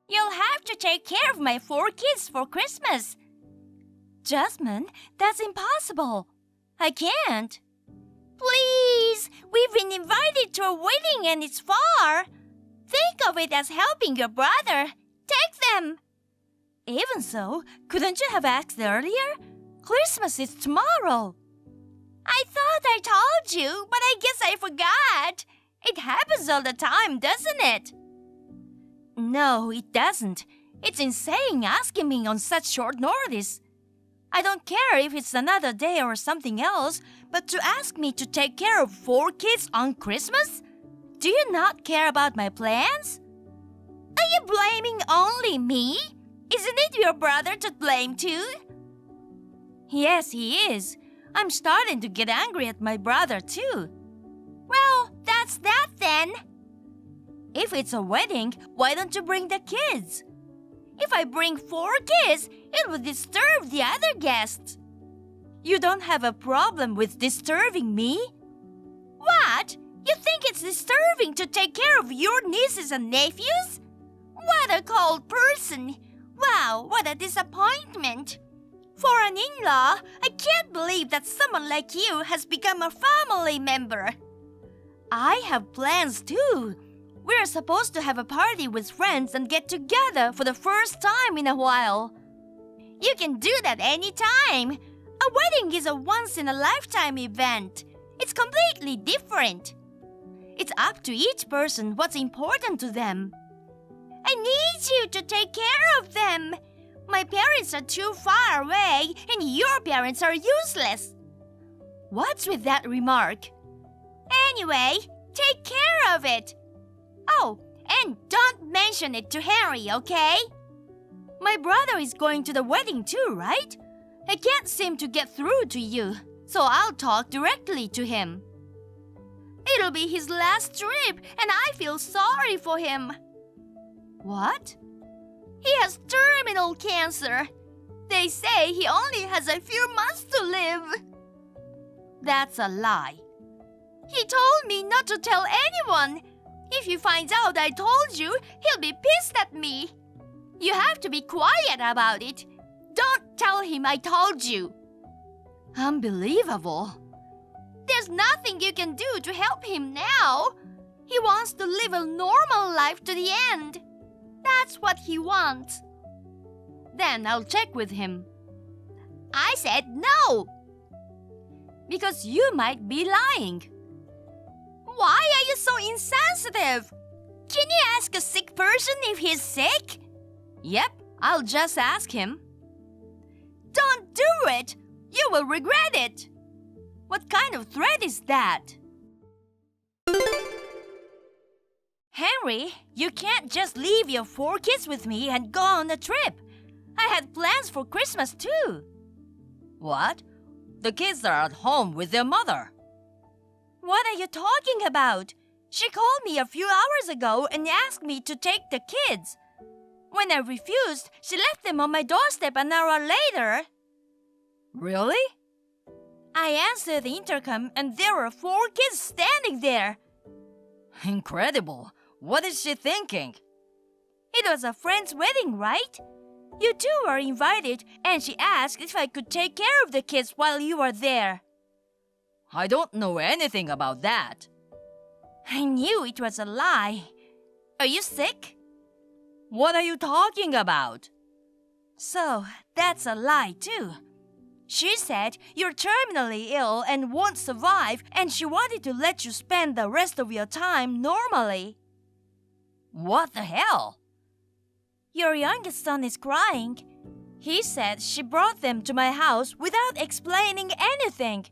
You'll have to take care of my 4 kids for Christmas. Jasmine, that's impossible. I can't. Please, we've been invited to a wedding and it's far. Think of it as helping your brother. Take them. Even so, couldn't you have asked earlier? Christmas is tomorrow. I thought I told you, but I guess I forgot. It happens all the time, doesn't it? No, it doesn't. It's insane asking me on such short notice. I don't care if it's another day or something else, but to ask me to take care of 4 kids on Christmas? Do you not care about my plans? Are you blaming only me? Isn't it your brother to blame too? Yes, he is. I'm starting to get angry at my brother too. Well, that's that then. If it's a wedding, why don't you bring the kids? If I bring 4 kids, it would disturb the other guests. You don't have a problem with disturbing me? What? You think it's disturbing to take care of your nieces and nephews? What a cold person! Wow, what a disappointment! For an in-law, I can't believe that someone like you has become a family member. I have plans too. We're supposed to have a party with friends and get together for the first time in a while. You can do that anytime. A wedding is a once-in-a-lifetime event. It's completely different. It's up to each person what's important to them. I need you to take care of them. My parents are too far away and your parents are useless. What's with that remark? Anyway, take care of it. Oh, and don't mention it to Henry, okay? My brother is going to the wedding too, right? I can't seem to get through to you, so I'll talk directly to him. It'll be his last trip, and I feel sorry for him. What? He has terminal cancer. They say he only has a few months to live. That's a lie. He told me not to tell anyone. If he finds out I told you, he'll be pissed at me. You have to be quiet about it. Don't tell him I told you. Unbelievable. There's nothing you can do to help him now. He wants to live a normal life to the end. That's what he wants. Then I'll check with him. I said no. Because you might be lying. Why are you so insensitive? Can you ask a sick person if he's sick? Yep, I'll just ask him. Don't do it! You will regret it! What kind of threat is that? Henry, you can't just leave your 4 kids with me and go on a trip. I had plans for Christmas too. What? The kids are at home with their mother. What are you talking about? She called me a few hours ago and asked me to take the kids. When I refused, she left them on my doorstep an hour later. Really? I answered the intercom and there were 4 kids standing there. Incredible. What is she thinking? It was a friend's wedding, right? You two were invited and she asked if I could take care of the kids while you were there. I don't know anything about that. I knew it was a lie. Are you sick? What are you talking about? So, that's a lie too. She said you're terminally ill and won't survive and she wanted to let you spend the rest of your time normally. What the hell? Your youngest son is crying. He said she brought them to my house without explaining anything.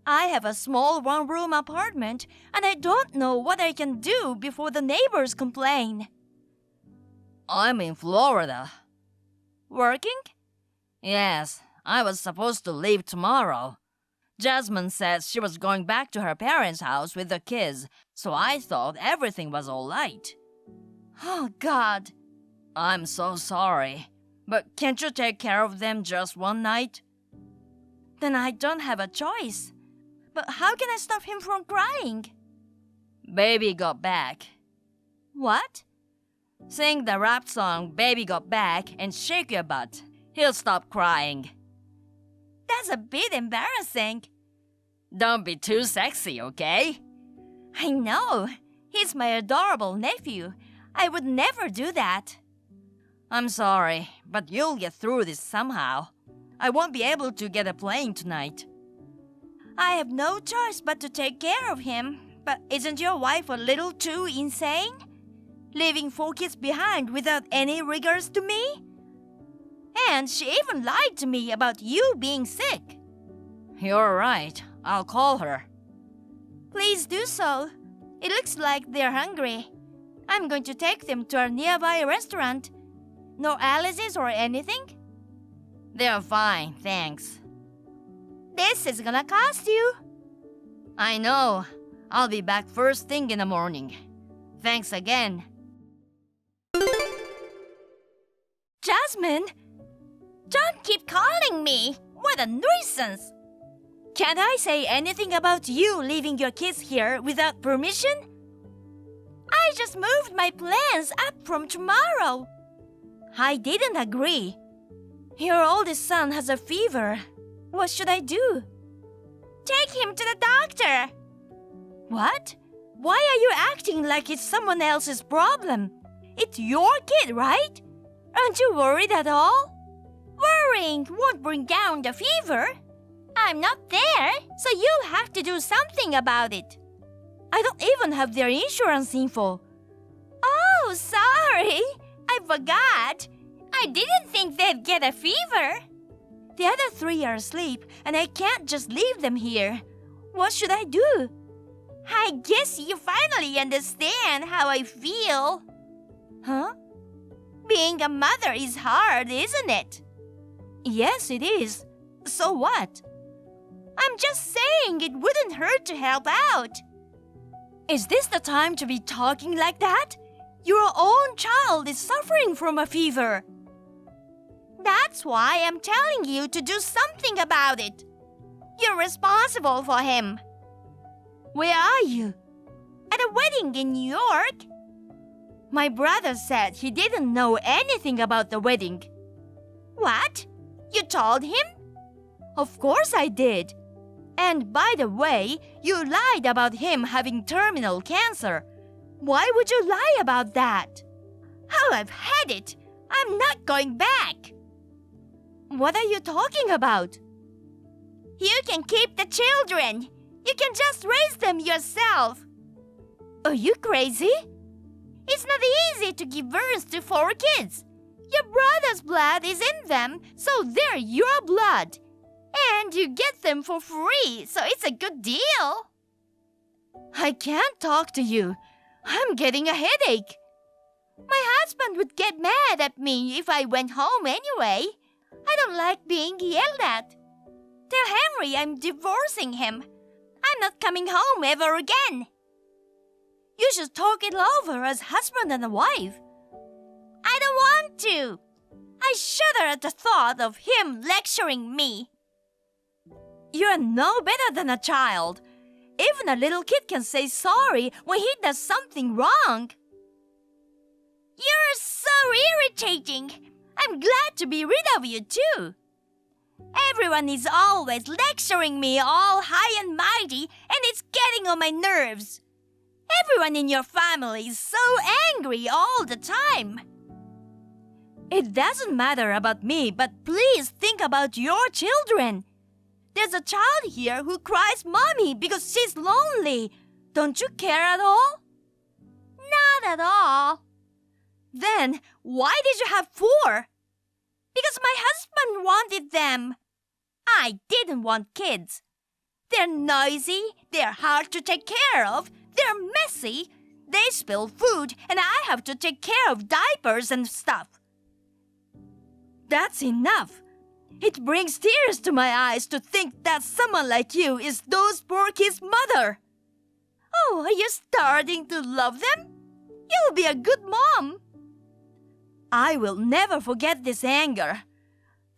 I have a small 1-room apartment and I don't know what I can do before the neighbors complain. I'm in Florida. Working? Yes, I was supposed to leave tomorrow. Jasmine said she was going back to her parents' house with the kids, so I thought everything was all right. Oh, God. I'm so sorry, but can't you take care of them just one night? Then I don't have a choice. But how can I stop him from crying? Baby got back. What? Sing the rap song Baby Got Back and shake your butt. He'll stop crying. That's a bit embarrassing. Don't be too sexy, okay? I know. He's my adorable nephew. I would never do that. I'm sorry, but you'll get through this somehow. I won't be able to get a plane tonight. I have no choice but to take care of him. But isn't your wife a little too insane? Leaving 4 kids behind without any regards to me? And she even lied to me about you being sick. You're right. I'll call her. Please do so. It looks like they're hungry. I'm going to take them to our nearby restaurant. No allergies or anything? They're fine, thanks. This is gonna cost you. I know. I'll be back first thing in the morning. Thanks again. Jasmine! Don't keep calling me! What a nuisance! Can't I say anything about you leaving your kids here without permission? I just moved my plans up from tomorrow. I didn't agree. Your oldest son has a fever. What should I do? Take him to the doctor. What? Why are you acting like it's someone else's problem? It's your kid, right? Aren't you worried at all? Worrying won't bring down the fever. I'm not there, so you'll have to do something about it. I don't even have their insurance info. Oh, sorry. I forgot. I didn't think they'd get a fever. The other 3 are asleep, and I can't just leave them here. What should I do? I guess you finally understand how I feel. Huh? Being a mother is hard, isn't it? Yes, it is. So what? I'm just saying it wouldn't hurt to help out. Is this the time to be talking like that? Your own child is suffering from a fever. That's why I'm telling you to do something about it. You're responsible for him. Where are you? At a wedding in New York. My brother said he didn't know anything about the wedding. What? You told him? Of course I did. And by the way, you lied about him having terminal cancer. Why would you lie about that? Oh, I've had it. I'm not going back. What are you talking about? You can keep the children. You can just raise them yourself. Are you crazy? It's not easy to give birth to 4 kids. Your brother's blood is in them, so they're your blood. And you get them for free, so it's a good deal. I can't talk to you. I'm getting a headache. My husband would get mad at me if I went home anyway. I don't like being yelled at. Tell Henry I'm divorcing him. I'm not coming home ever again. You should talk it over as husband and a wife. I don't want to. I shudder at the thought of him lecturing me. You're no better than a child. Even a little kid can say sorry when he does something wrong. You're so irritating. I'm glad to be rid of you too. Everyone is always lecturing me all high and mighty, and it's getting on my nerves. Everyone in your family is so angry all the time. It doesn't matter about me, but please think about your children. There's a child here who cries mommy because she's lonely. Don't you care at all? Not at all. Then why did you have 4? Because my husband wanted them. I didn't want kids. They're noisy, they're hard to take care of, they're messy, they spill food, and I have to take care of diapers and stuff. That's enough. It brings tears to my eyes to think that someone like you is those poor kids' mother. Oh, are you starting to love them? You'll be a good mom. I will never forget this anger.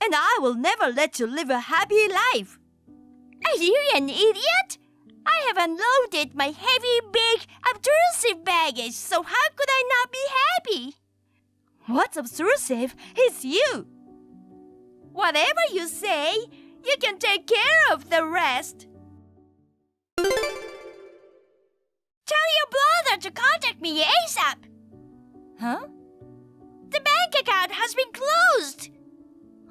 And I will never let you live a happy life. Are you an idiot? I have unloaded my heavy, big, obtrusive baggage, so how could I not be happy? What's obtrusive is you. Whatever you say, you can take care of the rest. Tell your brother to contact me ASAP. Huh? The bank account has been closed.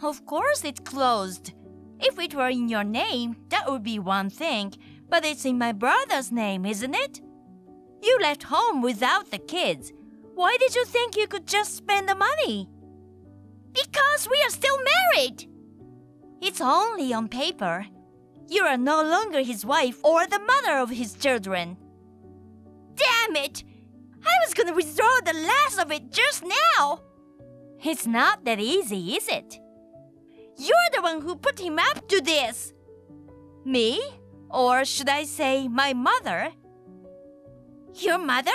Of course it's closed. If it were in your name, that would be one thing. But it's in my brother's name, isn't it? You left home without the kids. Why did you think you could just spend the money? Because we are still married. It's only on paper. You are no longer his wife or the mother of his children. Damn it! I was gonna withdraw the last of it just now. It's not that easy, is it? You're the one who put him up to this. Me? Or should I say my mother? Your mother?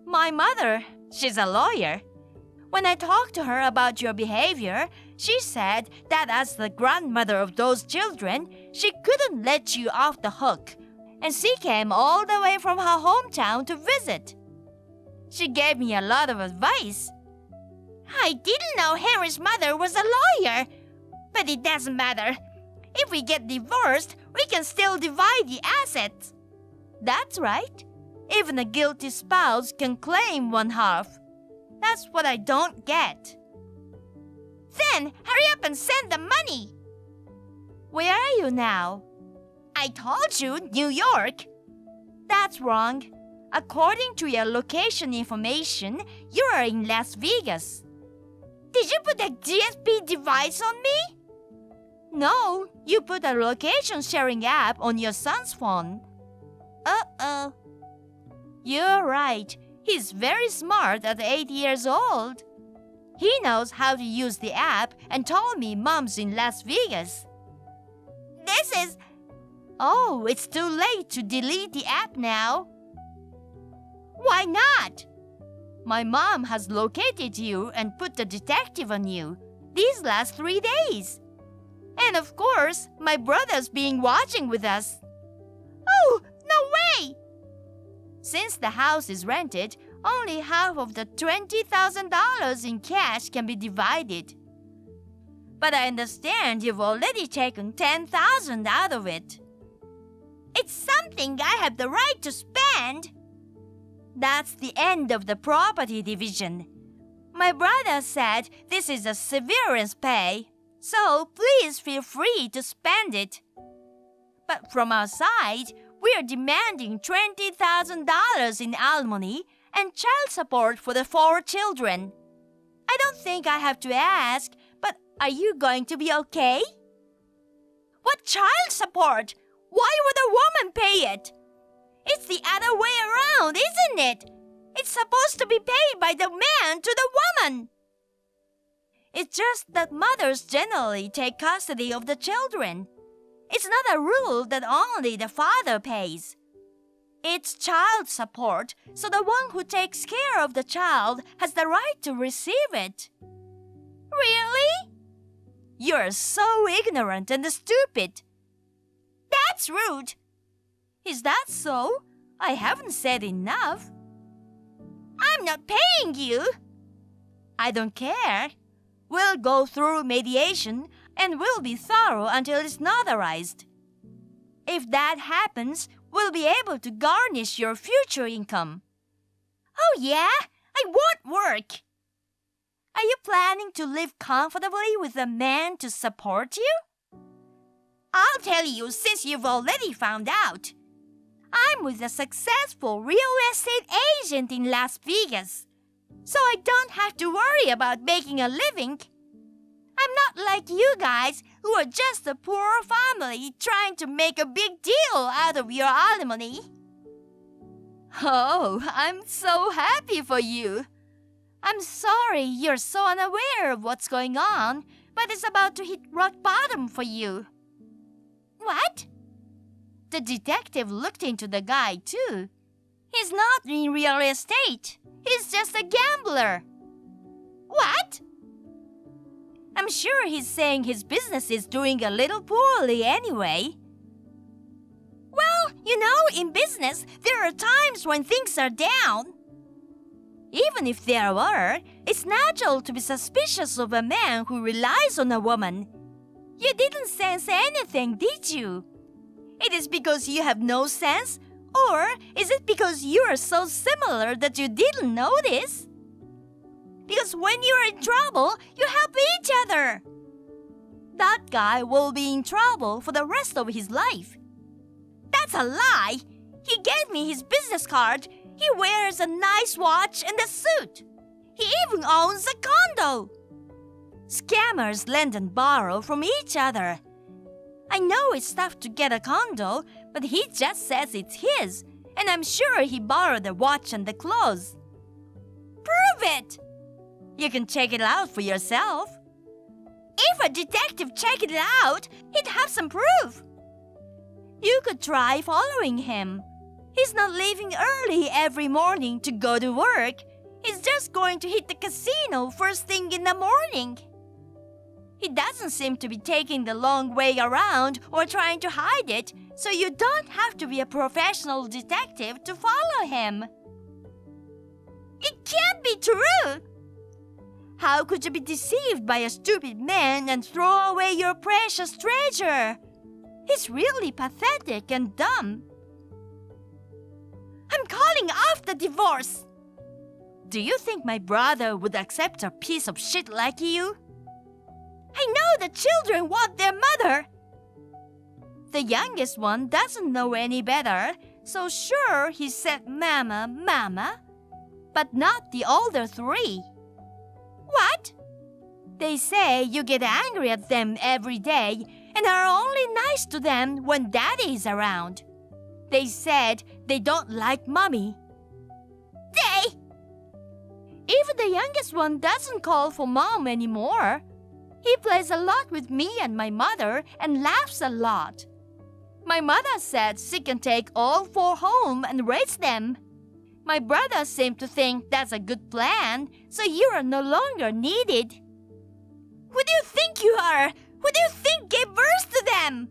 My mother. She's a lawyer. When I talked to her about your behavior, she said that as the grandmother of those children, she couldn't let you off the hook. And she came all the way from her hometown to visit. She gave me a lot of advice. I didn't know Henry's mother was a lawyer. But it doesn't matter. If we get divorced, we can still divide the assets. That's right. Even a guilty spouse can claim one half. That's what I don't get. Then, hurry up and send the money. Where are you now? I told you, New York. That's wrong. According to your location information, you are in Las Vegas. Did you put a GSP device on me? No, you put a location sharing app on your son's phone. Uh-oh. You're right. He's very smart at 8 years old. He knows how to use the app and told me Mom's in Las Vegas. This is... Oh, it's too late to delete the app now. Why not? My mom has located you and put the detective on you these last 3 days. And of course, my brother's been watching with us. Oh, no way! Since the house is rented, only half of the $20,000 in cash can be divided. But I understand you've already taken $10,000 out of it. It's something I have the right to spend. That's the end of the property division. My brother said this is a severance pay, so please feel free to spend it. But from our side, we are demanding $20,000 in alimony and child support for the 4 children. I don't think I have to ask, but are you going to be okay? What child support? Why would a woman pay it? It's the other way around, isn't it? It's supposed to be paid by the man to the woman. It's just that mothers generally take custody of the children. It's not a rule that only the father pays. It's child support, so the one who takes care of the child has the right to receive it. Really? You're so ignorant and stupid. That's rude. Is that so? I haven't said enough. I'm not paying you. I don't care. We'll go through mediation and we'll be thorough until it's notarized. If that happens, we'll be able to garnish your future income. Oh yeah? I won't work. Are you planning to live comfortably with a man to support you? I'll tell you since you've already found out. I'm with a successful real estate agent in Las Vegas, so I don't have to worry about making a living. I'm not like you guys who are just a poor family trying to make a big deal out of your alimony. Oh, I'm so happy for you. I'm sorry you're so unaware of what's going on, but it's about to hit rock bottom for you. What? The detective looked into the guy, too. He's not in real estate. He's just a gambler. What? I'm sure he's saying his business is doing a little poorly anyway. Well, you know, in business, there are times when things are down. Even if there were, it's natural to be suspicious of a man who relies on a woman. You didn't sense anything, did you? It is because you have no sense? Or is it because you are so similar that you didn't notice? Because when you're in trouble, you help each other. That guy will be in trouble for the rest of his life. That's a lie. He gave me his business card. He wears a nice watch and a suit. He even owns a condo. Scammers lend and borrow from each other. I know it's tough to get a condo, but he just says it's his, and I'm sure he borrowed the watch and the clothes. Prove it! You can check it out for yourself. If a detective checked it out, he'd have some proof. You could try following him. He's not leaving early every morning to go to work. He's just going to hit the casino first thing in the morning. He doesn't seem to be taking the long way around or trying to hide it, so you don't have to be a professional detective to follow him. It can't be true! How could you be deceived by a stupid man and throw away your precious treasure? He's really pathetic and dumb. I'm calling off the divorce! Do you think my brother would accept a piece of shit like you? I know the children want their mother. The youngest one doesn't know any better, so sure he said mama, mama, but not the older three. What? They say you get angry at them every day and are only nice to them when daddy is around. They said they don't like mommy. They? Even the youngest one doesn't call for mom anymore. He plays a lot with me and my mother and laughs a lot. My mother said she can take all four home and raise them. My brother seemed to think that's a good plan, so you are no longer needed. Who do you think you are? Who do you think gave birth to them?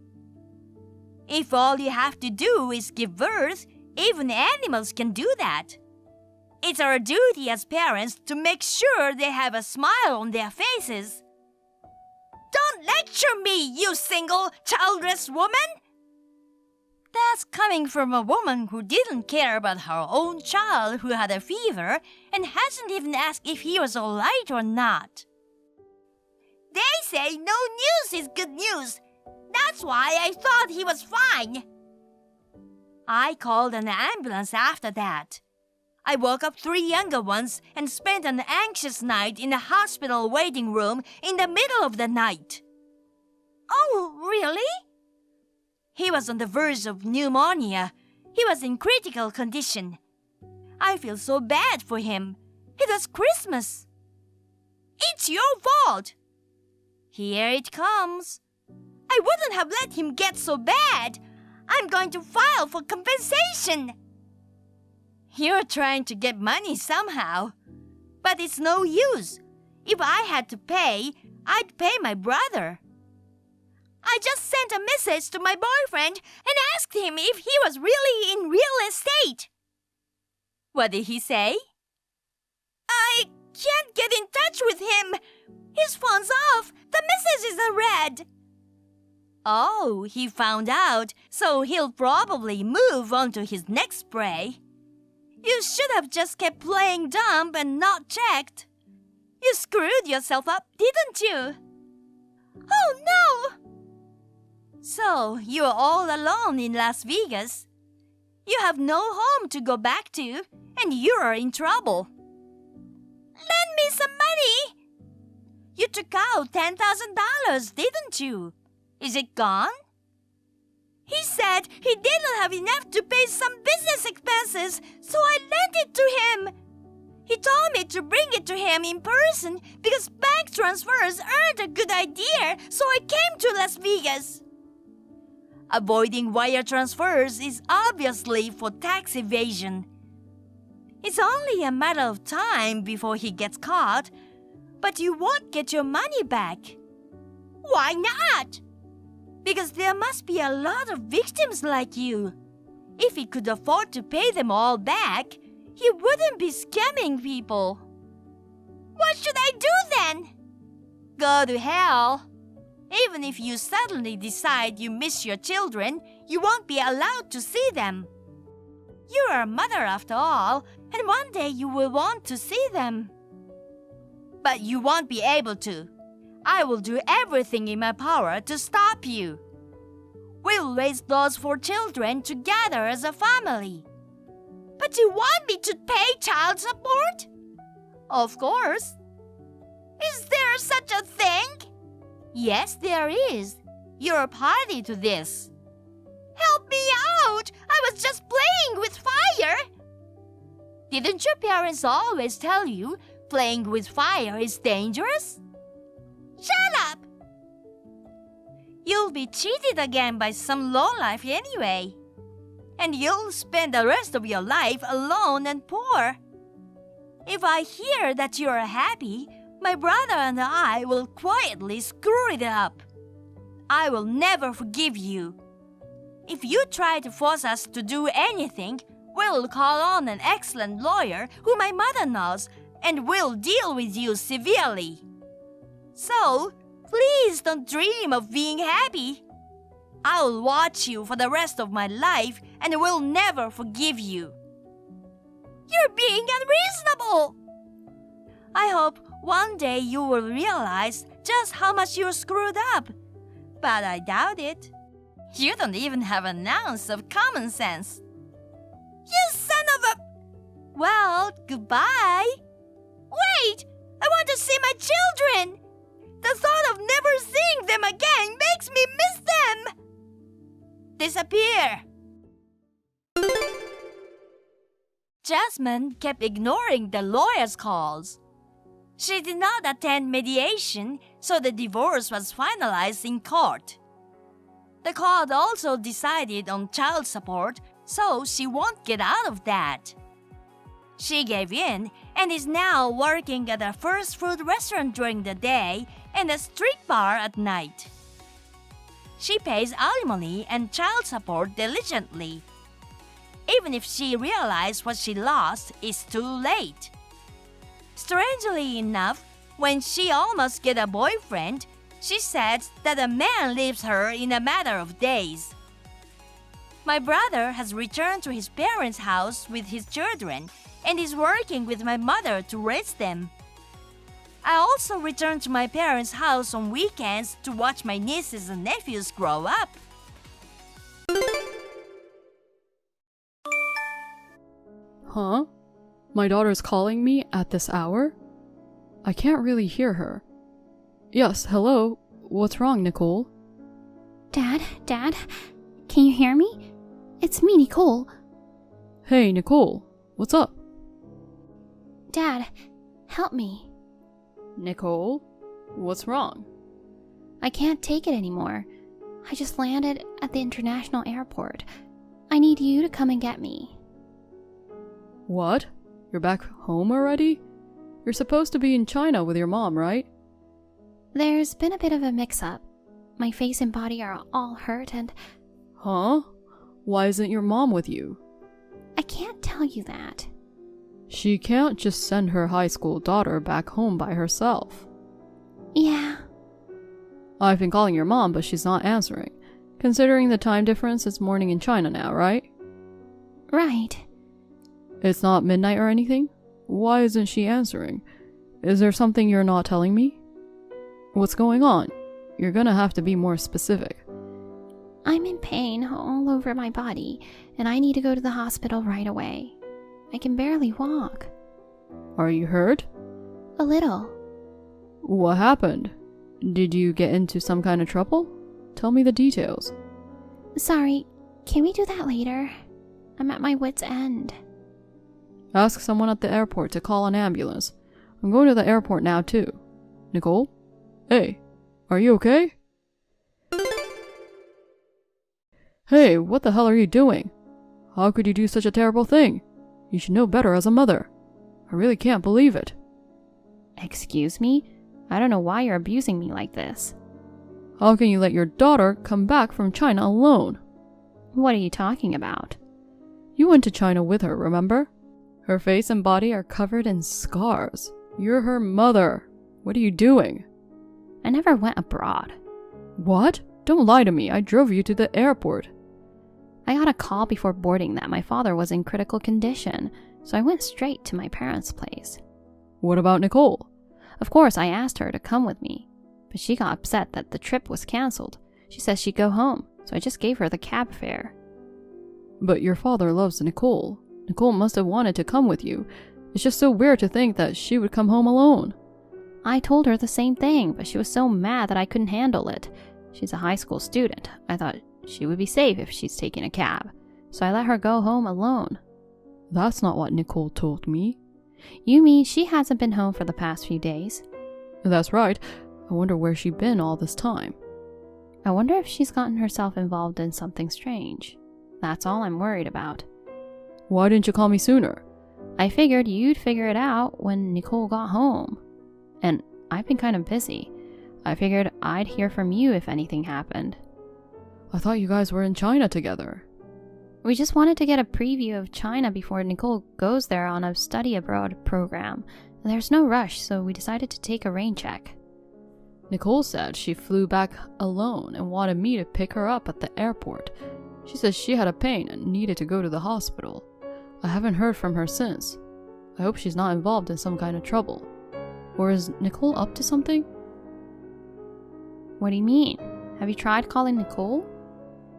If all you have to do is give birth, even animals can do that. It's our duty as parents to make sure they have a smile on their faces. Don't lecture me, you single, childless woman! That's coming from a woman who didn't care about her own child who had a fever and hasn't even asked if he was all right or not. They say no news is good news. That's why I thought he was fine. I called an ambulance after that. I woke up 3 younger ones and spent an anxious night in a hospital waiting room in the middle of the night. Oh, really? He was on the verge of pneumonia. He was in critical condition. I feel so bad for him. It was Christmas. It's your fault. Here it comes. I wouldn't have let him get so bad. I'm going to file for compensation. You're trying to get money somehow. But it's no use. If I had to pay, I'd pay my brother. I just sent a message to my boyfriend and asked him if he was really in real estate. What did he say? I can't get in touch with him. His phone's off. The message isn't read. Oh, he found out, so he'll probably move on to his next spray. You should have just kept playing dumb and not checked. You screwed yourself up, didn't you? Oh, no! So, you're all alone in Las Vegas. You have no home to go back to, and you're in trouble. Lend me some money! You took out $10,000, didn't you? Is it gone? He said he didn't have enough to pay some business expenses, so I lent it to him. He told me to bring it to him in person because bank transfers aren't a good idea, so I came to Las Vegas. Avoiding wire transfers is obviously for tax evasion. It's only a matter of time before he gets caught, but you won't get your money back. Why not? Because there must be a lot of victims like you. If he could afford to pay them all back, he wouldn't be scamming people. What should I do then? Go to hell. Even if you suddenly decide you miss your children, you won't be allowed to see them. You are a mother after all, and one day you will want to see them. But you won't be able to. I will do everything in my power to stop you. We'll raise those 4 children together as a family. But you want me to pay child support? Of course. Is there such a thing? Yes, there is. You're a party to this. Help me out! I was just playing with fire! Didn't your parents always tell you playing with fire is dangerous? Shut up! You'll be cheated again by some lowlife anyway. And you'll spend the rest of your life alone and poor. If I hear that you're happy, my brother and I will quietly screw it up. I will never forgive you. If you try to force us to do anything, we'll call on an excellent lawyer who my mother knows and will deal with you severely. So, please don't dream of being happy. I'll watch you for the rest of my life and will never forgive you. You're being unreasonable. I hope one day you will realize just how much you're screwed up. But I doubt it. You don't even have an ounce of common sense. You son of a... Well, goodbye. Wait! I want to see my children! The thought of never seeing them again makes me miss them! Disappear! Jasmine kept ignoring the lawyer's calls. She did not attend mediation, so the divorce was finalized in court. The court also decided on child support, so she won't get out of that. She gave in and is now working at a fast food restaurant during the day and a street bar at night. She pays alimony and child support diligently. Even if she realizes what she lost, it's too late. Strangely enough, when she almost gets a boyfriend, she says that a man leaves her in a matter of days. My brother has returned to his parents' house with his children and is working with my mother to raise them. I also return to my parents' house on weekends to watch my nieces and nephews grow up. Huh? My daughter's calling me at this hour? I can't really hear her. Yes, hello? What's wrong, Nicole? Dad, can you hear me? It's me, Nicole. Hey, Nicole, what's up? Dad, help me. Nicole, what's wrong? I can't take it anymore. I just landed at the international airport. I need you to come and get me. What? You're back home already? You're supposed to be in China with your mom, right? There's been a bit of a mix-up. My face and body are all hurt and... Huh? Why isn't your mom with you? I can't tell you that. She can't just send her high school daughter back home by herself. Yeah. I've been calling your mom, but she's not answering. Considering the time difference, it's morning in China now, right? Right. It's not midnight or anything? Why isn't she answering? Is there something you're not telling me? What's going on? You're gonna have to be more specific. I'm in pain all over my body, and I need to go to the hospital right away. I can barely walk. Are you hurt? A little. What happened? Did you get into some kind of trouble? Tell me the details. Sorry, can we do that later? I'm at my wit's end. Ask someone at the airport to call an ambulance. I'm going to the airport now too. Nicole? Hey, are you okay? Hey, what the hell are you doing? How could you do such a terrible thing? You should know better as a mother. I really can't believe it. Excuse me? I don't know why you're abusing me like this. How can you let your daughter come back from China alone? What are you talking about? You went to China with her, remember? Her face and body are covered in scars. You're her mother. What are you doing? I never went abroad. What? Don't lie to me. I drove you to the airport. I got a call before boarding that my father was in critical condition, so I went straight to my parents' place. What about Nicole? Of course, I asked her to come with me, but she got upset that the trip was cancelled. She says she'd go home, so I just gave her the cab fare. But your father loves Nicole. Nicole must have wanted to come with you. It's just so weird to think that she would come home alone. I told her the same thing, but she was so mad that I couldn't handle it. She's a high school student. I thought she would be safe if she's taking a cab, so I let her go home alone. That's not what Nicole told me. You mean she hasn't been home for the past few days? That's right. I wonder where she's been all this time. I wonder if she's gotten herself involved in something strange. That's all I'm worried about. Why didn't you call me sooner? I figured you'd figure it out when Nicole got home. And I've been kind of busy. I figured I'd hear from you if anything happened. I thought you guys were in China together. We just wanted to get a preview of China before Nicole goes there on a study abroad program. And there's no rush, so we decided to take a rain check. Nicole said she flew back alone and wanted me to pick her up at the airport. She says she had a pain and needed to go to the hospital. I haven't heard from her since. I hope she's not involved in some kind of trouble. Or is Nicole up to something? What do you mean? Have you tried calling Nicole?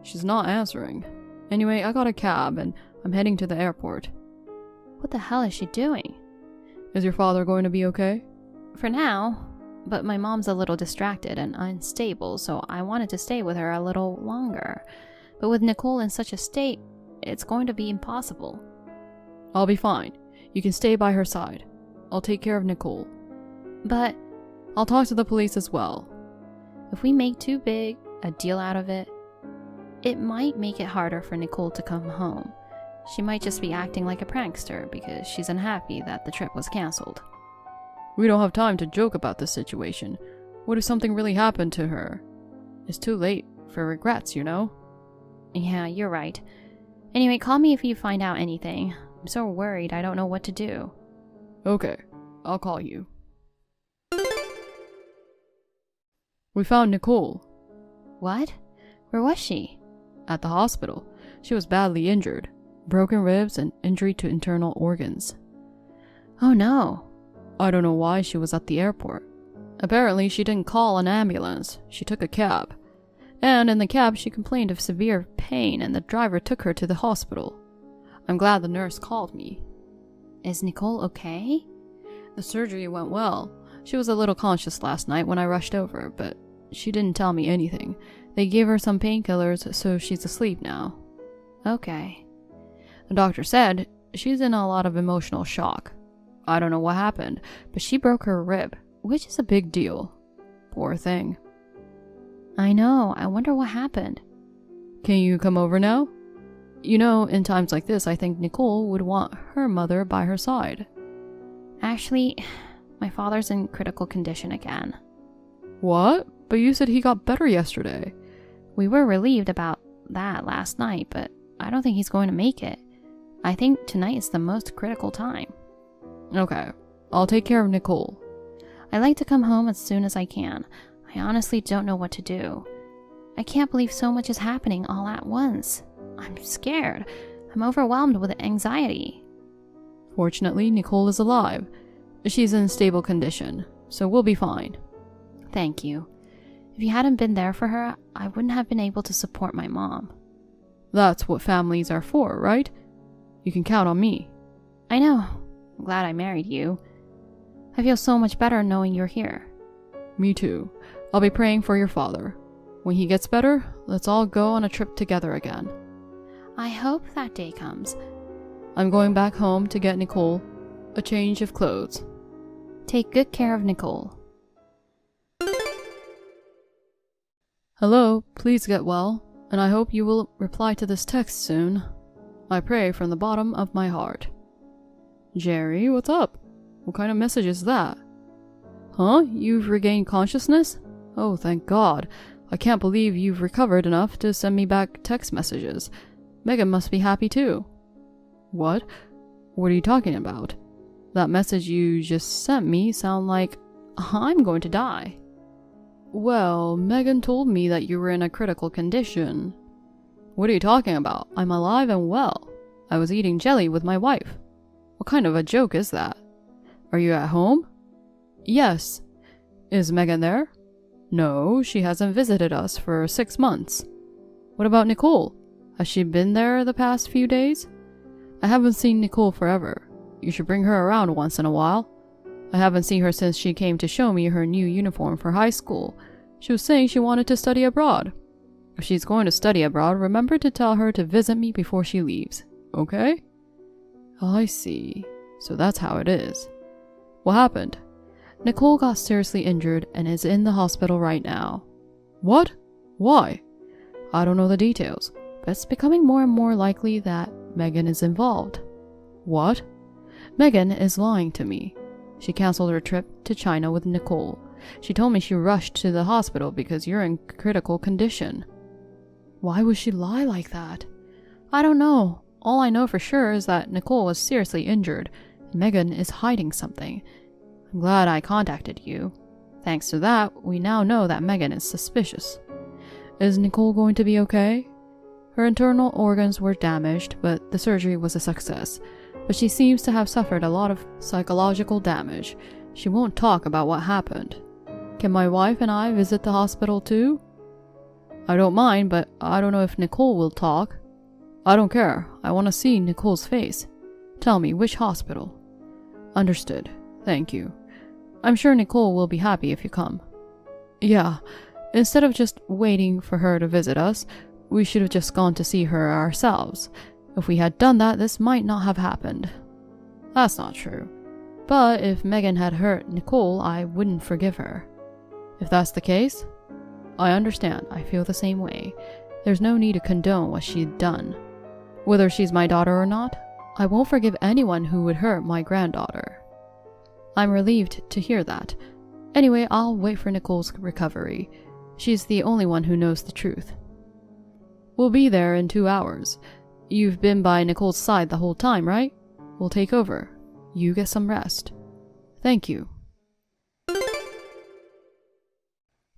She's not answering. Anyway, I got a cab and I'm heading to the airport. What the hell is she doing? Is your father going to be okay? For now, but my mom's a little distracted and unstable, so I wanted to stay with her a little longer. But with Nicole in such a state, it's going to be impossible. I'll be fine. You can stay by her side. I'll take care of Nicole. But I'll talk to the police as well. if we make too big a deal out of it, it might make it harder for Nicole to come home. She might just be acting like a prankster because she's unhappy that the trip was cancelled. We don't have time to joke about this situation. What if something really happened to her? It's too late for regrets, you know? Yeah, you're right. Anyway, call me if you find out anything. I'm so worried I don't know what to do. Okay, I'll call you. We found Nicole. What? Where was she? At the hospital. She was badly injured. Broken ribs and injury to internal organs. Oh no. I don't know why she was at the airport. Apparently she didn't call an ambulance. She took a cab. And in the cab she complained of severe pain and the driver took her to the hospital. I'm glad the nurse called me. Is Nicole okay? The surgery went well. She was a little conscious last night when I rushed over, but she didn't tell me anything. They gave her some painkillers, so she's asleep now. Okay. The doctor said she's in a lot of emotional shock. I don't know what happened, but she broke her rib, which is a big deal. Poor thing. I know. I wonder what happened. Can you come over now? You know, in times like this, I think Nicole would want her mother by her side. Actually, my father's in critical condition again. What? But you said he got better yesterday. We were relieved about that last night, but I don't think he's going to make it. I think tonight is the most critical time. Okay, I'll take care of Nicole. I like to come home as soon as I can. I honestly don't know what to do. I can't believe so much is happening all at once. I'm scared. I'm overwhelmed with anxiety. Fortunately, Nicole is alive. She's in stable condition, so we'll be fine. Thank you. If you hadn't been there for her, I wouldn't have been able to support my mom. That's what families are for, right? You can count on me. I know. I'm glad I married you. I feel so much better knowing you're here. Me too. I'll be praying for your father. When he gets better, let's all go on a trip together again. I hope that day comes. I'm going back home to get Nicole a change of clothes. Take good care of Nicole. Hello, please get well, and I hope you will reply to this text soon. I pray from the bottom of my heart. Jerry, what's up? What kind of message is that? Huh? You've regained consciousness? Oh, thank God. I can't believe you've recovered enough to send me back text messages. Megan must be happy too. What? What are you talking about? That message you just sent me sound like I'm going to die. Well, Megan told me that you were in a critical condition. What are you talking about? I'm alive and well. I was eating jelly with my wife. What kind of a joke is that? Are you at home? Yes. Is Megan there? No, she hasn't visited us for 6 months. What about Nicole? Has she been there the past few days? I haven't seen Nicole forever. You should bring her around once in a while. I haven't seen her since she came to show me her new uniform for high school. She was saying she wanted to study abroad. If she's going to study abroad, remember to tell her to visit me before she leaves, okay? I see. So that's how it is. What happened? Nicole got seriously injured and is in the hospital right now. What? Why? I don't know the details, but it's becoming more and more likely that Megan is involved. What? Megan is lying to me. She canceled her trip to China with Nicole. She told me she rushed to the hospital because you're in critical condition. Why would she lie like that? I don't know. All I know for sure is that Nicole was seriously injured, and Megan is hiding something. I'm glad I contacted you. Thanks to that, we now know that Megan is suspicious. Is Nicole going to be okay? Her internal organs were damaged, but the surgery was a success. But she seems to have suffered a lot of psychological damage. She won't talk about what happened. Can my wife and I visit the hospital too? I don't mind, but I don't know if Nicole will talk. I don't care. I want to see Nicole's face. Tell me which hospital. Understood. Thank you. I'm sure Nicole will be happy if you come. Yeah, instead of just waiting for her to visit us, we should have just gone to see her ourselves. If we had done that, this might not have happened. That's not true. But if Megan had hurt Nicole, I wouldn't forgive her. If that's the case, I understand. I feel the same way. There's no need to condone what she'd done. Whether she's my daughter or not, I won't forgive anyone who would hurt my granddaughter. I'm relieved to hear that. Anyway, I'll wait for Nicole's recovery. She's the only one who knows the truth. We'll be there in 2 hours. You've been by Nicole's side the whole time, right? We'll take over. You get some rest. Thank you.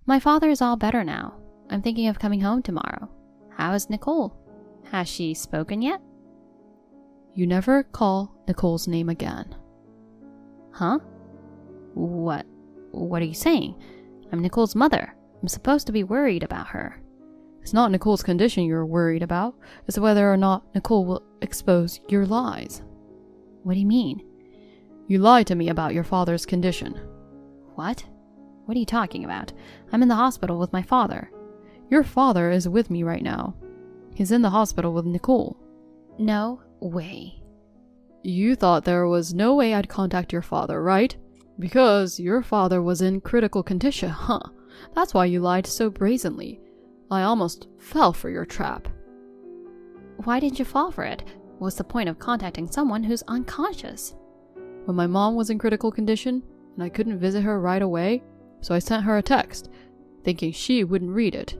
My father is all better now. I'm thinking of coming home tomorrow. How is Nicole? Has she spoken yet? You never call Nicole's name again. Huh? What are you saying? I'm Nicole's mother. I'm supposed to be worried about her. It's not Nicole's condition you're worried about. It's whether or not Nicole will expose your lies. What do you mean? You lied to me about your father's condition. What? What are you talking about? I'm in the hospital with my father. Your father is with me right now. He's in the hospital with Nicole. No way. You thought there was no way I'd contact your father, right? Because your father was in critical condition, huh? That's why you lied so brazenly. I almost fell for your trap. Why didn't you fall for it? What's the point of contacting someone who's unconscious? When my mom was in critical condition, and I couldn't visit her right away, so I sent her a text, thinking she wouldn't read it.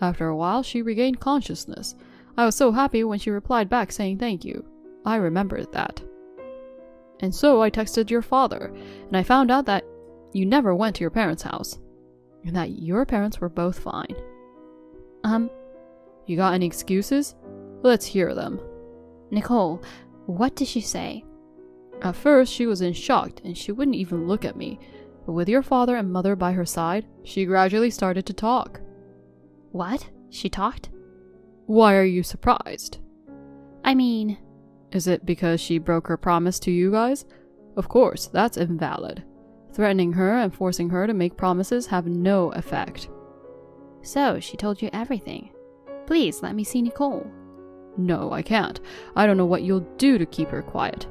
After a while, she regained consciousness. I was so happy when she replied back saying thank you. I remembered that. And so I texted your father, and I found out that you never went to your parents' house, and that your parents were both fine. You got any excuses? Let's hear them. Nicole, what did she say? At first, she was in shock, and she wouldn't even look at me. But with your father and mother by her side, she gradually started to talk. What? She talked? Why are you surprised? I mean... Is it because she broke her promise to you guys? Of course, that's invalid. Threatening her and forcing her to make promises have no effect. So, she told you everything. Please, let me see Nicole. No, I can't. I don't know what you'll do to keep her quiet.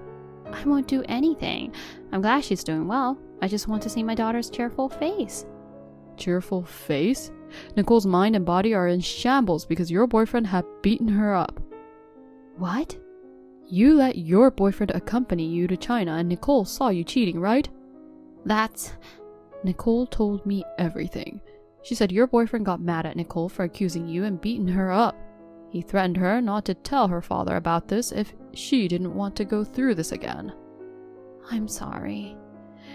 I won't do anything. I'm glad she's doing well. I just want to see my daughter's cheerful face. Cheerful face? Nicole's mind and body are in shambles because your boyfriend had beaten her up. What? You let your boyfriend accompany you to China and Nicole saw you cheating, right? That's... Nicole told me everything. She said your boyfriend got mad at Nicole for accusing you and beaten her up. He threatened her not to tell her father about this if she didn't want to go through this again. I'm sorry.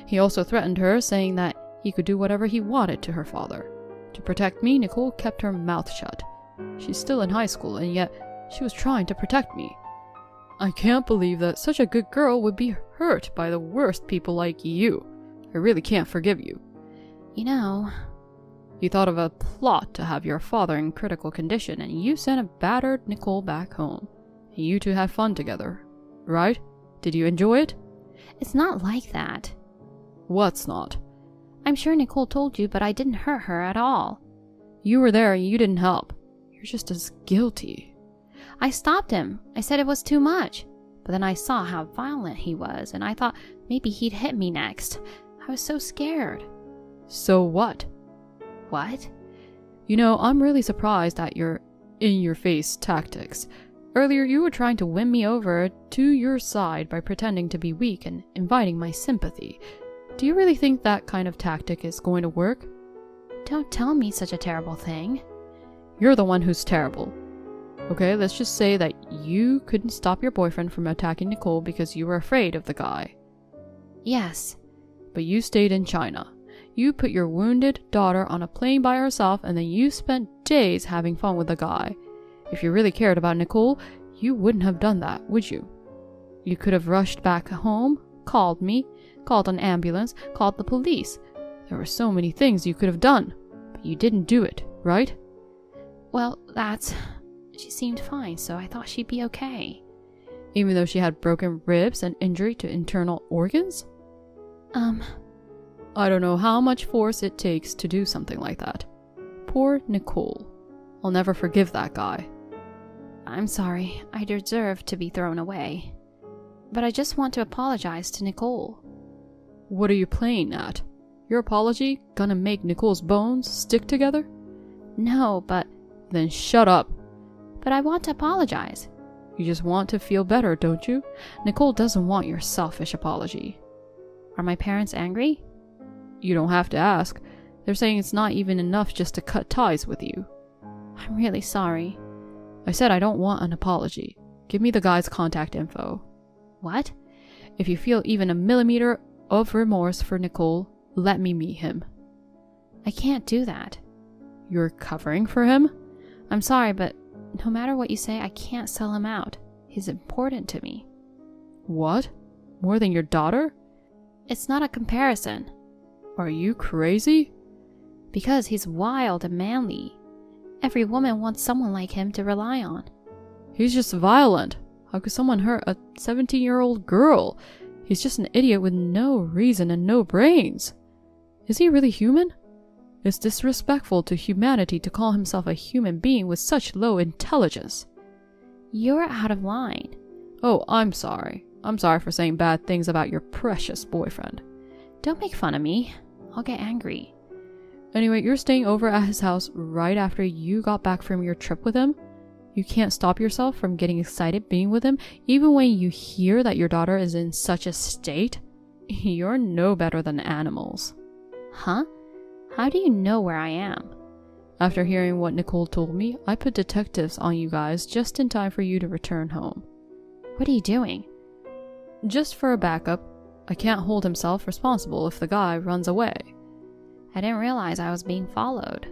He also threatened her, saying that he could do whatever he wanted to her father. To protect me, Nicole kept her mouth shut. She's still in high school, and yet she was trying to protect me. I can't believe that such a good girl would be hurt by the worst people like you. I really can't forgive you. You know, You thought of a plot to have your father in critical condition, and you sent a battered Nicole back home. And you two had fun together, right? Did you enjoy it? it's not like that. What's not? I'm sure Nicole told you, but I didn't hurt her at all. You were there and you didn't help. You're just as guilty. I stopped him. I said it was too much. But then I saw how violent he was, and I thought maybe he'd hit me next. I was so scared. So what? What? You know, I'm really surprised at your in-your-face tactics. Earlier you were trying to win me over to your side by pretending to be weak and inviting my sympathy. Do you really think that kind of tactic is going to work? Don't tell me such a terrible thing. You're the one who's terrible. Okay, let's just say that you couldn't stop your boyfriend from attacking Nicole because you were afraid of the guy. Yes. But you stayed in China. You put your wounded daughter on a plane by herself, and then you spent days having fun with the guy. If you really cared about Nicole, you wouldn't have done that, would you? You could have rushed back home, called me, called an ambulance, called the police. There were so many things you could have done, but you didn't do it, right? Well, she seemed fine, so I thought she'd be okay. Even though she had broken ribs and injury to internal organs? I don't know how much force it takes to do something like that. Poor Nicole. I'll never forgive that guy. I'm sorry. I deserve to be thrown away. But I just want to apologize to Nicole. What are you playing at? Your apology gonna make Nicole's bones stick together? No, but... Then shut up. But I want to apologize. You just want to feel better, don't you? Nicole doesn't want your selfish apology. Are my parents angry? You don't have to ask. They're saying it's not even enough just to cut ties with you. I'm really sorry. I said I don't want an apology. Give me the guy's contact info. What? If you feel even a millimeter of remorse for Nicole, let me meet him. I can't do that. You're covering for him? I'm sorry, but no matter what you say, I can't sell him out. He's important to me. What? More than your daughter? It's not a comparison. Are you crazy? Because he's wild and manly. Every woman wants someone like him to rely on. He's just violent. How could someone hurt a 17-year-old girl? He's just an idiot with no reason and no brains. Is he really human? It's disrespectful to humanity to call himself a human being with such low intelligence. You're out of line. Oh, I'm sorry. I'm sorry for saying bad things about your precious boyfriend. Don't make fun of me. I'll get angry. Anyway, you're staying over at his house right after you got back from your trip with him? You can't stop yourself from getting excited being with him, even when you hear that your daughter is in such a state? You're no better than animals. Huh? How do you know where I am? After hearing what Nicole told me, I put detectives on you guys just in time for you to return home. What are you doing? Just for a backup. I can't hold himself responsible if the guy runs away. I didn't realize I was being followed.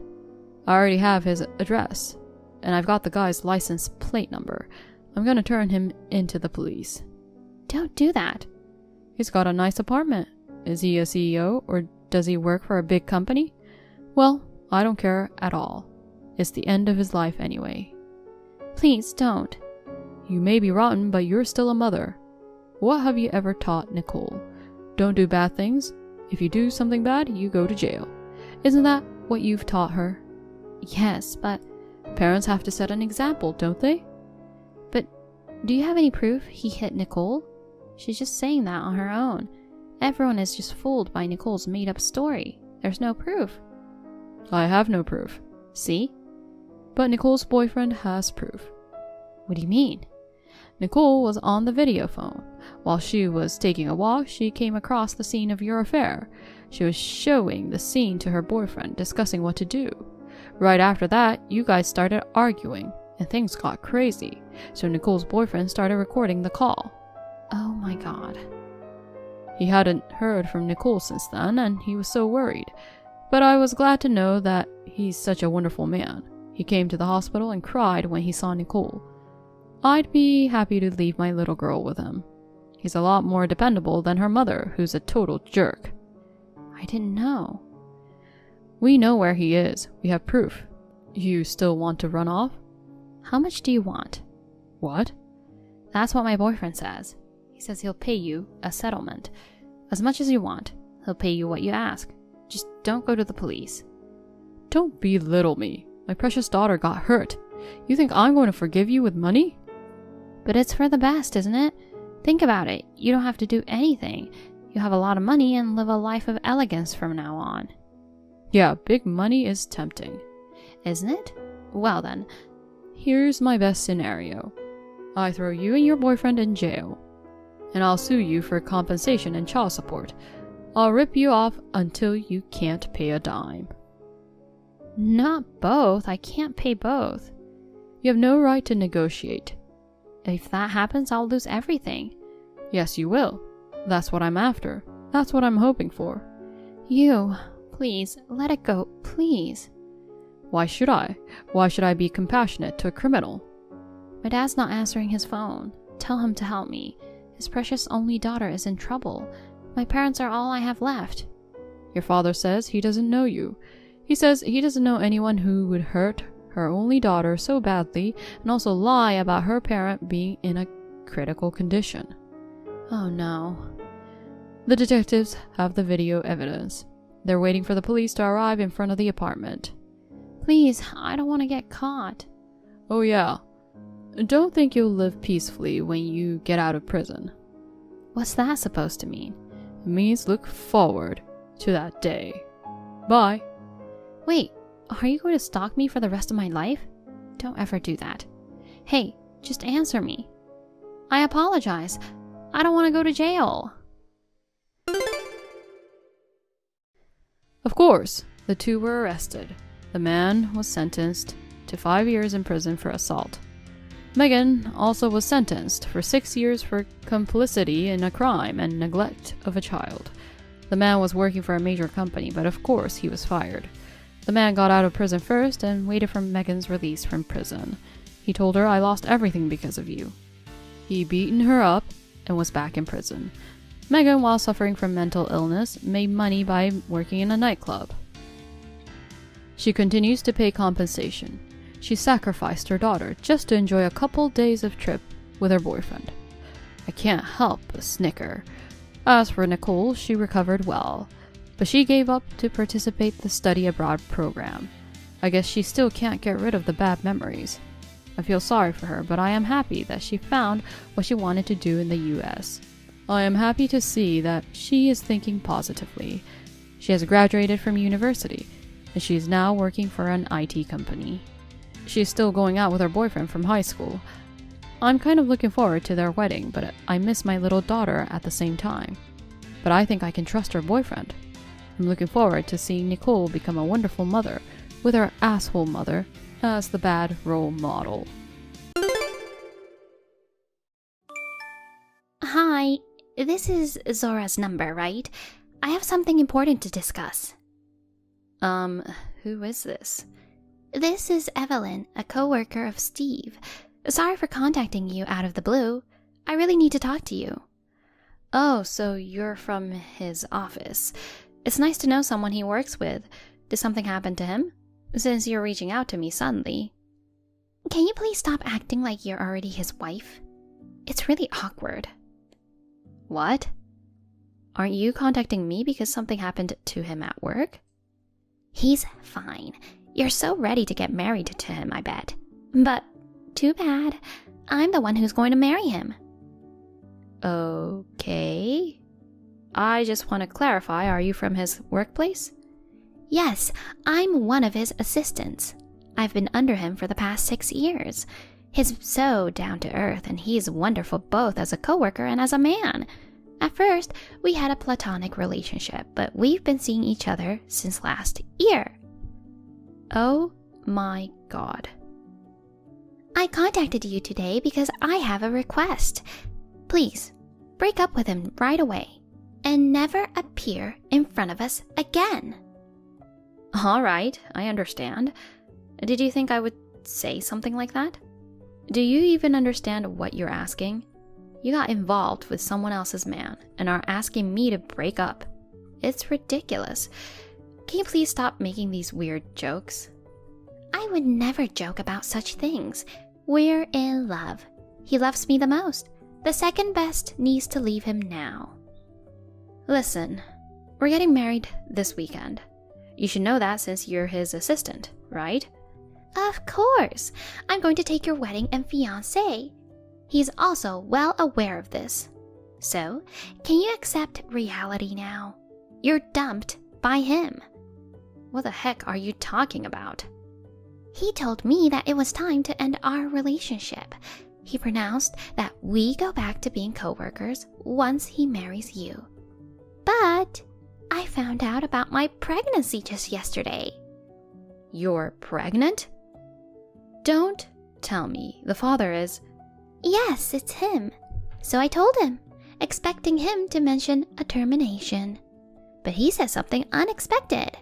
I already have his address, and I've got the guy's license plate number. I'm gonna turn him into the police. Don't do that. He's got a nice apartment. Is he a CEO, or does he work for a big company? Well, I don't care at all. It's the end of his life anyway. Please don't. You may be rotten, but you're still a mother. What have you ever taught Nicole? Don't do bad things. If you do something bad, you go to jail. Isn't that what you've taught her? Yes, but... Parents have to set an example, don't they? But do you have any proof he hit Nicole? She's just saying that on her own. Everyone is just fooled by Nicole's made-up story. There's no proof. I have no proof. See? But Nicole's boyfriend has proof. What do you mean? Nicole was on the video phone. While she was taking a walk, she came across the scene of your affair. She was showing the scene to her boyfriend, discussing what to do. Right after that, you guys started arguing, and things got crazy, so Nicole's boyfriend started recording the call. Oh my god. He hadn't heard from Nicole since then, and he was so worried. But I was glad to know that he's such a wonderful man. He came to the hospital and cried when he saw Nicole. I'd be happy to leave my little girl with him. He's a lot more dependable than her mother, who's a total jerk. I didn't know. We know where he is. We have proof. You still want to run off? How much do you want? What? That's what my boyfriend says. He says he'll pay you a settlement. As much as you want. He'll pay you what you ask. Just don't go to the police. Don't belittle me. My precious daughter got hurt. You think I'm going to forgive you with money? But it's for the best, isn't it? Think about it. You don't have to do anything. You have a lot of money and live a life of elegance from now on. Yeah, big money is tempting. Isn't it? Well then. Here's my best scenario. I throw you and your boyfriend in jail. And I'll sue you for compensation and child support. I'll rip you off until you can't pay a dime. Not both. I can't pay both. You have no right to negotiate. If that happens, I'll lose everything. Yes, you will. That's what I'm after. That's what I'm hoping for. You, please, let it go, please. Why should I? Why should I be compassionate to a criminal? My dad's not answering his phone. Tell him to help me. His precious only daughter is in trouble. My parents are all I have left. Your father says he doesn't know you. He says he doesn't know anyone who would hurt her only daughter so badly and also lie about her parent being in a critical condition. Oh no. The detectives have the video evidence. They're waiting for the police to arrive in front of the apartment. Please, I don't want to get caught. Oh yeah. Don't think you'll live peacefully when you get out of prison. What's that supposed to mean? It means look forward to that day. Bye. Wait, are you going to stalk me for the rest of my life? Don't ever do that. Hey, just answer me. I apologize. I don't want to go to jail. Of course, the two were arrested. The man was sentenced to 5 years in prison for assault. Megan also was sentenced for 6 years for complicity in a crime and neglect of a child. The man was working for a major company, but of course he was fired. The man got out of prison first and waited for Megan's release from prison. He told her, "I lost everything because of you." He beaten her up and was back in prison. Megan, while suffering from mental illness, made money by working in a nightclub. She continues to pay compensation. She sacrificed her daughter just to enjoy a couple days of trip with her boyfriend. I can't help but snicker. As for Nicole, she recovered well, but she gave up to participate in the study abroad program. I guess she still can't get rid of the bad memories. I feel sorry for her, but I am happy that she found what she wanted to do in the US. I am happy to see that she is thinking positively. She has graduated from university, and she is now working for an IT company. She is still going out with her boyfriend from high school. I'm kind of looking forward to their wedding, but I miss my little daughter at the same time. But I think I can trust her boyfriend. I'm looking forward to seeing Nicole become a wonderful mother, with her asshole mother as the bad role model. Hi, this is Zora's number, right? I have something important to discuss. Who is this? This is Evelyn, a coworker of Steve. Sorry for contacting you out of the blue. I really need to talk to you. Oh, so you're from his office. It's nice to know someone he works with. Did something happen to him? Since you're reaching out to me suddenly. Can you please stop acting like you're already his wife? It's really awkward. What? Aren't you contacting me because something happened to him at work? He's fine. You're so ready to get married to him, I bet. But too bad. I'm the one who's going to marry him. Okay. I just want to clarify, are you from his workplace? Yes, I'm one of his assistants. I've been under him for the past 6 years. He's so down to earth, and he's wonderful both as a coworker and as a man. At first, we had a platonic relationship, but we've been seeing each other since last year. Oh my god. I contacted you today because I have a request. Please, break up with him right away and never appear in front of us again. All right, I understand. Did you think I would say something like that? Do you even understand what you're asking? You got involved with someone else's man and are asking me to break up. It's ridiculous. Can you please stop making these weird jokes? I would never joke about such things. We're in love. He loves me the most. The second best needs to leave him now. Listen, we're getting married this weekend. You should know that since you're his assistant, right? Of course. I'm going to take your wedding and fiancé. He's also well aware of this. So, can you accept reality now? You're dumped by him. What the heck are you talking about? He told me that it was time to end our relationship. He pronounced that we go back to being co-workers once he marries you. But I found out about my pregnancy just yesterday. You're pregnant? Don't tell me the father is... Yes, it's him. So I told him, expecting him to mention a termination. But he said something unexpected.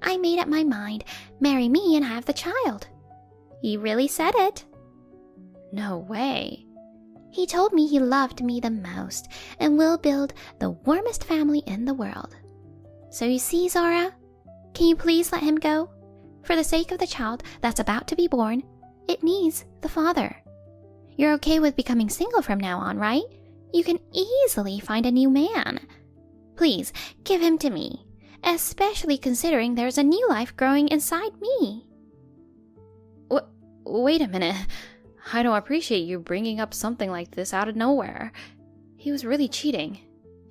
I made up my mind, marry me and have the child. He really said it. No way. He told me he loved me the most and will build the warmest family in the world. So you see, Zora, can you please let him go? For the sake of the child that's about to be born, it needs the father. You're okay with becoming single from now on, right? You can easily find a new man. Please, give him to me, especially considering there's a new life growing inside me. Wait a minute. I don't appreciate you bringing up something like this out of nowhere. He was really cheating.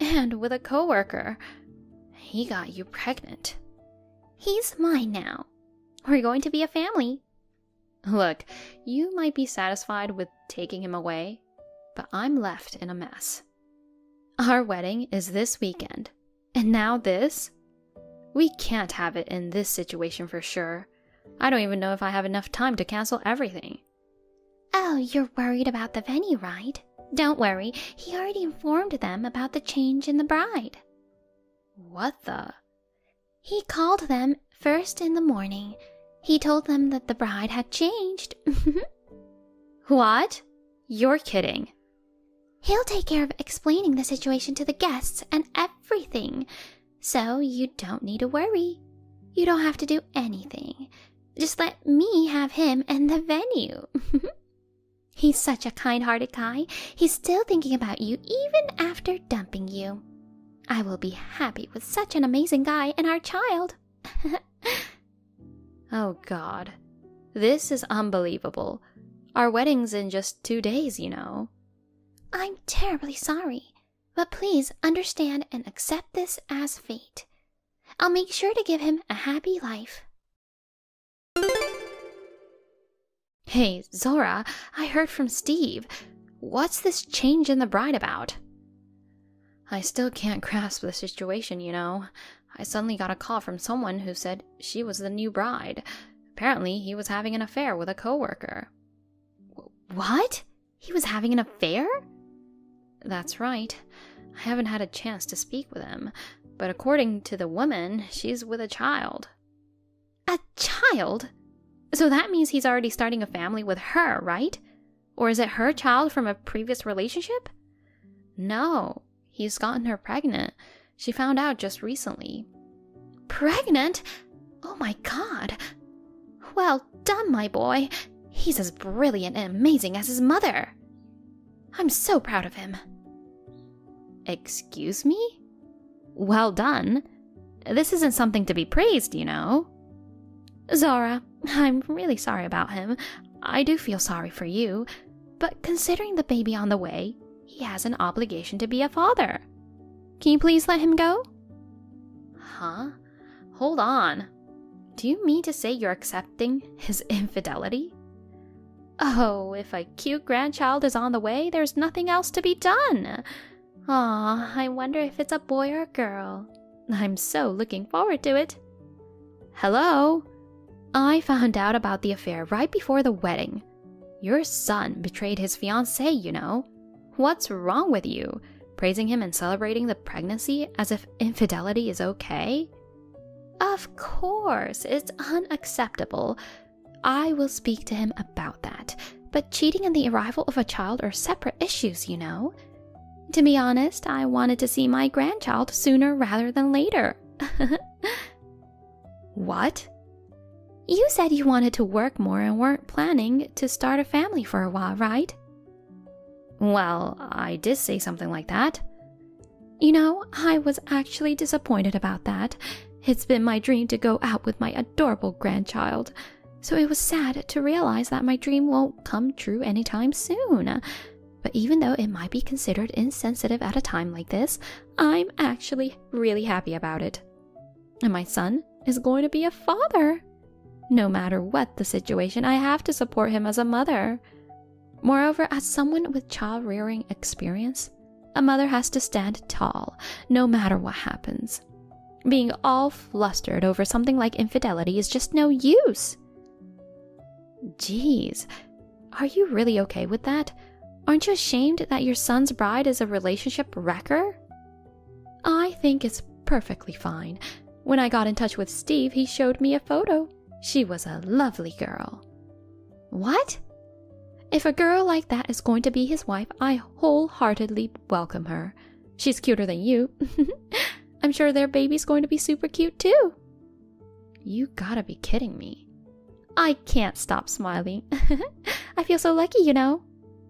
And with a coworker. He got you pregnant. He's mine now. We're going to be a family. Look, you might be satisfied with taking him away, but I'm left in a mess. Our wedding is this weekend, and now this? We can't have it in this situation for sure. I don't even know if I have enough time to cancel everything. Oh, you're worried about the venue, right? Don't worry, he already informed them about the change in the bride. What the? He called them first in the morning. He told them that the bride had changed. What? You're kidding. He'll take care of explaining the situation to the guests and everything. So you don't need to worry. You don't have to do anything. Just let me have him and the venue. He's such a kind-hearted guy. He's still thinking about you even after dumping you. I will be happy with such an amazing guy and our child. Oh God, this is unbelievable. Our wedding's in just 2 days, you know. I'm terribly sorry, but please understand and accept this as fate. I'll make sure to give him a happy life. Hey, Zora, I heard from Steve. What's this change in the bride about? I still can't grasp the situation, you know. I suddenly got a call from someone who said she was the new bride. Apparently, he was having an affair with a coworker. What? He was having an affair? That's right. I haven't had a chance to speak with him, but according to the woman, she's with a child. A child? So that means he's already starting a family with her, right? Or is it her child from a previous relationship? No, he's gotten her pregnant. She found out just recently. Pregnant? Oh my God. Well done, my boy. He's as brilliant and amazing as his mother. I'm so proud of him. Excuse me? Well done. This isn't something to be praised, you know. Zora, I'm really sorry about him. I do feel sorry for you. But considering the baby on the way, he has an obligation to be a father. Can you please let him go? Huh? Hold on. Do you mean to say you're accepting his infidelity? Oh, if a cute grandchild is on the way, there's nothing else to be done. Aw, I wonder if it's a boy or a girl. I'm so looking forward to it. Hello? I found out about the affair right before the wedding. Your son betrayed his fiancée, you know. What's wrong with you? Praising him and celebrating the pregnancy as if infidelity is okay? Of course, it's unacceptable. I will speak to him about that. But cheating and the arrival of a child are separate issues, you know. To be honest, I wanted to see my grandchild sooner rather than later. What? You said you wanted to work more and weren't planning to start a family for a while, right? Well, I did say something like that. You know, I was actually disappointed about that. It's been my dream to go out with my adorable grandchild. So it was sad to realize that my dream won't come true anytime soon. But even though it might be considered insensitive at a time like this, I'm actually really happy about it. And my son is going to be a father. No matter what the situation, I have to support him as a mother. Moreover, as someone with child-rearing experience, a mother has to stand tall, no matter what happens. Being all flustered over something like infidelity is just no use. Jeez, are you really okay with that? Aren't you ashamed that your son's bride is a relationship wrecker? I think it's perfectly fine. When I got in touch with Steve, he showed me a photo. She was a lovely girl. What? If a girl like that is going to be his wife, I wholeheartedly welcome her. She's cuter than you. I'm sure their baby's going to be super cute too. You gotta be kidding me. I can't stop smiling. I feel so lucky, you know.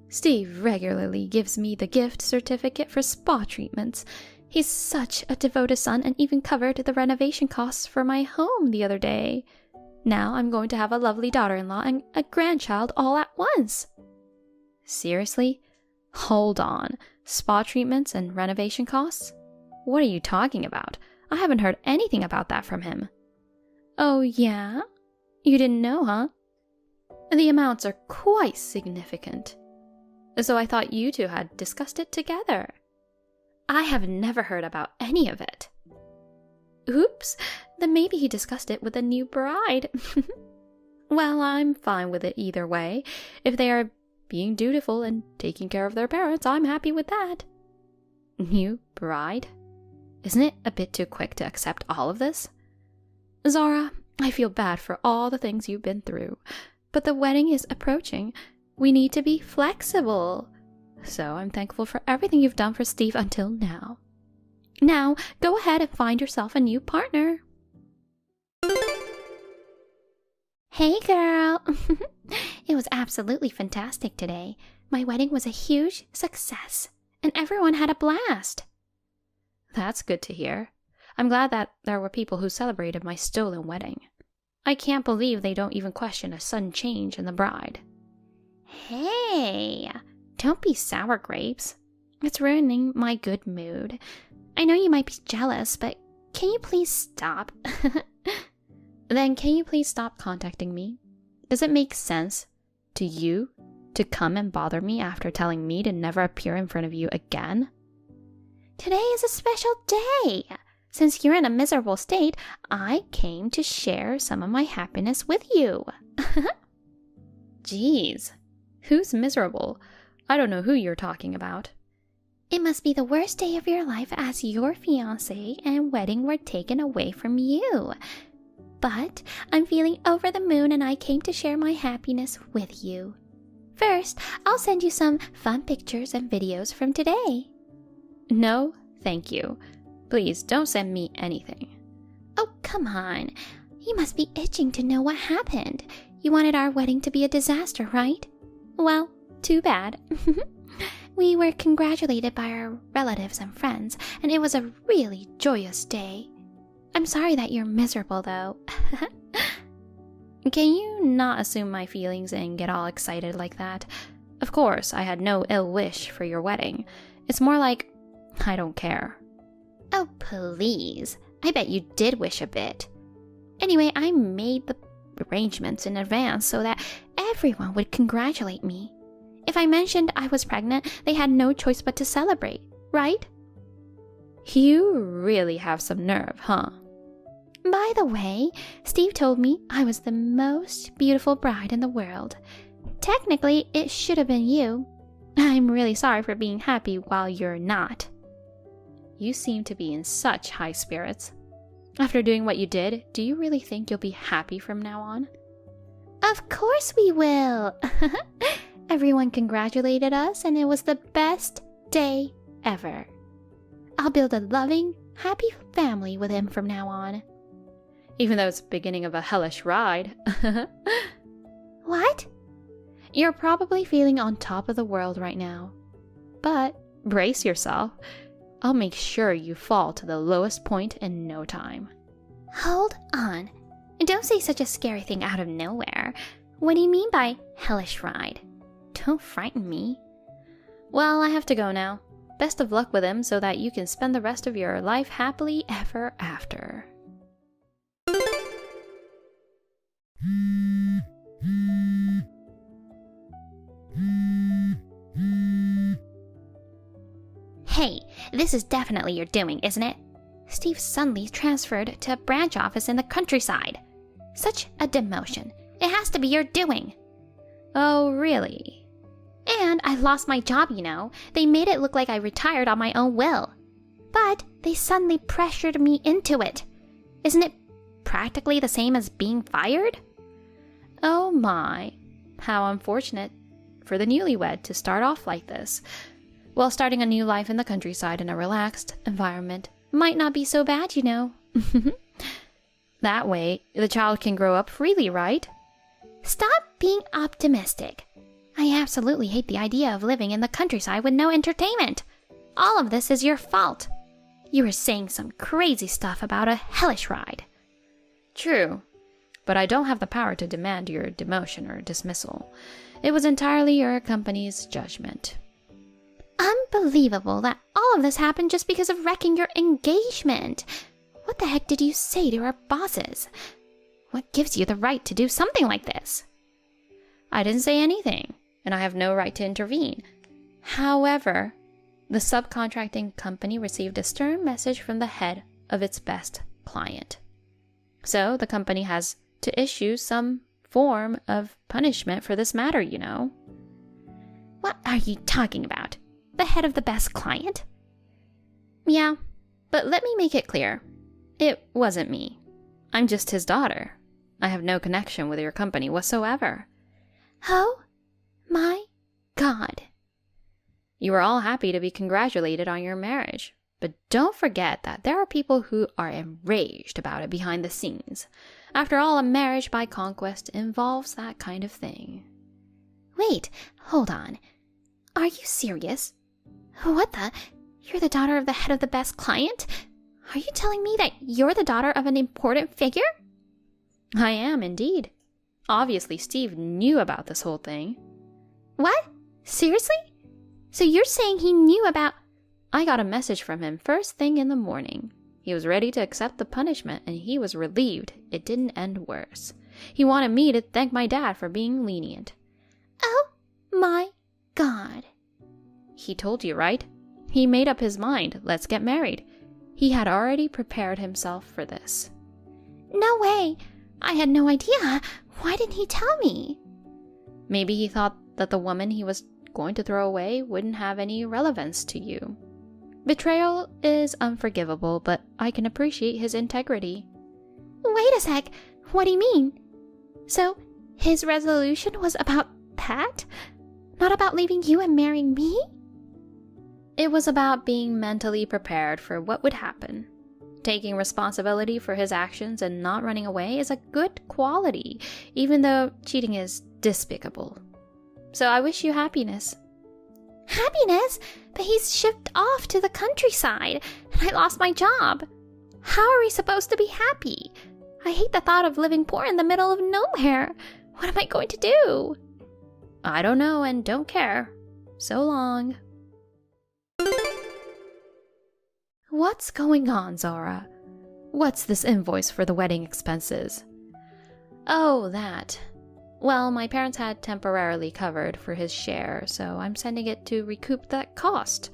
Steve regularly gives me the gift certificate for spa treatments. He's such a devoted son and even covered the renovation costs for my home the other day. Now I'm going to have a lovely daughter-in-law and a grandchild all at once. Seriously? Hold on. Spa treatments and renovation costs? What are you talking about? I haven't heard anything about that from him. Oh, yeah? You didn't know, huh? The amounts are quite significant. So I thought you two had discussed it together. I have never heard about any of it. Oops, then maybe he discussed it with the new bride. Well, I'm fine with it either way. If they are being dutiful and taking care of their parents, I'm happy with that. New bride? Isn't it a bit too quick to accept all of this? Zara, I feel bad for all the things you've been through, but the wedding is approaching. We need to be flexible. So I'm thankful for everything you've done for Steve until now. Now, go ahead and find yourself a new partner. Hey, girl. It was absolutely fantastic today. My wedding was a huge success, and everyone had a blast. That's good to hear. I'm glad that there were people who celebrated my stolen wedding. I can't believe they don't even question a sudden change in the bride. Hey, don't be sour grapes. It's ruining my good mood. I know you might be jealous, but can you please stop? Then can you please stop contacting me? Does it make sense to you to come and bother me after telling me to never appear in front of you again? Today is a special day. Since you're in a miserable state, I came to share some of my happiness with you. Jeez, who's miserable? I don't know who you're talking about. It must be the worst day of your life as your fiancé and wedding were taken away from you. But I'm feeling over the moon and I came to share my happiness with you. First, I'll send you some fun pictures and videos from today. No, thank you. Please don't send me anything. Oh, come on. You must be itching to know what happened. You wanted our wedding to be a disaster, right? Well, too bad. We were congratulated by our relatives and friends, and it was a really joyous day. I'm sorry that you're miserable, though. Can you not assume my feelings and get all excited like that? Of course, I had no ill wish for your wedding. It's more like I don't care. Oh, please. I bet you did wish a bit. Anyway, I made the arrangements in advance so that everyone would congratulate me. If I mentioned I was pregnant, they had no choice but to celebrate, right? You really have some nerve, huh? By the way, Steve told me I was the most beautiful bride in the world. technically, it should have been you. I'm really sorry for being happy while you're not. You seem to be in such high spirits. After doing what you did, do you really think you'll be happy from now on? Of course we will. Everyone congratulated us and it was the best day ever. I'll build a loving, happy family with him from now on. Even though it's the beginning of a hellish ride. What? You're probably feeling on top of the world right now. But brace yourself. I'll make sure you fall to the lowest point in no time. Hold on. Don't say such a scary thing out of nowhere. What do you mean by hellish ride? Don't frighten me. Well, I have to go now. Best of luck with him so that you can spend the rest of your life happily ever after. Hey, this is definitely your doing, isn't it? Steve suddenly transferred to a branch office in the countryside. Such a demotion. It has to be your doing. Oh, really? And I lost my job, you know. They made it look like I retired on my own will. But they suddenly pressured me into it. Isn't it practically the same as being fired? Oh my. How unfortunate for the newlywed to start off like this. Well, starting a new life in the countryside in a relaxed environment might not be so bad, you know. That way, the child can grow up freely, right? Stop being optimistic. I absolutely hate the idea of living in the countryside with no entertainment. All of this is your fault. You were saying some crazy stuff about a hellish ride. True, but I don't have the power to demand your demotion or dismissal. It was entirely your company's judgment. Unbelievable that all of this happened just because of wrecking your engagement. What the heck did you say to our bosses? What gives you the right to do something like this? I didn't say anything, and I have no right to intervene. However, the subcontracting company received a stern message from the head of its best client. So the company has to issue some form of punishment for this matter, you know. What are you talking about? The head of the best client? Yeah, but let me make it clear. It wasn't me. I'm just his daughter. I have no connection with your company whatsoever. Oh my God. You are all happy to be congratulated on your marriage, but don't forget that there are people who are enraged about it behind the scenes. After all, a marriage by conquest involves that kind of thing. Wait, hold on. Are you serious? What the? You're the daughter of the head of the best client? Are you telling me that you're the daughter of an important figure? I am indeed. Obviously, Steve knew about this whole thing. What? Seriously? So you're saying he knew about... I got a message from him first thing in the morning. He was ready to accept the punishment, and he was relieved it didn't end worse. He wanted me to thank my dad for being lenient. Oh my God. He told you, right? He made up his mind. Let's get married. He had already prepared himself for this. No way. I had no idea. Why didn't he tell me? Maybe he thought that the woman he was going to throw away wouldn't have any relevance to you. Betrayal is unforgivable, but I can appreciate his integrity. Wait a sec. What do you mean? So, his resolution was about that? Not about leaving you and marrying me? It was about being mentally prepared for what would happen. Taking responsibility for his actions and not running away is a good quality, even though cheating is despicable. So I wish you happiness. Happiness? But he's shipped off to the countryside, and I lost my job. How are we supposed to be happy? I hate the thought of living poor in the middle of nowhere. What am I going to do? I don't know and don't care. So long. What's going on, Zora? What's this invoice for the wedding expenses? Oh, that. Well, my parents had temporarily covered for his share, so I'm sending it to recoup that cost.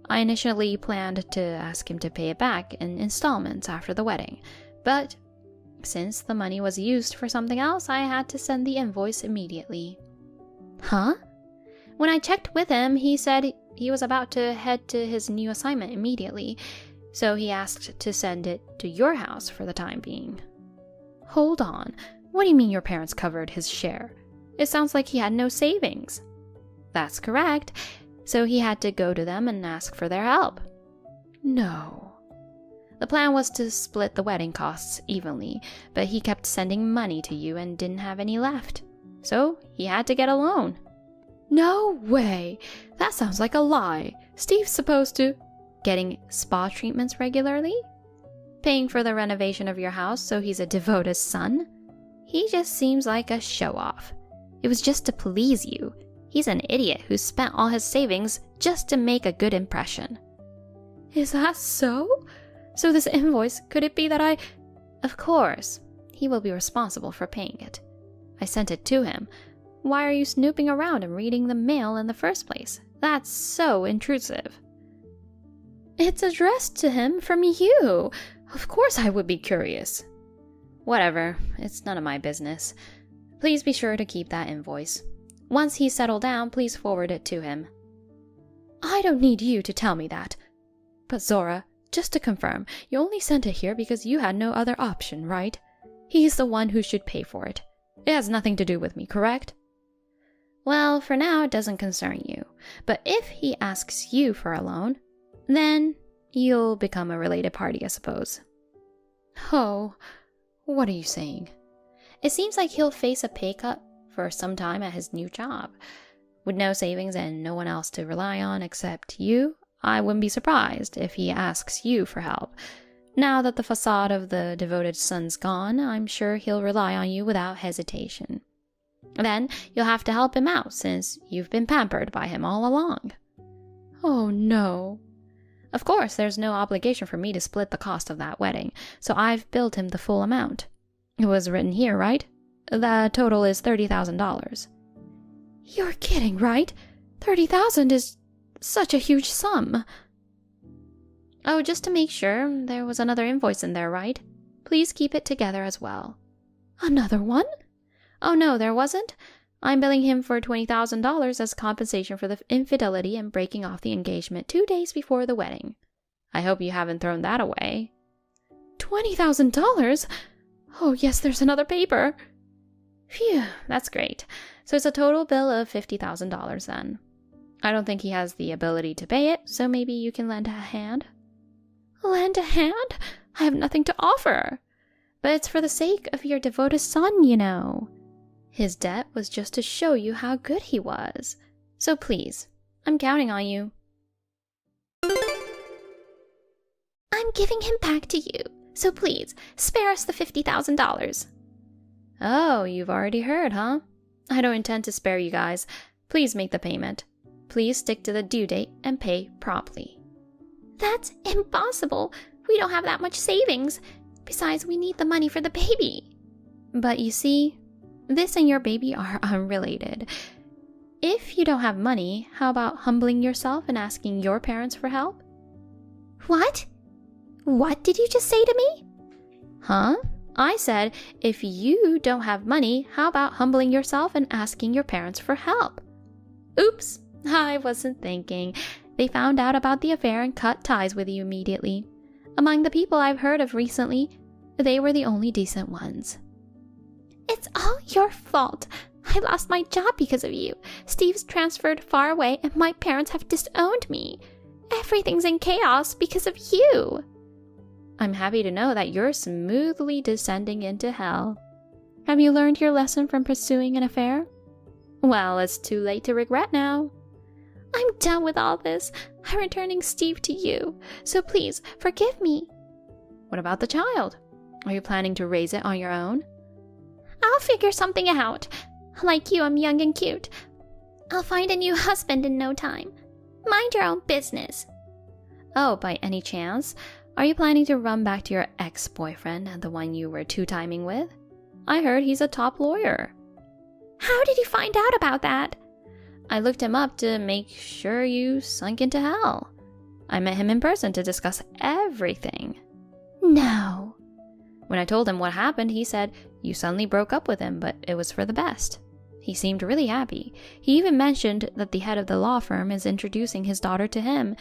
I initially planned to ask him to pay it back in installments after the wedding, but since the money was used for something else, I had to send the invoice immediately. Huh? When I checked with him, he said he was about to head to his new assignment immediately, so he asked to send it to your house for the time being. Hold on. What do you mean your parents covered his share? It sounds like he had no savings. That's correct. So he had to go to them and ask for their help. No. The plan was to split the wedding costs evenly, but he kept sending money to you and didn't have any left. So he had to get a loan. No way! That sounds like a lie. Steve's supposed to... Getting spa treatments regularly? Paying for the renovation of your house so he's a devoted son? He just seems like a show-off. It was just to please you. He's an idiot who spent all his savings just to make a good impression. Is that so? So this invoice, could it be that I... Of course. He will be responsible for paying it. I sent it to him. Why are you snooping around and reading the mail in the first place? That's so intrusive. It's addressed to him from you. Of course I would be curious. Whatever, it's none of my business. Please be sure to keep that invoice. Once he's settled down, please forward it to him. I don't need you to tell me that. But Zora, just to confirm, you only sent it here because you had no other option, right? He's the one who should pay for it. It has nothing to do with me, correct? Well, for now it doesn't concern you. But if he asks you for a loan, then you'll become a related party, I suppose. Oh, what are you saying? It seems like he'll face a pay cut for some time at his new job. With no savings and no one else to rely on except you, I wouldn't be surprised if he asks you for help. Now that the facade of the devoted son's gone, I'm sure he'll rely on you without hesitation. Then you'll have to help him out since you've been pampered by him all along. Oh no. Of course, there's no obligation for me to split the cost of that wedding, so I've billed him the full amount. It was written here, right? The total is $30,000. You're kidding, right? $30,000 is such a huge sum. Oh, just to make sure, there was another invoice in there, right? Please keep it together as well. Another one? Oh no, there wasn't. I'm billing him for $20,000 as compensation for the infidelity and breaking off the engagement 2 days before the wedding. I hope you haven't thrown that away. $20,000? Oh yes, there's another paper. Phew, that's great. So it's a total bill of $50,000 then. I don't think he has the ability to pay it, so maybe you can lend a hand? Lend a hand? I have nothing to offer. But it's for the sake of your devoted son, you know. His debt was just to show you how good he was. So please, I'm counting on you. I'm giving him back to you, so please, spare us the $50,000. Oh, you've already heard, huh? I don't intend to spare you guys. Please make the payment. Please stick to the due date and pay promptly. That's impossible. We don't have that much savings. Besides, we need the money for the baby. But you see, this and your baby are unrelated. If you don't have money, how about humbling yourself and asking your parents for help? What? What did you just say to me? Huh? I said, if you don't have money, how about humbling yourself and asking your parents for help? Oops, I wasn't thinking. They found out about the affair and cut ties with you immediately. Among the people I've heard of recently, they were the only decent ones. It's all your fault. I lost my job because of you. Steve's transferred far away and my parents have disowned me. Everything's in chaos because of you. I'm happy to know that you're smoothly descending into hell. Have you learned your lesson from pursuing an affair? Well, it's too late to regret now. I'm done with all this. I'm returning Steve to you, so please forgive me. What about the child? Are you planning to raise it on your own? I'll figure something out. Like you, I'm young and cute. I'll find a new husband in no time. Mind your own business. Oh, by any chance, are you planning to run back to your ex-boyfriend, the one you were two-timing with? I heard he's a top lawyer. How did you find out about that? I looked him up to make sure you sunk into hell. I met him in person to discuss everything. No. When I told him what happened, he said you suddenly broke up with him, but it was for the best. He seemed really happy. He even mentioned that the head of the law firm is introducing his daughter to him.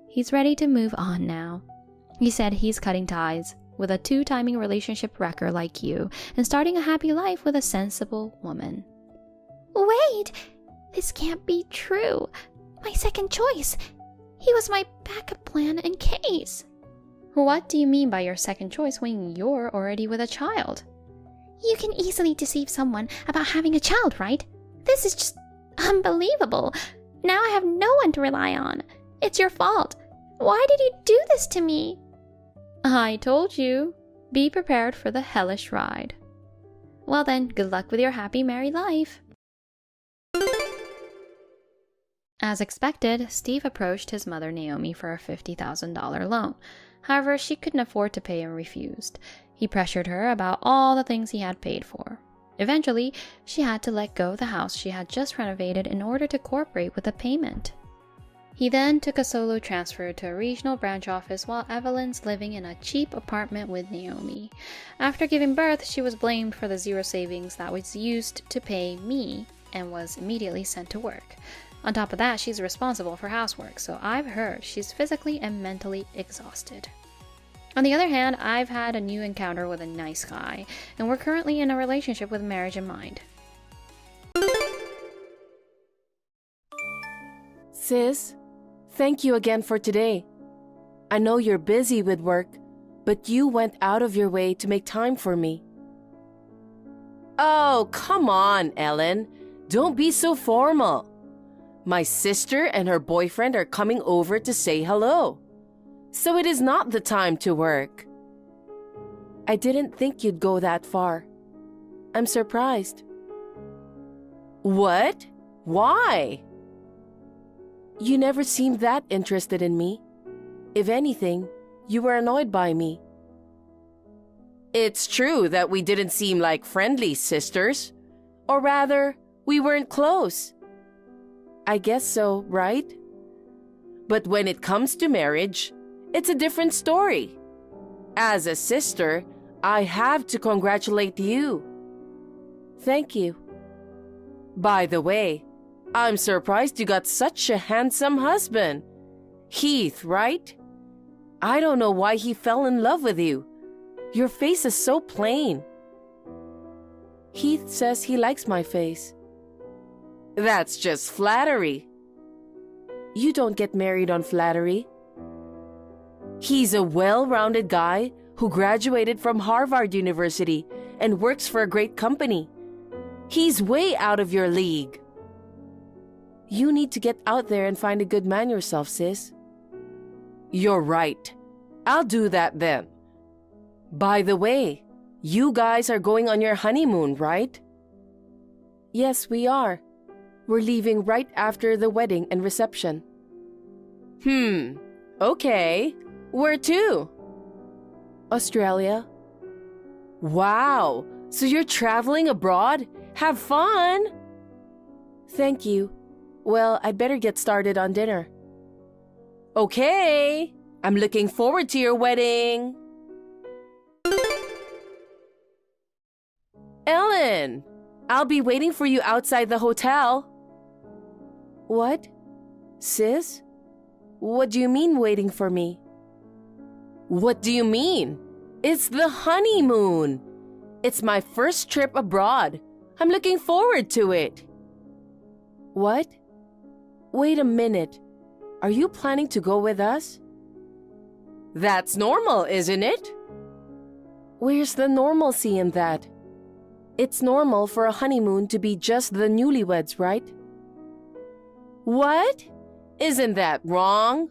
He's ready to move on now. He said he's cutting ties with a two-timing relationship wrecker like you and starting a happy life with a sensible woman. Wait! This can't be true. My second choice. He was my backup plan in case. What do you mean by your second choice when you're already with a child? You can easily deceive someone about having a child, right? This is just unbelievable. Now I have no one to rely on. It's your fault. Why did you do this to me? I told you. Be prepared for the hellish ride. Well then, good luck with your happy married life. As expected, Steve approached his mother Naomi for a $50,000 loan. However, she couldn't afford to pay and refused. He pressured her about all the things he had paid for. Eventually, she had to let go of the house she had just renovated in order to cooperate with the payment. He then took a solo transfer to a regional branch office while Evelyn's living in a cheap apartment with Naomi. After giving birth, she was blamed for the zero savings that was used to pay me and was immediately sent to work. On top of that, she's responsible for housework, so I've heard she's physically and mentally exhausted. On the other hand, I've had a new encounter with a nice guy, and we're currently in a relationship with marriage in mind. Sis, thank you again for today. I know you're busy with work, but you went out of your way to make time for me. Oh, come on, Ellen. Don't be so formal. My sister and her boyfriend are coming over to say hello. So it is not the time to work. I didn't think you'd go that far. I'm surprised. What? Why? You never seemed that interested in me. If anything, you were annoyed by me. It's true that we didn't seem like friendly sisters. Or rather, we weren't close. I guess so, right? But when it comes to marriage, it's a different story. As a sister, I have to congratulate you. Thank you. By the way, I'm surprised you got such a handsome husband. Heath, right? I don't know why he fell in love with you. Your face is so plain. Heath says he likes my face. That's just flattery. You don't get married on flattery. He's a well-rounded guy who graduated from Harvard University and works for a great company. He's way out of your league. You need to get out there and find a good man yourself, sis. You're right. I'll do that then. By the way, you guys are going on your honeymoon, right? Yes, we are. We're leaving right after the wedding and reception. Okay. Where to? Australia. Wow, so you're traveling abroad? Have fun! Thank you. Well, I'd better get started on dinner. Okay, I'm looking forward to your wedding. Ellen, I'll be waiting for you outside the hotel. What? Sis? What do you mean waiting for me? What do you mean? It's the honeymoon. It's my first trip abroad. I'm looking forward to it. What? Wait a minute. Are you planning to go with us? That's normal, isn't it? Where's the normalcy in that? It's normal for a honeymoon to be just the newlyweds, right? What? Isn't that wrong?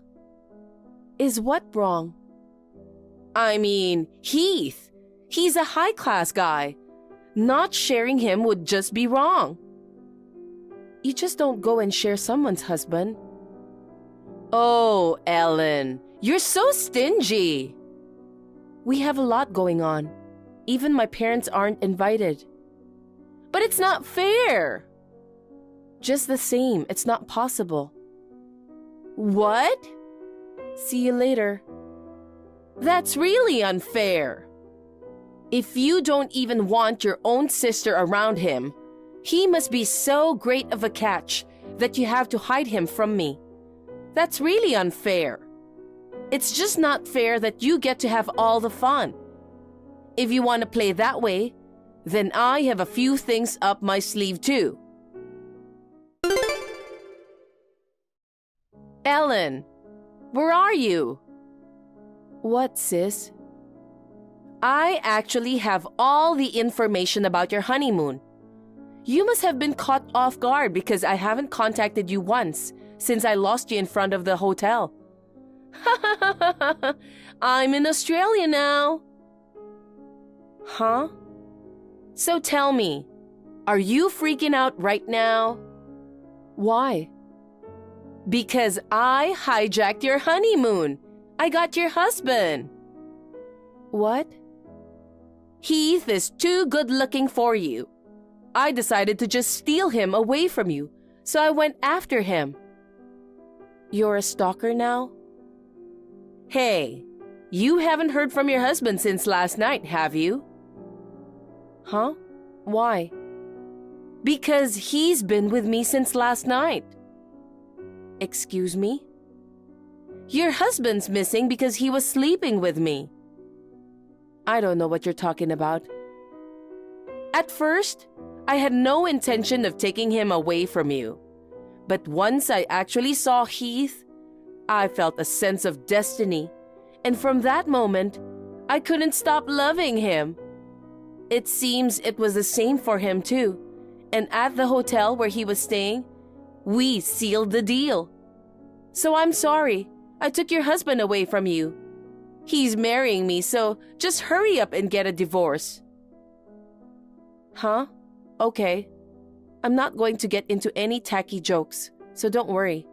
Is what wrong? I mean, Heath. He's a high-class guy. Not sharing him would just be wrong. You just don't go and share someone's husband. Oh, Ellen, you're so stingy. We have a lot going on. Even my parents aren't invited. But it's not fair. Just the same, it's not possible. What? See you later. That's really unfair. If you don't even want your own sister around him, He must be so great of a catch that you have to hide him from me. That's really unfair. It's just not fair that you get to have all the fun. If you want to play that way, then I have a few things up my sleeve too. Ellen, where are you? What, sis? I actually have all the information about your honeymoon. You must have been caught off guard because I haven't contacted you once since I lost you in front of the hotel. I'm in Australia now. Huh? So tell me, are you freaking out right now? Why? Because I hijacked your honeymoon. I got your husband. What? Heath is too good looking for you. I decided to just steal him away from you, so I went after him. You're a stalker now? Hey, you haven't heard from your husband since last night, have you? Huh? Why? Because he's been with me since last night. Excuse me? Your husband's missing because he was sleeping with me. I don't know what you're talking about. At first, I had no intention of taking him away from you. But once I actually saw Heath, I felt a sense of destiny. And from that moment, I couldn't stop loving him. It seems it was the same for him too. And at the hotel where he was staying, we sealed the deal. So I'm sorry, I took your husband away from you. He's marrying me, so just hurry up and get a divorce. Huh? Okay. I'm not going to get into any tacky jokes, so don't worry.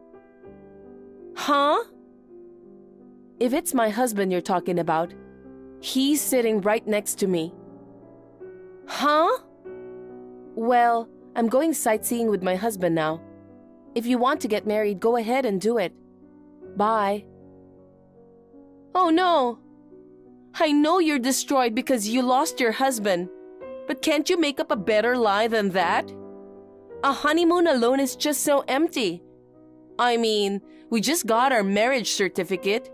Huh? If it's my husband you're talking about, he's sitting right next to me. Huh? Well, I'm going sightseeing with my husband now. If you want to get married, go ahead and do it. Bye. Oh no! I know you're destroyed because you lost your husband, but can't you make up a better lie than that? A honeymoon alone is just so empty. I mean, we just got our marriage certificate.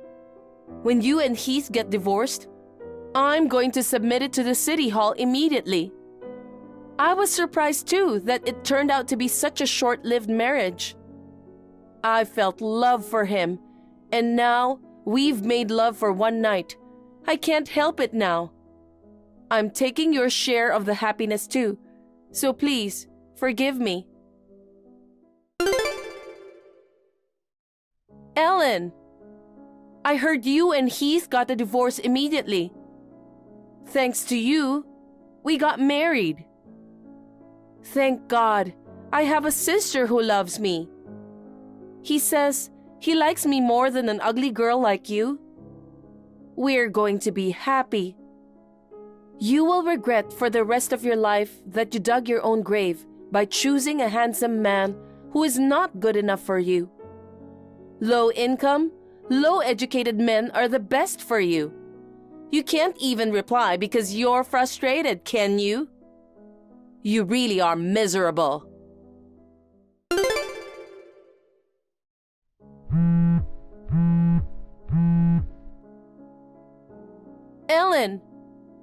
When you and Heath get divorced, I'm going to submit it to the city hall immediately. I was surprised too that it turned out to be such a short-lived marriage. I felt love for him, and now we've made love for one night. I can't help it now. I'm taking your share of the happiness too, so please, forgive me. Ellen, I heard you and Heath got a divorce immediately. Thanks to you, we got married. Thank God, I have a sister who loves me. He says he likes me more than an ugly girl like you. We're going to be happy. You will regret for the rest of your life that you dug your own grave by choosing a handsome man who is not good enough for you. Low income, low educated men are the best for you. You can't even reply because you're frustrated, can you? You really are miserable. Ellen,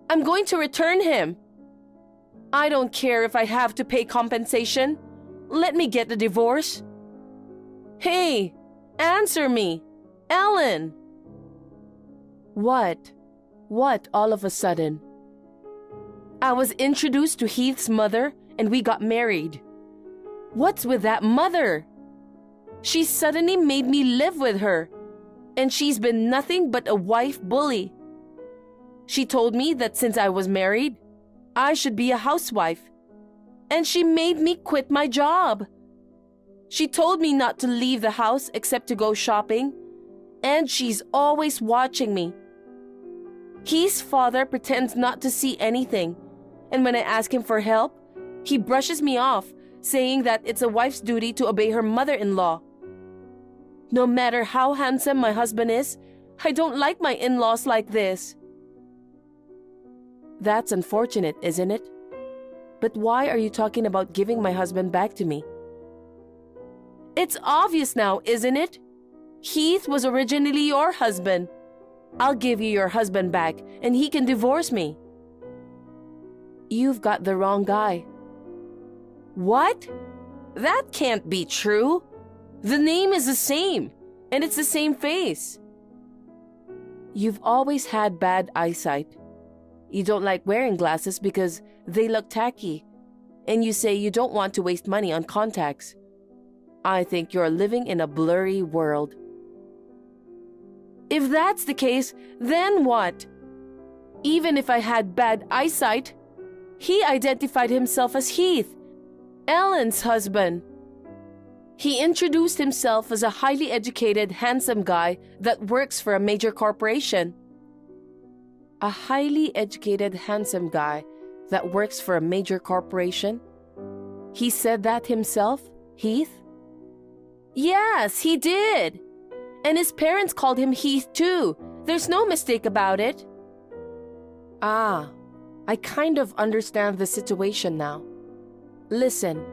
I'm going to return him. I don't care if I have to pay compensation. Let me get the divorce. Hey, answer me. Ellen! What? What all of a sudden? I was introduced to Heath's mother and we got married. What's with that mother? She suddenly made me live with her, and she's been nothing but a wife bully. She told me that since I was married, I should be a housewife, and she made me quit my job. She told me not to leave the house except to go shopping, and she's always watching me. His father pretends not to see anything, and when I ask him for help, he brushes me off, saying that it's a wife's duty to obey her mother-in-law. No matter how handsome my husband is, I don't like my in-laws like this. That's unfortunate, isn't it? But why are you talking about giving my husband back to me? It's obvious now, isn't it? Heath was originally your husband. I'll give you your husband back and he can divorce me. You've got the wrong guy. What? That can't be true. The name is the same, and it's the same face. You've always had bad eyesight. You don't like wearing glasses because they look tacky, and you say you don't want to waste money on contacts. I think you're living in a blurry world. If that's the case, then what? Even if I had bad eyesight, he identified himself as Heath, Ellen's husband. He introduced himself as a highly educated, handsome guy that works for a major corporation. A highly educated, handsome guy that works for a major corporation? He said that himself, Heath? Yes, he did. And his parents called him Heath too. There's no mistake about it. Ah, I kind of understand the situation now. Listen,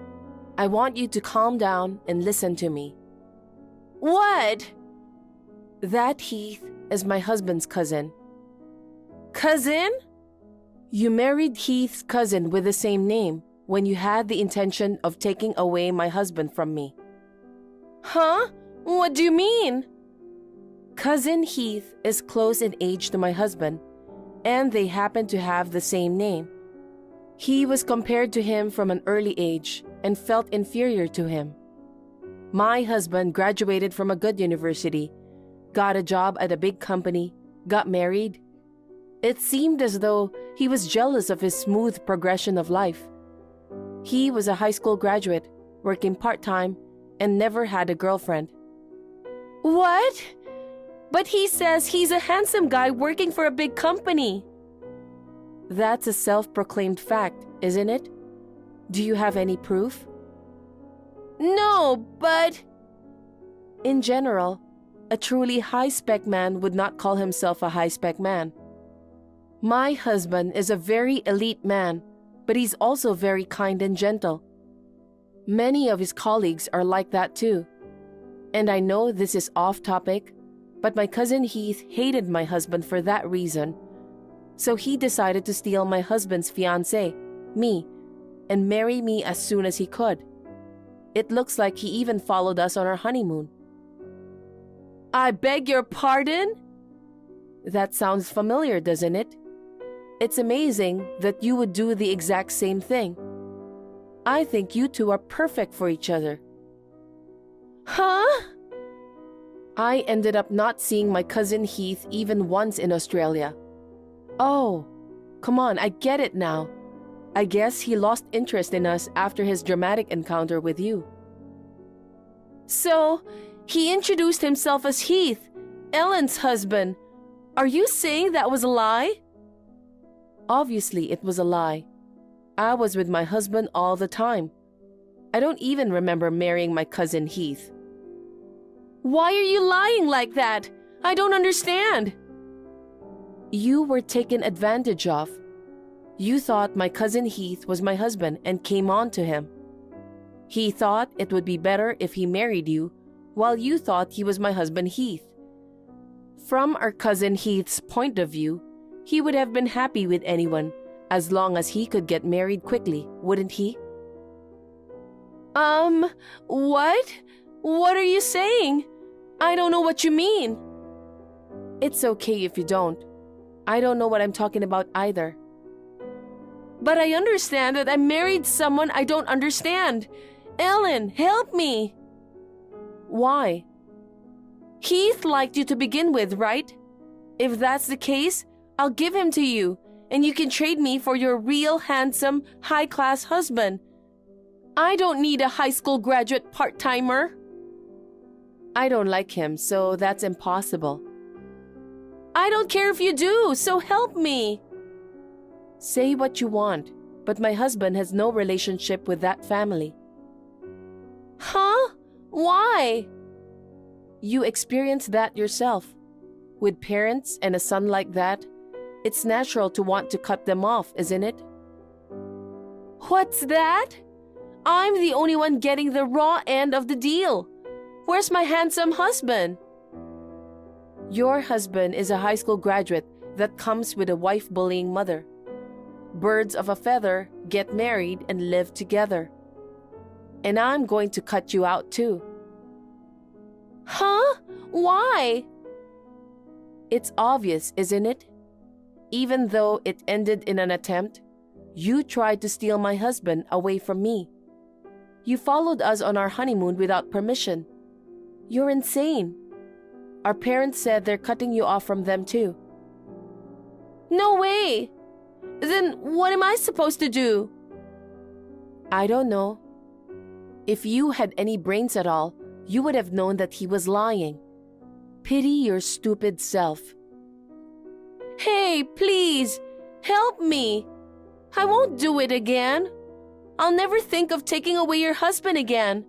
I want you to calm down and listen to me. What? That Heath is my husband's cousin. Cousin? You married Heath's cousin with the same name when you had the intention of taking away my husband from me. Huh? What do you mean? Cousin Heath is close in age to my husband, and they happen to have the same name. He was compared to him from an early age and felt inferior to him. My husband graduated from a good university, got a job at a big company, got married. It seemed as though he was jealous of his smooth progression of life. He was a high school graduate, working part-time, and never had a girlfriend. What? But he says he's a handsome guy working for a big company. That's a self-proclaimed fact, isn't it? Do you have any proof? No, but... In general, a truly high-spec man would not call himself a high-spec man. My husband is a very elite man, but he's also very kind and gentle. Many of his colleagues are like that too. And I know this is off topic, but my cousin Heath hated my husband for that reason. So he decided to steal my husband's fiancée, me, and marry me as soon as he could. It looks like he even followed us on our honeymoon. I beg your pardon? That sounds familiar, doesn't it? It's amazing that you would do the exact same thing. I think you two are perfect for each other. Huh? I ended up not seeing my cousin Heath even once in Australia. Oh, come on, I get it now. I guess he lost interest in us after his dramatic encounter with you. So, he introduced himself as Heath, Ellen's husband. Are you saying that was a lie? Obviously, it was a lie. I was with my husband all the time. I don't even remember marrying my cousin Heath. Why are you lying like that? I don't understand. You were taken advantage of. You thought my cousin Heath was my husband and came on to him. He thought it would be better if he married you, while you thought he was my husband Heath. From our cousin Heath's point of view, he would have been happy with anyone, as long as he could get married quickly, wouldn't he? What? What are you saying? I don't know what you mean. It's okay if you don't. I don't know what I'm talking about either. But I understand that I married someone I don't understand. Ellen, help me. Why? Heath liked you to begin with, right? If that's the case, I'll give him to you, and you can trade me for your real, handsome, high-class husband. I don't need a high school graduate part-timer. I don't like him, so that's impossible. I don't care if you do, so help me. Say what you want, but my husband has no relationship with that family. Huh? Why? You experienced that yourself. With parents and a son like that, it's natural to want to cut them off, isn't it? What's that? I'm the only one getting the raw end of the deal. Where's my handsome husband? Your husband is a high school graduate that comes with a wife-bullying mother. Birds of a feather get married and live together. And I'm going to cut you out too. Huh? Why? It's obvious, isn't it? Even though it ended in an attempt, you tried to steal my husband away from me. You followed us on our honeymoon without permission. You're insane. Our parents said they're cutting you off from them too. No way! Then what am I supposed to do? I don't know. If you had any brains at all, you would have known that he was lying. Pity your stupid self. Hey, please, help me. I won't do it again. I'll never think of taking away your husband again.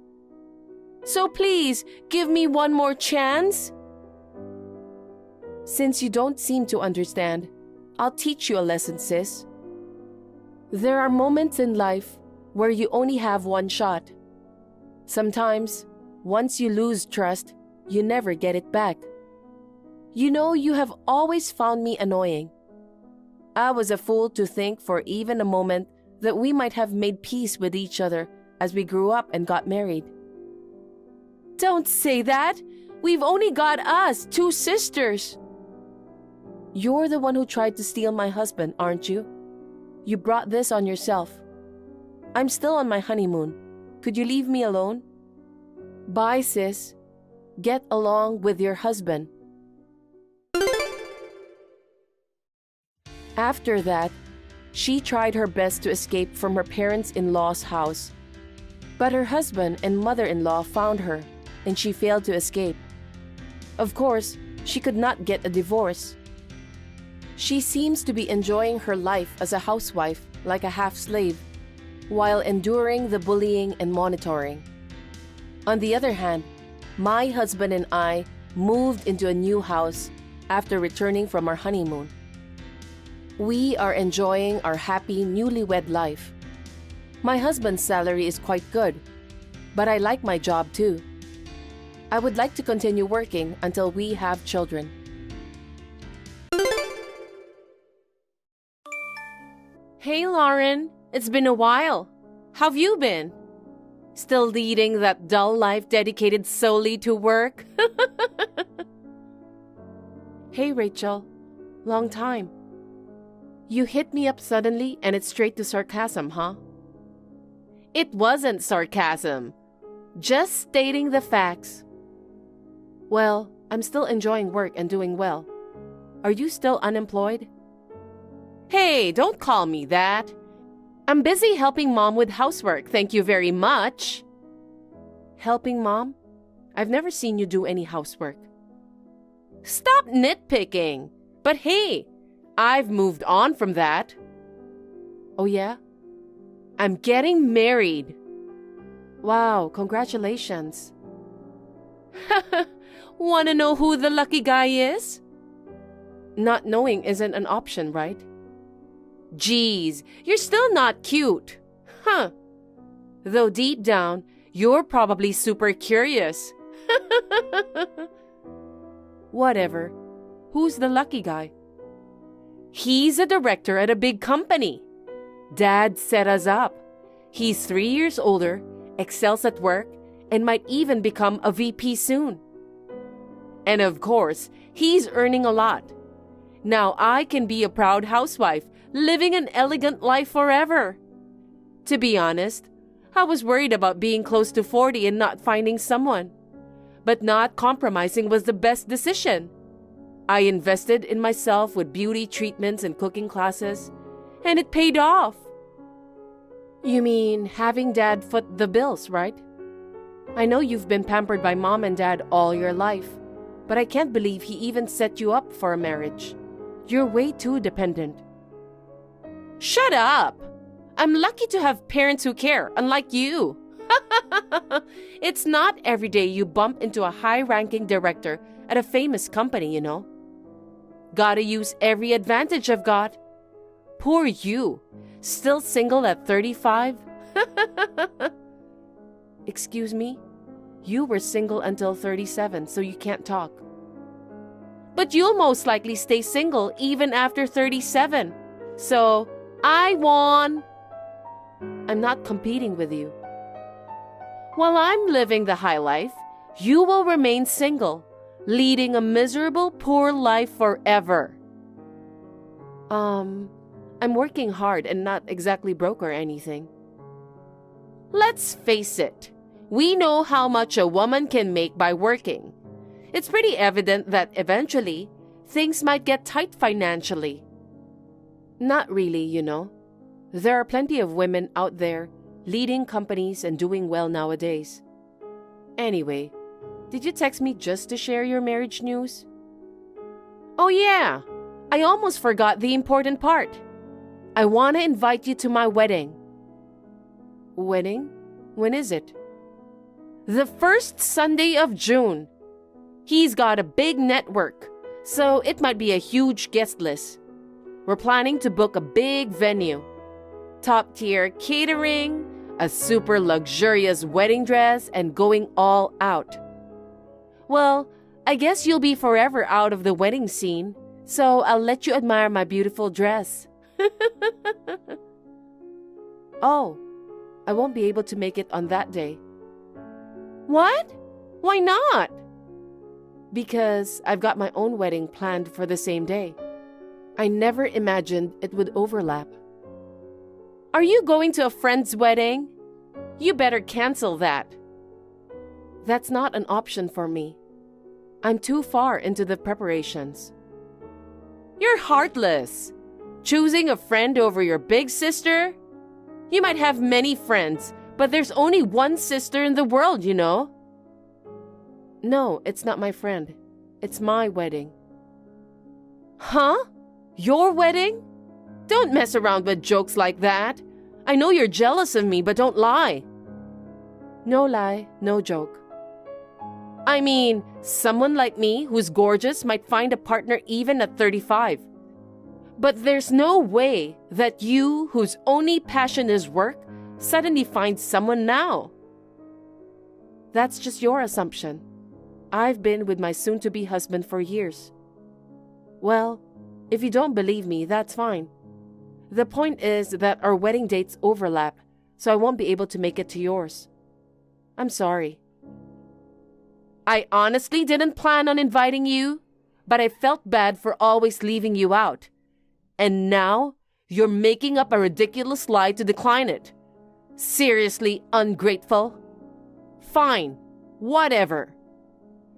So please, give me one more chance. Since you don't seem to understand, I'll teach you a lesson, sis. There are moments in life where you only have one shot. Sometimes, once you lose trust, you never get it back. You know, you have always found me annoying. I was a fool to think for even a moment that we might have made peace with each other as we grew up and got married. Don't say that! We've only got us, 2 sisters. You're the one who tried to steal my husband, aren't you? You brought this on yourself. I'm still on my honeymoon. Could you leave me alone? Bye, sis. Get along with your husband. After that, she tried her best to escape from her parents-in-law's house. But her husband and mother-in-law found her, and she failed to escape. Of course, she could not get a divorce. She seems to be enjoying her life as a housewife like a half-slave, while enduring the bullying and monitoring. On the other hand, my husband and I moved into a new house after returning from our honeymoon. We are enjoying our happy newlywed life. My husband's salary is quite good, but I like my job too. I would like to continue working until we have children. Hey Lauren, it's been a while. How've you been? Still leading that dull life dedicated solely to work? Hey Rachel, long time. You hit me up suddenly and it's straight to sarcasm, huh? It wasn't sarcasm. Just stating the facts. Well, I'm still enjoying work and doing well. Are you still unemployed? Hey, don't call me that. I'm busy helping Mom with housework, thank you very much. Helping Mom? I've never seen you do any housework. Stop nitpicking. But hey, I've moved on from that. Oh yeah? I'm getting married. Wow, congratulations. Wanna know who the lucky guy is? Not knowing isn't an option, right? Geez, you're still not cute. Huh. Though deep down, you're probably super curious. Whatever. Who's the lucky guy? He's a director at a big company. Dad set us up. He's 3 years older, excels at work, and might even become a VP soon. And of course, he's earning a lot. Now I can be a proud housewife, living an elegant life forever. To be honest, I was worried about being close to 40 and not finding someone. But not compromising was the best decision. I invested in myself with beauty treatments and cooking classes, and it paid off. You mean having Dad foot the bills, right? I know you've been pampered by Mom and Dad all your life, but I can't believe he even set you up for a marriage. You're way too dependent. Shut up! I'm lucky to have parents who care, unlike you. It's not every day you bump into a high-ranking director at a famous company, you know. Gotta use every advantage I've got. Poor you. Still single at 35? Excuse me? You were single until 37, so you can't talk. But you'll most likely stay single even after 37. So, I won. I'm not competing with you. While I'm living the high life, you will remain single, leading a miserable, poor life forever. I'm working hard and not exactly broke or anything. Let's face it, we know how much a woman can make by working. It's pretty evident that eventually, things might get tight financially. Not really, you know. There are plenty of women out there leading companies and doing well nowadays. Anyway, did you text me just to share your marriage news? Oh yeah, I almost forgot the important part. I want to invite you to my wedding. Wedding? When is it? The first Sunday of June. He's got a big network, so it might be a huge guest list. We're planning to book a big venue. Top-tier catering, a super luxurious wedding dress, and going all out. Well, I guess you'll be forever out of the wedding scene, so I'll let you admire my beautiful dress. Oh, I won't be able to make it on that day. What? Why not? Because I've got my own wedding planned for the same day. I never imagined it would overlap. Are you going to a friend's wedding? You better cancel that. That's not an option for me. I'm too far into the preparations. You're heartless. Choosing a friend over your big sister? You might have many friends, but there's only one sister in the world, you know. No, it's not my friend. It's my wedding. Huh? Your wedding? Don't mess around with jokes like that. I know you're jealous of me, but don't lie. No lie, no joke. I mean, someone like me who's gorgeous might find a partner even at 35. But there's no way that you, whose only passion is work, suddenly finds someone now. That's just your assumption. I've been with my soon-to-be husband for years. Well, if you don't believe me, that's fine. The point is that our wedding dates overlap, so I won't be able to make it to yours. I'm sorry. I honestly didn't plan on inviting you, but I felt bad for always leaving you out. And now, you're making up a ridiculous lie to decline it. Seriously ungrateful? Fine, whatever.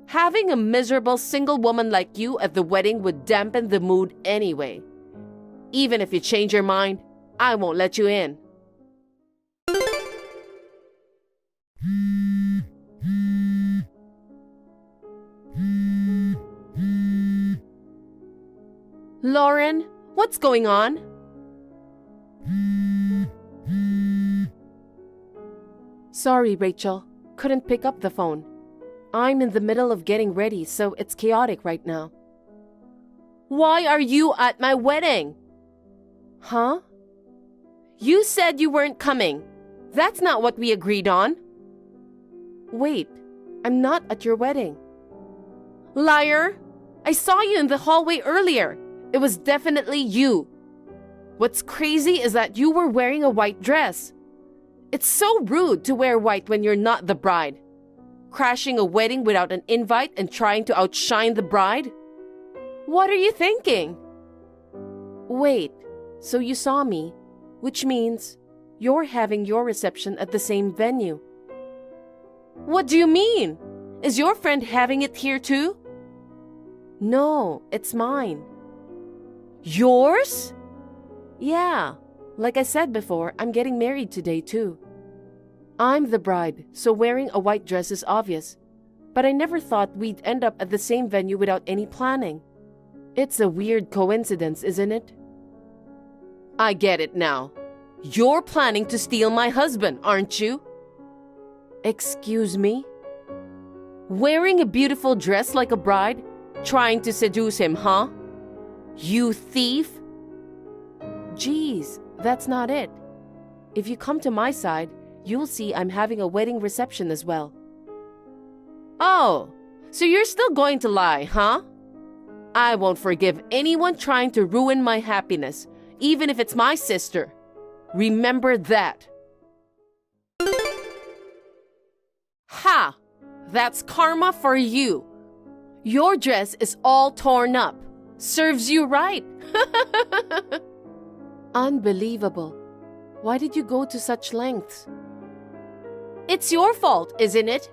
Having a miserable single woman like you at the wedding would dampen the mood anyway. Even if you change your mind, I won't let you in. Lauren, what's going on? Sorry, Rachel. Couldn't pick up the phone. I'm in the middle of getting ready, so it's chaotic right now. Why are you at my wedding? Huh? You said you weren't coming. That's not what we agreed on. Wait, I'm not at your wedding. Liar! I saw you in the hallway earlier. It was definitely you. What's crazy is that you were wearing a white dress. It's so rude to wear white when you're not the bride. Crashing a wedding without an invite and trying to outshine the bride? What are you thinking? Wait, so you saw me, which means you're having your reception at the same venue. What do you mean? Is your friend having it here too? No, it's mine. Yours? Yeah, like I said before, I'm getting married today too. I'm the bride, so wearing a white dress is obvious. But I never thought we'd end up at the same venue without any planning. It's a weird coincidence, isn't it? I get it now. You're planning to steal my husband, aren't you? Excuse me? Wearing a beautiful dress like a bride, trying to seduce him, huh? You thief! Geez, that's not it. If you come to my side, you'll see I'm having a wedding reception as well. Oh, so you're still going to lie, huh? I won't forgive anyone trying to ruin my happiness, even if it's my sister. Remember that. Ha! That's karma for you. Your dress is all torn up. Serves you right. Unbelievable. Why did you go to such lengths? It's your fault, isn't it?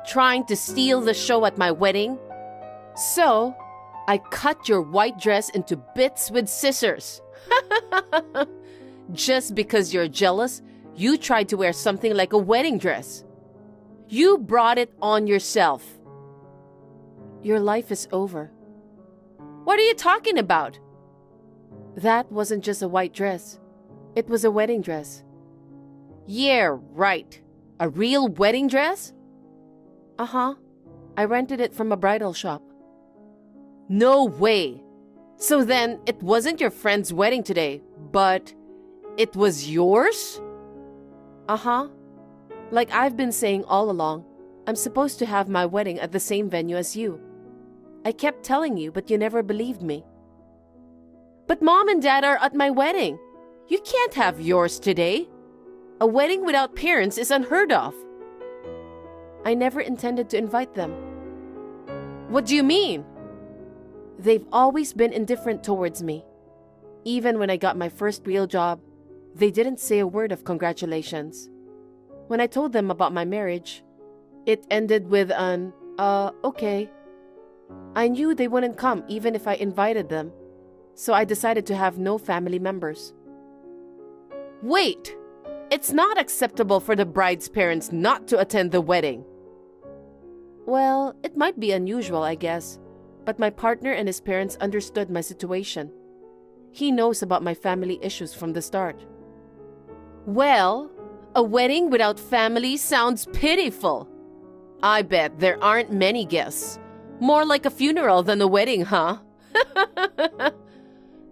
Trying to steal the show at my wedding? So, I cut your white dress into bits with scissors. Just because you're jealous, you tried to wear something like a wedding dress. You brought it on yourself. Your life is over. What are you talking about? That wasn't just a white dress. It was a wedding dress. Yeah, right. A real wedding dress? Uh-huh. I rented it from a bridal shop. No way. So then, it wasn't your friend's wedding today, but it was yours? Uh-huh. Like I've been saying all along, I'm supposed to have my wedding at the same venue as you. I kept telling you, but you never believed me. But Mom and Dad are at my wedding. You can't have yours today. A wedding without parents is unheard of. I never intended to invite them. What do you mean? They've always been indifferent towards me. Even when I got my first real job, they didn't say a word of congratulations. When I told them about my marriage, it ended with an, okay. I knew they wouldn't come even if I invited them, so I decided to have no family members. Wait! It's not acceptable for the bride's parents not to attend the wedding. Well, it might be unusual, I guess, but my partner and his parents understood my situation. He knows about my family issues from the start. Well, a wedding without family sounds pitiful. I bet there aren't many guests. More like a funeral than a wedding, huh?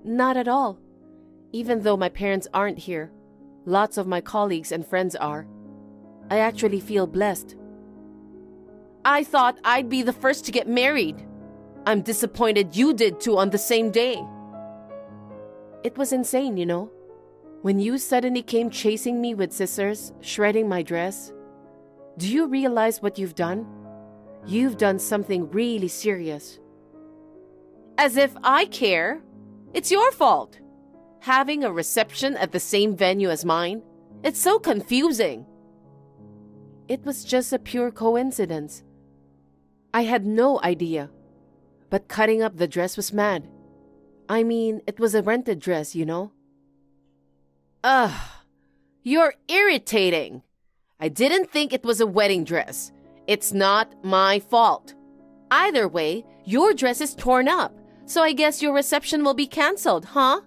Not at all. Even though my parents aren't here, lots of my colleagues and friends are. I actually feel blessed. I thought I'd be the first to get married. I'm disappointed you did too on the same day. It was insane, you know. When you suddenly came chasing me with scissors, shredding my dress. Do you realize what you've done? You've done something really serious. As if I care. It's your fault. Having a reception at the same venue as mine, it's so confusing. It was just a pure coincidence. I had no idea. But cutting up the dress was mad. I mean, it was a rented dress, you know? Ugh, you're irritating. I didn't think it was a wedding dress. It's not my fault. Either way, your dress is torn up, so I guess your reception will be canceled, huh?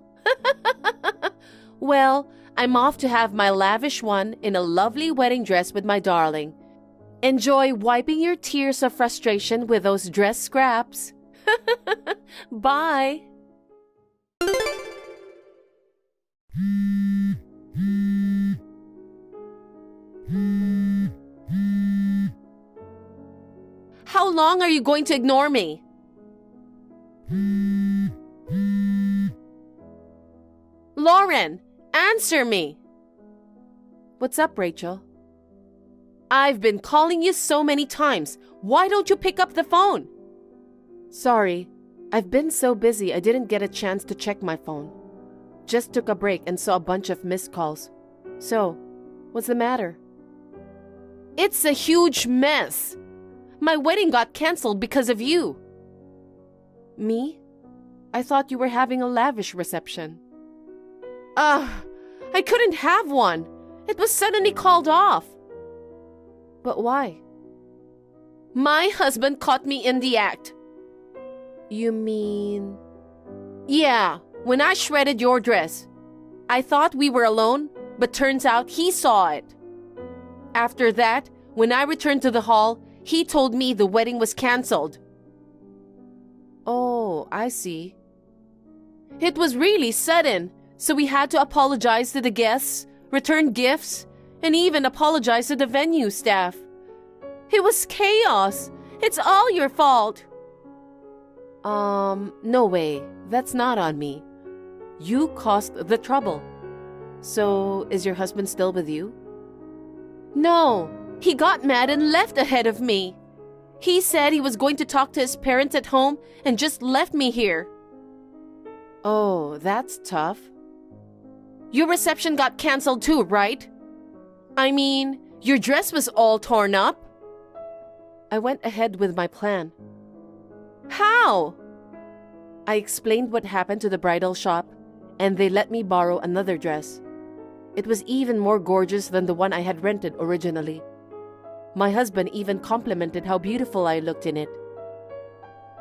Well, I'm off to have my lavish one in a lovely wedding dress with my darling. Enjoy wiping your tears of frustration with those dress scraps. Bye. How long are you going to ignore me? Lauren, answer me. What's up, Rachel? I've been calling you so many times. Why don't you pick up the phone? Sorry, I've been so busy I didn't get a chance to check my phone. Just took a break and saw a bunch of missed calls. So, what's the matter? It's a huge mess. My wedding got canceled because of you. Me? I thought you were having a lavish reception. I couldn't have one. It was suddenly called off. But why? My husband caught me in the act. You mean... Yeah, when I shredded your dress. I thought we were alone, but turns out he saw it. After that, when I returned to the hall, he told me the wedding was canceled. Oh, I see. It was really sudden, So we had to apologize to the guests, return gifts, and even apologize to the venue staff. It was chaos. It's all your fault. No way. That's not on me. You caused the trouble. So, is your husband still with you? No. He got mad and left ahead of me. He said he was going to talk to his parents at home and just left me here. Oh, that's tough. Your reception got canceled too, right? I mean, your dress was all torn up. I went ahead with my plan. How? I explained what happened to the bridal shop, and they let me borrow another dress. It was even more gorgeous than the one I had rented originally. My husband even complimented how beautiful I looked in it.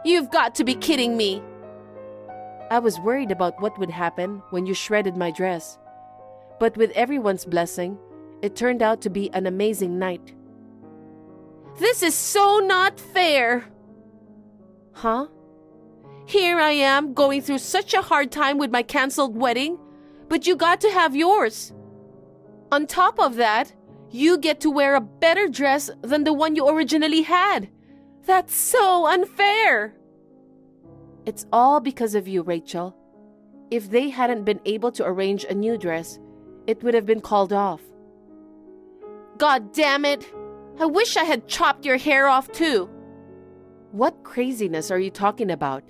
You've got to be kidding me! I was worried about what would happen when you shredded my dress. But with everyone's blessing, it turned out to be an amazing night. This is so not fair! Huh? Here I am going through such a hard time with my canceled wedding, but you got to have yours. On top of that, you get to wear a better dress than the one you originally had. That's so unfair! It's all because of you, Rachel. If they hadn't been able to arrange a new dress, it would have been called off. God damn it! I wish I had chopped your hair off too. What craziness are you talking about?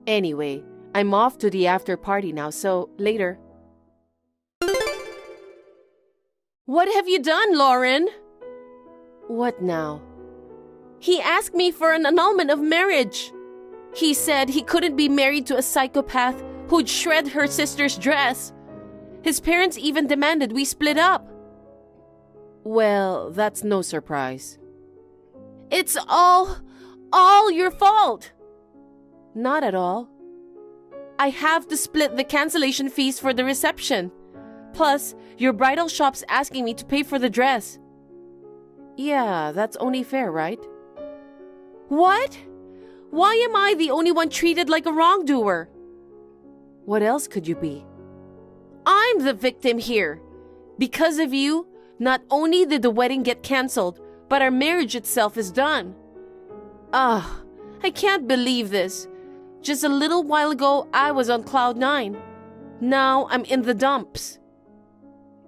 Anyway, I'm off to the after party now, so later. What have you done, Lauren? What now? He asked me for an annulment of marriage. He said he couldn't be married to a psychopath who'd shred her sister's dress. His parents even demanded we split up. Well, that's no surprise. It's all your fault. Not at all. I have to split the cancellation fees for the reception. Plus, your bridal shop's asking me to pay for the dress. Yeah, that's only fair, right? What? Why am I the only one treated like a wrongdoer? What else could you be? I'm the victim here. Because of you, not only did the wedding get canceled, but our marriage itself is done. I can't believe this. Just a little while ago, I was on cloud 9. Now I'm in the dumps.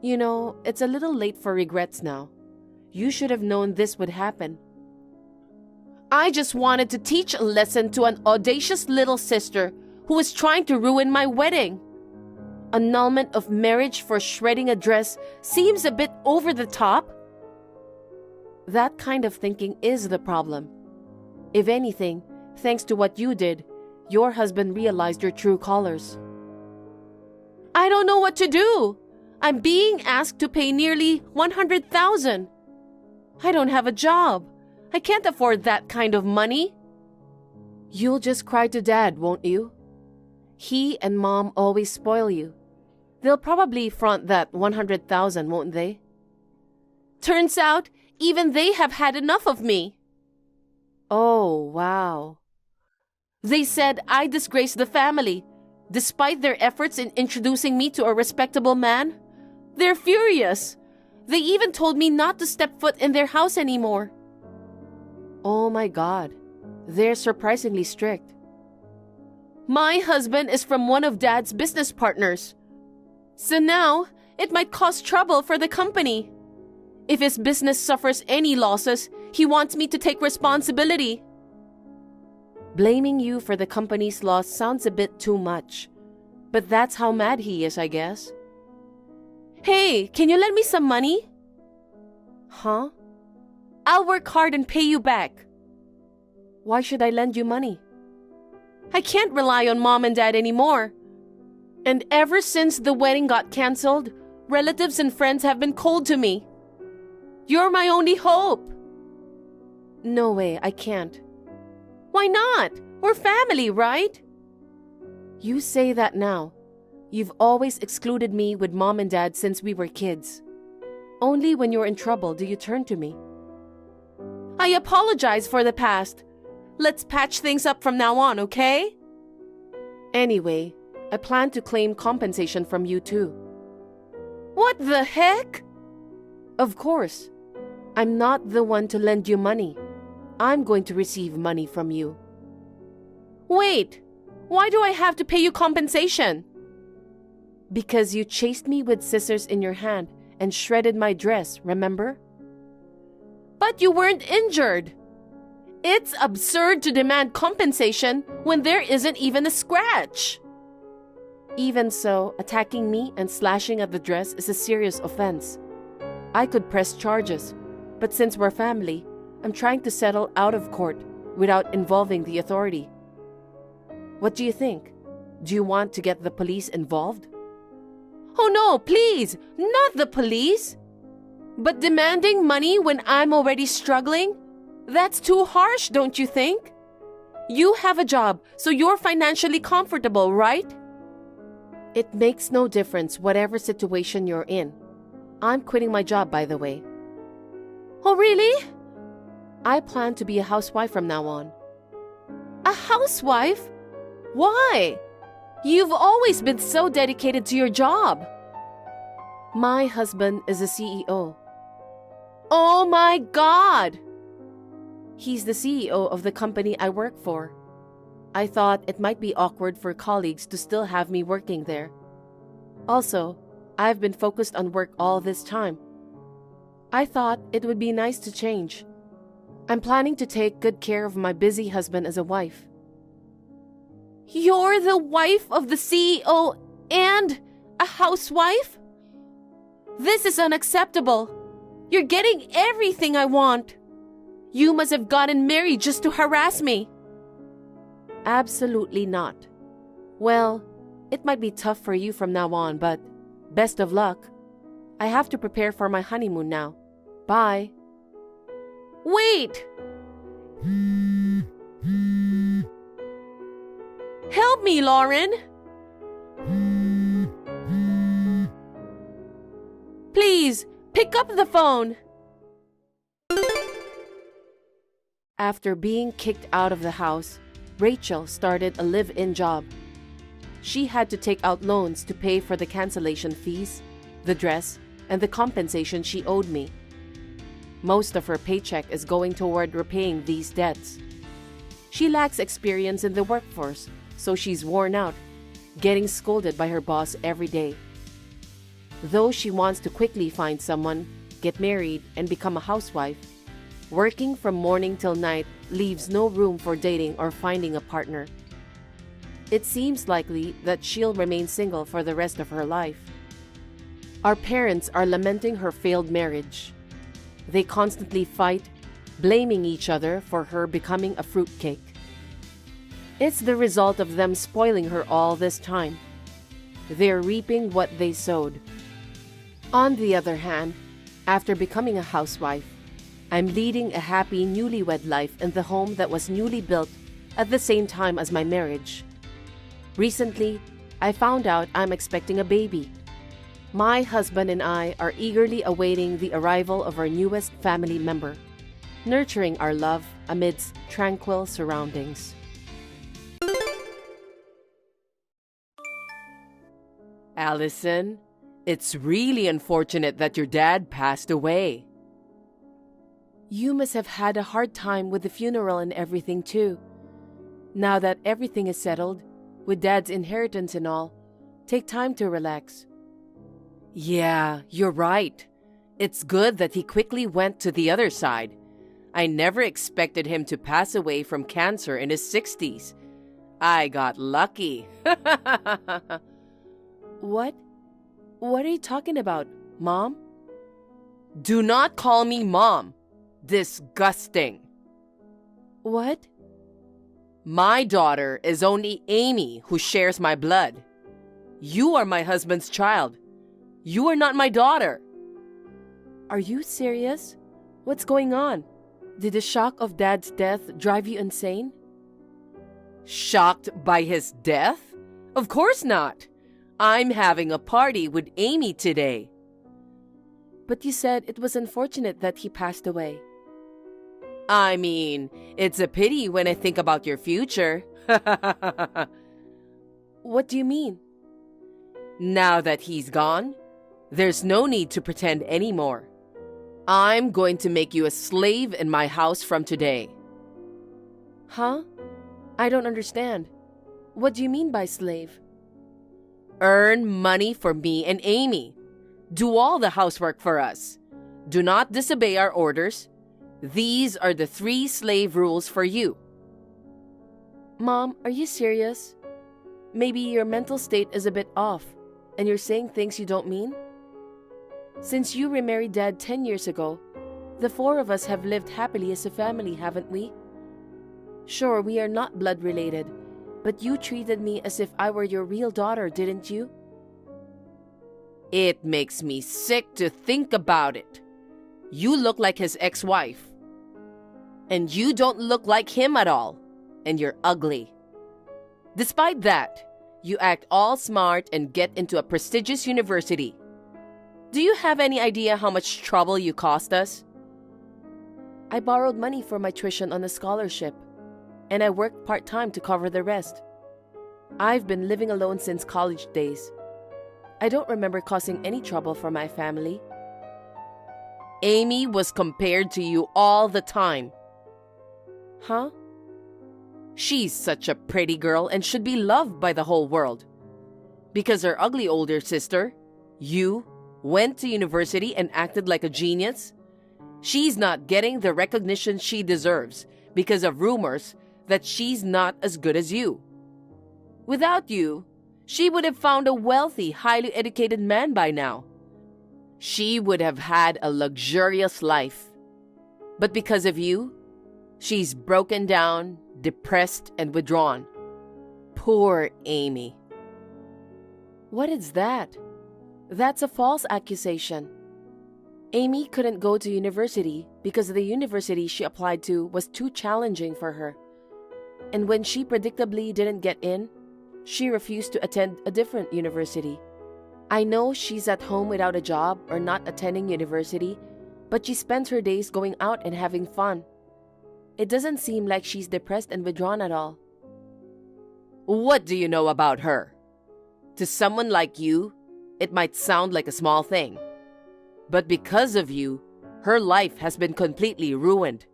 You know, it's a little late for regrets now. You should have known this would happen. I just wanted to teach a lesson to an audacious little sister who was trying to ruin my wedding. Annulment of marriage for shredding a dress seems a bit over the top. That kind of thinking is the problem. If anything, thanks to what you did, your husband realized your true colors. I don't know what to do. I'm being asked to pay nearly $100,000. I don't have a job. I can't afford that kind of money. You'll just cry to Dad, won't you? He and Mom always spoil you. They'll probably front that $100,000, won't they? Turns out, even they have had enough of me. Oh, wow. They said I disgraced the family, despite their efforts in introducing me to a respectable man. They're furious. They even told me not to step foot in their house anymore. Oh my God. They're surprisingly strict. My husband is from one of Dad's business partners. So now, it might cause trouble for the company. If his business suffers any losses, he wants me to take responsibility. Blaming you for the company's loss sounds a bit too much. But that's how mad he is, I guess. Hey, can you lend me some money? Huh? I'll work hard and pay you back. Why should I lend you money? I can't rely on Mom and Dad anymore. And ever since the wedding got canceled, relatives and friends have been cold to me. You're my only hope. No way, I can't. Why not? We're family, right? You say that now. You've always excluded me with Mom and Dad since we were kids. Only when you're in trouble do you turn to me. I apologize for the past. Let's patch things up from now on, okay? Anyway, I plan to claim compensation from you too. What the heck? Of course. I'm not the one to lend you money. I'm going to receive money from you. Wait, why do I have to pay you compensation? Because you chased me with scissors in your hand and shredded my dress, remember? But you weren't injured. It's absurd to demand compensation when there isn't even a scratch. Even so, attacking me and slashing at the dress is a serious offense. I could press charges, but since we're family, I'm trying to settle out of court without involving the authority. What do you think? Do you want to get the police involved? Oh no, please, not the police! But demanding money when I'm already struggling? That's too harsh, don't you think? You have a job, so you're financially comfortable, right? It makes no difference whatever situation you're in. I'm quitting my job, by the way. Oh, really? I plan to be a housewife from now on. A housewife? Why? You've always been so dedicated to your job. My husband is a CEO. Oh my God! He's the CEO of the company I work for. I thought it might be awkward for colleagues to still have me working there. Also, I've been focused on work all this time. I thought it would be nice to change. I'm planning to take good care of my busy husband as a wife. You're the wife of the CEO and a housewife? This is unacceptable. You're getting everything I want. You must have gotten married just to harass me. Absolutely not. Well, it might be tough for you from now on, but best of luck. I have to prepare for my honeymoon now. Bye. Wait! Help me, Lauren! Please, pick up the phone! After being kicked out of the house, Rachel started a live-in job. She had to take out loans to pay for the cancellation fees, the dress, and the compensation she owed me. Most of her paycheck is going toward repaying these debts. She lacks experience in the workforce, so she's worn out, getting scolded by her boss every day. Though she wants to quickly find someone, get married, and become a housewife, working from morning till night leaves no room for dating or finding a partner. It seems likely that she'll remain single for the rest of her life. Our parents are lamenting her failed marriage. They constantly fight, blaming each other for her becoming a fruitcake. It's the result of them spoiling her all this time. They're reaping what they sowed. On the other hand, after becoming a housewife, I'm leading a happy newlywed life in the home that was newly built at the same time as my marriage. Recently, I found out I'm expecting a baby. My husband and I are eagerly awaiting the arrival of our newest family member, nurturing our love amidst tranquil surroundings. Allison, it's really unfortunate that your dad passed away. You must have had a hard time with the funeral and everything too. Now that everything is settled, with Dad's inheritance and all, take time to relax. Yeah, you're right. It's good that he quickly went to the other side. I never expected him to pass away from cancer in his 60s. I got lucky. What? What are you talking about, Mom? Do not call me Mom. Disgusting. What? My daughter is only Amy, who shares my blood. You are my husband's child. You are not my daughter. Are you serious? What's going on? Did the shock of Dad's death drive you insane? Shocked by his death? Of course not. I'm having a party with Amy today. But you said it was unfortunate that he passed away. I mean, it's a pity when I think about your future. What do you mean? Now that he's gone, there's no need to pretend anymore. I'm going to make you a slave in my house from today. Huh? I don't understand. What do you mean by slave? Earn money for me and Amy. Do all the housework for us. Do not disobey our orders. These are the 3 slave rules for you. Mom, are you serious? Maybe your mental state is a bit off, and you're saying things you don't mean? Since you remarried Dad 10 years ago, the 4 of us have lived happily as a family, haven't we? Sure, we are not blood related, but you treated me as if I were your real daughter, didn't you? It makes me sick to think about it. You look like his ex-wife. And you don't look like him at all. And you're ugly. Despite that, you act all smart and get into a prestigious university. Do you have any idea how much trouble you cost us? I borrowed money for my tuition on a scholarship, and I worked part-time to cover the rest. I've been living alone since college days. I don't remember causing any trouble for my family. Amy was compared to you all the time. Huh? She's such a pretty girl and should be loved by the whole world. Because her ugly older sister, you, went to university and acted like a genius. She's not getting the recognition she deserves because of rumors that she's not as good as you. Without you, she would have found a wealthy, highly educated man by now. She would have had a luxurious life. But because of you, she's broken down, depressed, and withdrawn. Poor Amy. What is that? That's a false accusation. Amy couldn't go to university because the university she applied to was too challenging for her. And when she predictably didn't get in, she refused to attend a different university. I know she's at home without a job or not attending university, but she spends her days going out and having fun. It doesn't seem like she's depressed and withdrawn at all. What do you know about her? To someone like you, it might sound like a small thing. But because of you, her life has been completely ruined.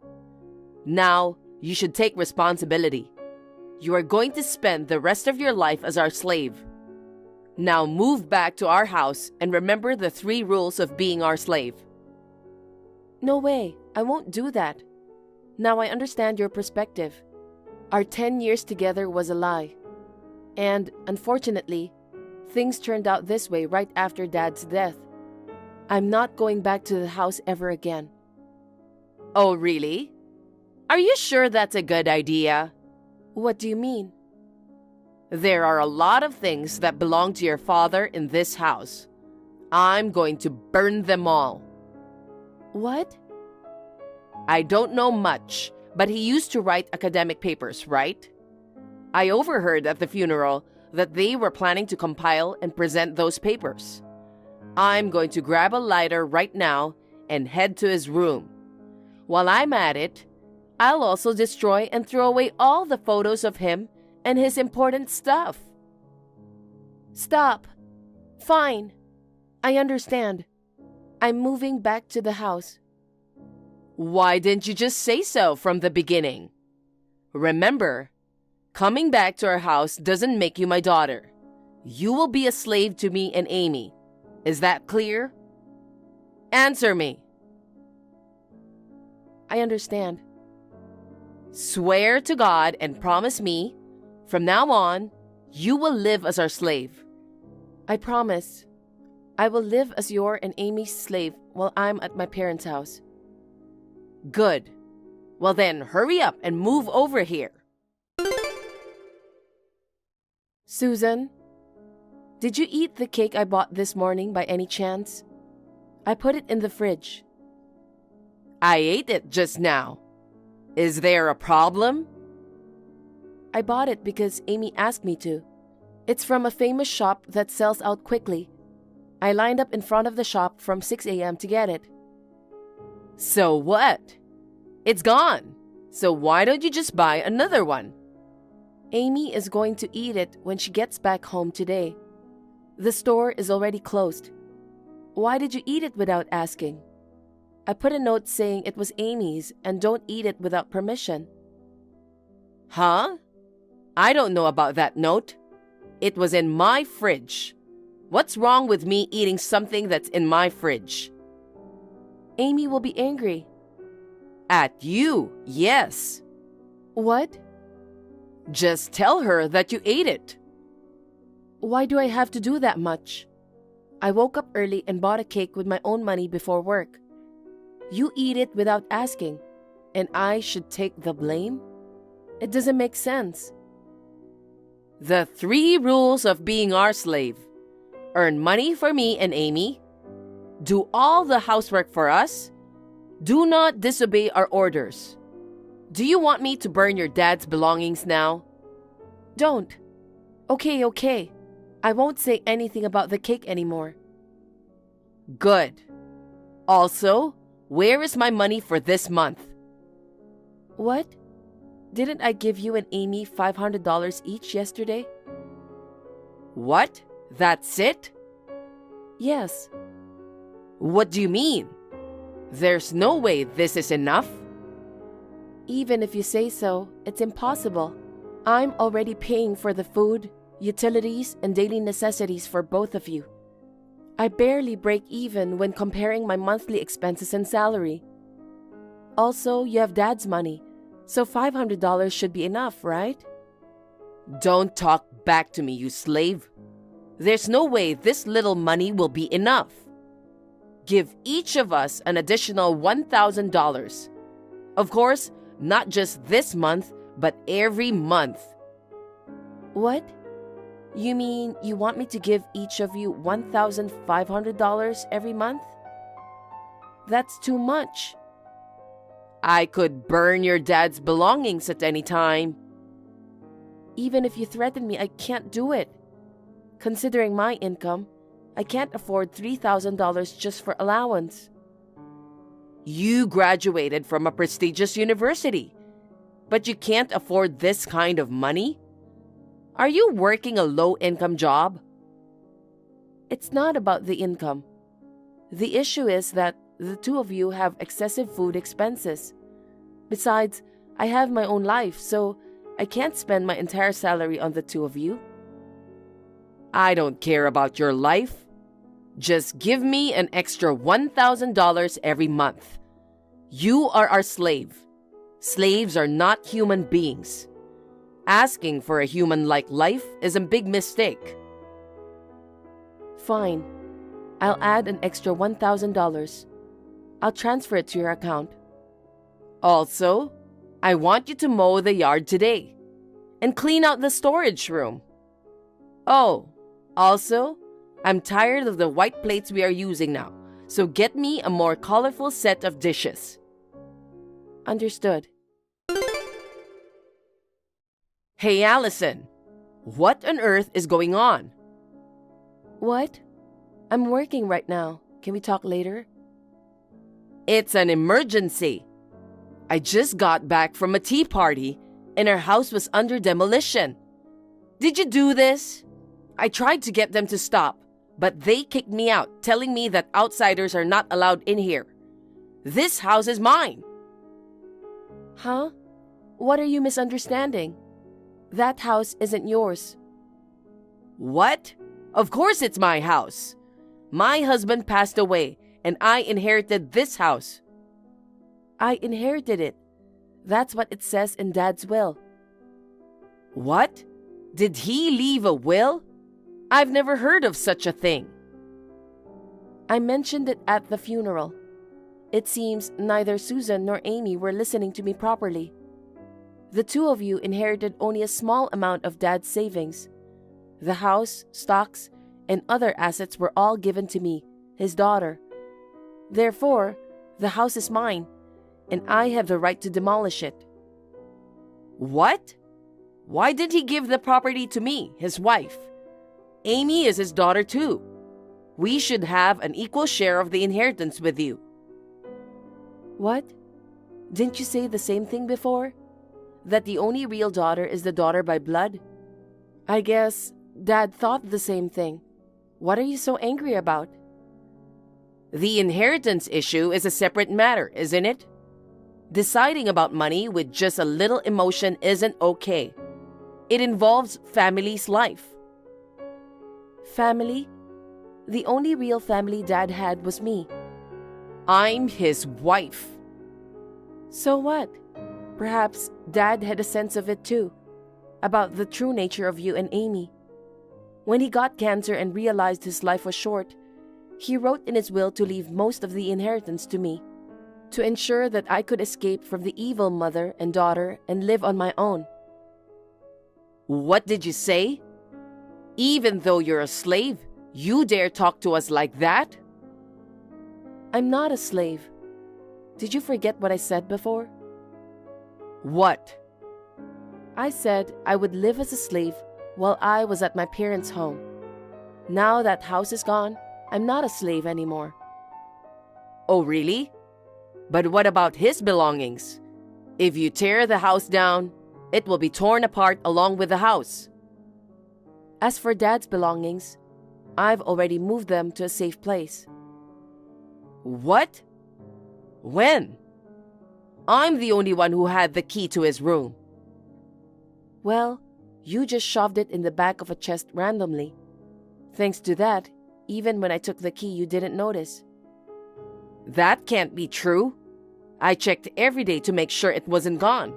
Now, you should take responsibility. You are going to spend the rest of your life as our slave. Now move back to our house and remember the 3 rules of being our slave. No way, I won't do that. Now I understand your perspective. Our 10 years together was a lie. And, unfortunately, things turned out this way right after Dad's death. I'm not going back to the house ever again. Oh, really? Are you sure that's a good idea? What do you mean? There are a lot of things that belong to your father in this house. I'm going to burn them all. What? I don't know much, but he used to write academic papers, right? I overheard at the funeral that they were planning to compile and present those papers. I'm going to grab a lighter right now and head to his room. While I'm at it, I'll also destroy and throw away all the photos of him and his important stuff. Stop. Fine. I understand. I'm moving back to the house. Why didn't you just say so from the beginning? Remember, coming back to our house doesn't make you my daughter. You will be a slave to me and Amy. Is that clear? Answer me. I understand. Swear to God and promise me, from now on, you will live as our slave. I promise. I will live as your and Amy's slave while I'm at my parents' house. Good. Well then, hurry up and move over here. Susan, did you eat the cake I bought this morning by any chance? I put it in the fridge. I ate it just now. Is there a problem? I bought it because Amy asked me to. It's from a famous shop that sells out quickly. I lined up in front of the shop from 6 a.m. to get it. So what? It's gone. So why don't you just buy another one? Amy is going to eat it when she gets back home today. The store is already closed. Why did you eat it without asking? I put a note saying it was Amy's and don't eat it without permission. Huh? I don't know about that note. It was in my fridge. What's wrong with me eating something that's in my fridge? Amy will be angry. At you, yes. What? Just tell her that you ate it. Why do I have to do that much? I woke up early and bought a cake with my own money before work. You eat it without asking, and I should take the blame? It doesn't make sense. The 3 rules of being our slave. Earn money for me and Amy. Do all the housework for us. Do not disobey our orders. Do you want me to burn your dad's belongings now? Don't. Okay. I won't say anything about the cake anymore. Good. Also, where is my money for this month? What? Didn't I give you and Amy $500 each yesterday? What? That's it? Yes. What do you mean? There's no way this is enough. Even if you say so, it's impossible. I'm already paying for the food, utilities, and daily necessities for both of you. I barely break even when comparing my monthly expenses and salary. Also, you have Dad's money, so $500 should be enough, right? Don't talk back to me, you slave. There's no way this little money will be enough. Give each of us an additional $1,000. Of course, not just this month, but every month. What? You mean you want me to give each of you $1,500 every month? That's too much. I could burn your dad's belongings at any time. Even if you threaten me, I can't do it. Considering my income, I can't afford $3,000 just for allowance. You graduated from a prestigious university, but you can't afford this kind of money? Are you working a low-income job? It's not about the income. The issue is that the 2 of you have excessive food expenses. Besides, I have my own life, so I can't spend my entire salary on the 2 of you. I don't care about your life. Just give me an extra $1,000 every month. You are our slave. Slaves are not human beings. Asking for a human-like life is a big mistake. Fine. I'll add an extra $1,000. I'll transfer it to your account. Also, I want you to mow the yard today and clean out the storage room. Oh, also, I'm tired of the white plates we are using now, so get me a more colorful set of dishes. Understood. Hey, Allison, what on earth is going on? What? I'm working right now. Can we talk later? It's an emergency. I just got back from a tea party and our house was under demolition. Did you do this? I tried to get them to stop, but they kicked me out, telling me that outsiders are not allowed in here. This house is mine. Huh? What are you misunderstanding? That house isn't yours. What? Of course it's my house. My husband passed away and I inherited this house. I inherited it. That's what it says in Dad's will. What? Did he leave a will? I've never heard of such a thing. I mentioned it at the funeral. It seems neither Susan nor Amy were listening to me properly. The 2 of you inherited only a small amount of Dad's savings. The house, stocks, and other assets were all given to me, his daughter. Therefore, the house is mine, and I have the right to demolish it. What? Why did he give the property to me, his wife? Amy is his daughter too. We should have an equal share of the inheritance with you. What? Didn't you say the same thing before? that the only real daughter is the daughter by blood. I guess Dad thought the same thing. What are you so angry about? The inheritance issue is a separate matter, isn't it? Deciding about money with just a little emotion isn't okay. It involves family's life. Family? The only real family Dad had was me. I'm his wife. So what? Perhaps Dad had a sense of it too, about the true nature of you and Amy. When he got cancer and realized his life was short, he wrote in his will to leave most of the inheritance to me, to ensure that I could escape from the evil mother and daughter and live on my own. What did you say? Even though you're a slave, you dare talk to us like that? I'm not a slave. Did you forget what I said before? What? I said I would live as a slave while I was at my parents' home. Now that house is gone, I'm not a slave anymore. Oh, really? But what about his belongings? If you tear the house down, it will be torn apart along with the house. As for Dad's belongings, I've already moved them to a safe place. What? When? I'm the only one who had the key to his room. Well, you just shoved it in the back of a chest randomly. Thanks to that, even when I took the key, you didn't notice. That can't be true. I checked every day to make sure it wasn't gone.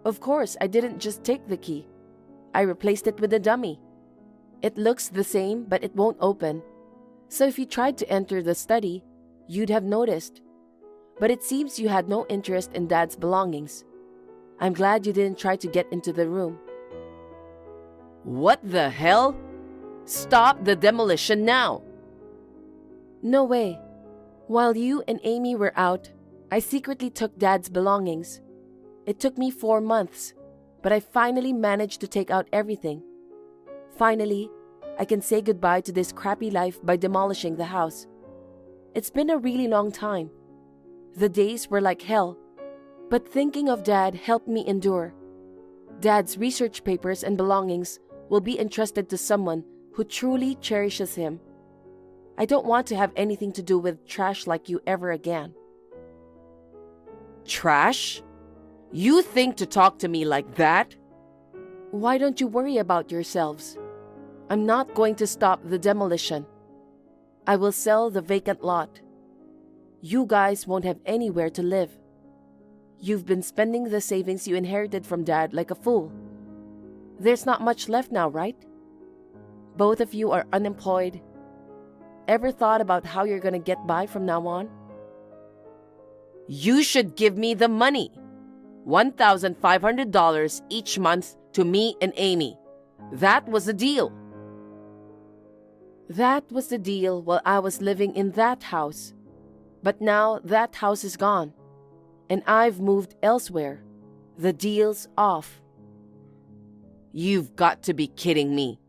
Of course, I didn't just take the key. I replaced it with a dummy. It looks the same, but it won't open. So if you tried to enter the study, you'd have noticed. But it seems you had no interest in Dad's belongings. I'm glad you didn't try to get into the room. What the hell? Stop the demolition now. No way. While you and Amy were out, I secretly took Dad's belongings. It took me 4 months, but I finally managed to take out everything. Finally, I can say goodbye to this crappy life by demolishing the house. It's been a really long time. The days were like hell, but thinking of Dad helped me endure. Dad's research papers and belongings will be entrusted to someone who truly cherishes him. I don't want to have anything to do with trash like you ever again. Trash? You think to talk to me like that? Why don't you worry about yourselves? I'm not going to stop the demolition. I will sell the vacant lot. You guys won't have anywhere to live. You've been spending the savings you inherited from Dad like a fool. There's not much left now, right? Both of you are unemployed. Ever thought about how you're gonna get by from now on? You should give me the money. $1,500 each month to me and Amy. That was the deal. That was the deal while I was living in that house. But now that house is gone, and I've moved elsewhere. The deal's off. You've got to be kidding me.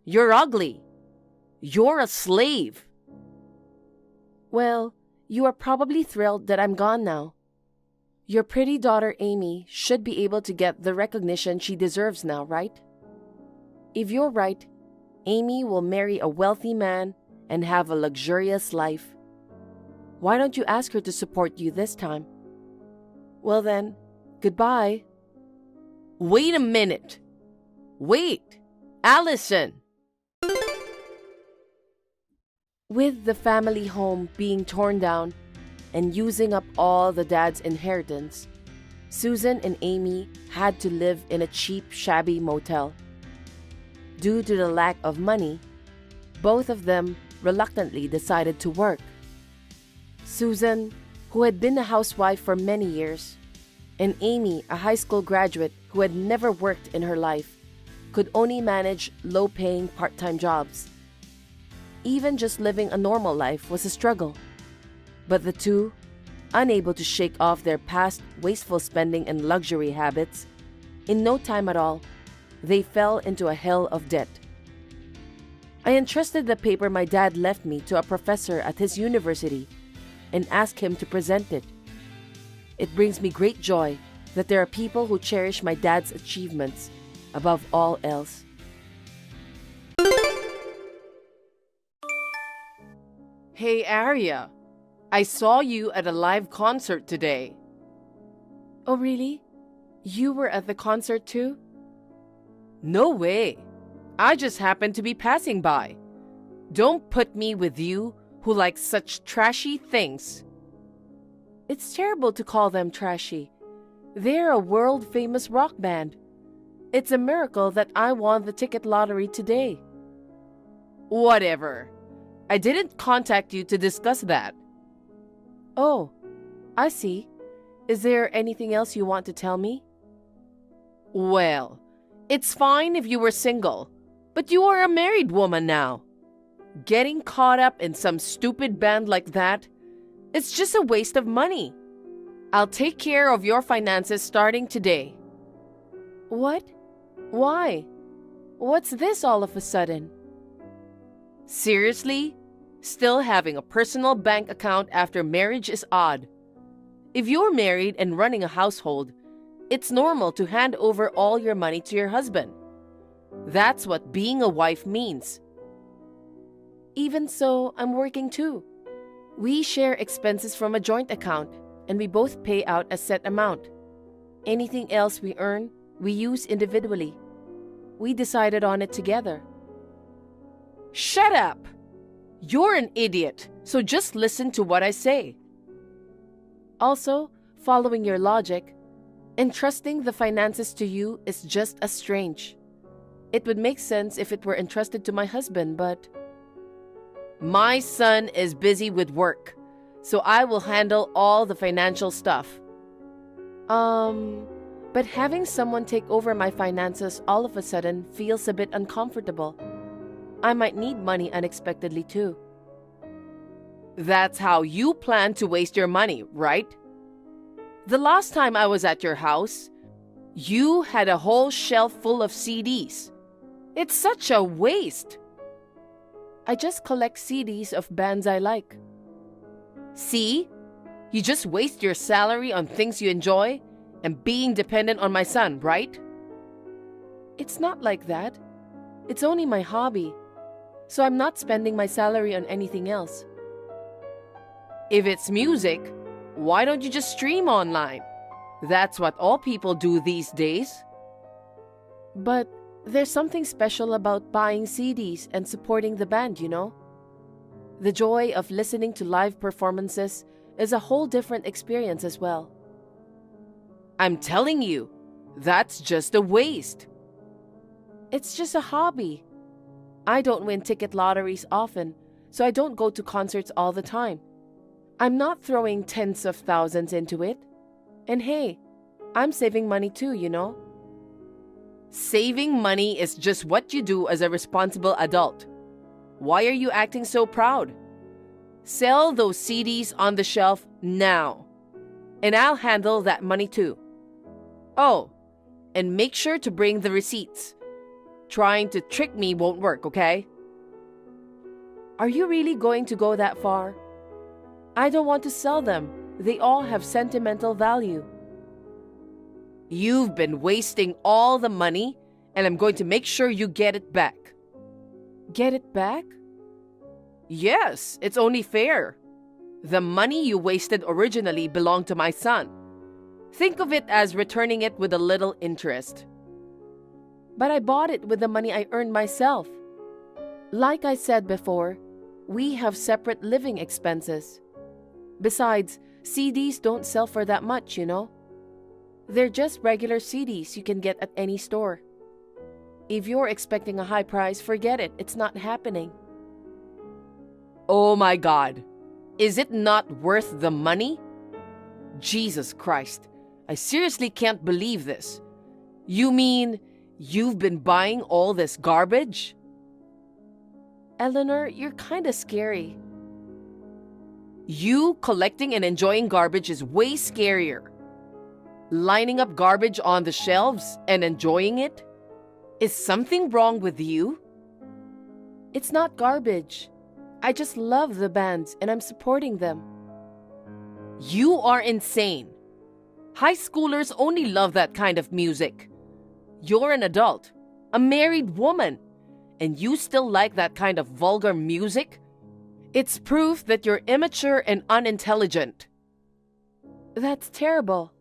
You're ugly. You're a slave. Well, you are probably thrilled that I'm gone now. Your pretty daughter Amy should be able to get the recognition she deserves now, right? If you're right, Amy will marry a wealthy man and have a luxurious life. Why don't you ask her to support you this time? Well then, goodbye. Wait a minute. Wait, Allison. With the family home being torn down and using up all the Dad's inheritance, Susan and Amy had to live in a cheap, shabby motel. Due to the lack of money, both of them reluctantly decided to work. Susan, who had been a housewife for many years, and Amy, a high school graduate who had never worked in her life, could only manage low-paying part-time jobs. Even just living a normal life was a struggle. But the two, unable to shake off their past wasteful spending and luxury habits, in no time at all, they fell into a hell of debt. I entrusted the paper my dad left me to a professor at his university and asked him to present it. It brings me great joy that there are people who cherish my dad's achievements above all else. Hey, Arya. I saw you at a live concert today. Oh, really? You were at the concert too? No way. I just happened to be passing by. Don't put me with you who like such trashy things. It's terrible to call them trashy. They're a world-famous rock band. It's a miracle that I won the ticket lottery today. Whatever. I didn't contact you to discuss that. Oh, I see. Is there anything else you want to tell me? Well, it's fine if you were single, but you are a married woman now. Getting caught up in some stupid band like that, it's just a waste of money. I'll take care of your finances starting today. What? Why? What's this all of a sudden? Seriously? Still having a personal bank account after marriage is odd. If you're married and running a household, it's normal to hand over all your money to your husband. That's what being a wife means. Even so, I'm working too. We share expenses from a joint account, and we both pay out a set amount. Anything else we earn, we use individually. We decided on it together. Shut up! You're an idiot, so just listen to what I say. Also, following your logic, entrusting the finances to you is just as strange. It would make sense if it were entrusted to my husband, but... My son is busy with work, so I will handle all the financial stuff. But having someone take over my finances all of a sudden feels a bit uncomfortable. I might need money unexpectedly too. That's how you plan to waste your money, right? The last time I was at your house, you had a whole shelf full of CDs. It's such a waste. I just collect CDs of bands I like. See? You just waste your salary on things you enjoy and being dependent on my son, right? It's not like that. It's only my hobby. So I'm not spending my salary on anything else. If it's music, why don't you just stream online? That's what all people do these days. But there's something special about buying CDs and supporting the band, you know? The joy of listening to live performances is a whole different experience as well. I'm telling you, that's just a waste. It's just a hobby. I don't win ticket lotteries often, so I don't go to concerts all the time. I'm not throwing tens of thousands into it. And hey, I'm saving money too, you know? Saving money is just what you do as a responsible adult. Why are you acting so proud? Sell those CDs on the shelf now. And I'll handle that money too. Oh, and make sure to bring the receipts. Trying to trick me won't work, okay? Are you really going to go that far? I don't want to sell them. They all have sentimental value. You've been wasting all the money, and I'm going to make sure you get it back. Get it back? Yes, it's only fair. The money you wasted originally belonged to my son. Think of it as returning it with a little interest. But I bought it with the money I earned myself. Like I said before, we have separate living expenses. Besides, CDs don't sell for that much, you know? They're just regular CDs you can get at any store. If you're expecting a high price, forget it. It's not happening. Oh my God. Is it not worth the money? Jesus Christ. I seriously can't believe this. You mean you've been buying all this garbage? Eleanor, you're kinda scary. You collecting and enjoying garbage is way scarier. Lining up garbage on the shelves and enjoying it? Is something wrong with you? It's not garbage. I just love the bands and I'm supporting them. You are insane. High schoolers only love that kind of music. You're an adult, a married woman, and you still like that kind of vulgar music? It's proof that you're immature and unintelligent. That's terrible.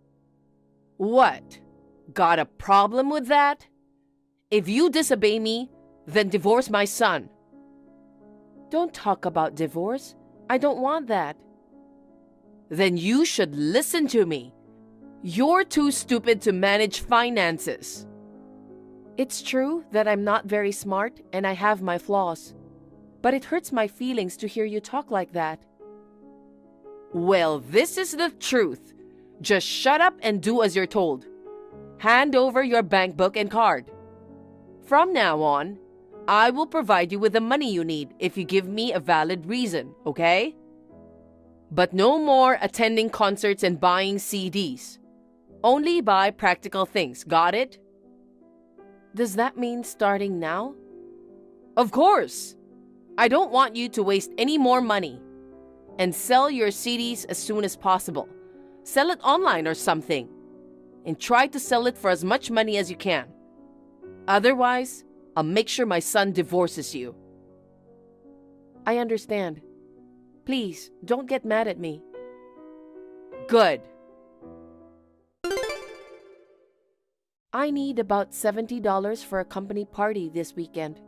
What? Got a problem with that? If you disobey me, then divorce my son. Don't talk about divorce. I don't want that. Then you should listen to me. You're too stupid to manage finances. It's true that I'm not very smart and I have my flaws. But it hurts my feelings to hear you talk like that. Well, this is the truth. Just shut up and do as you're told. Hand over your bank book and card. From now on, I will provide you with the money you need if you give me a valid reason, okay? But no more attending concerts and buying CDs. Only buy practical things, got it? Does that mean starting now? Of course! I don't want you to waste any more money. And sell your CDs as soon as possible. Sell it online or something. And try to sell it for as much money as you can. Otherwise, I'll make sure my son divorces you. I understand. Please, don't get mad at me. Good. I need about $70 for a company party this weekend.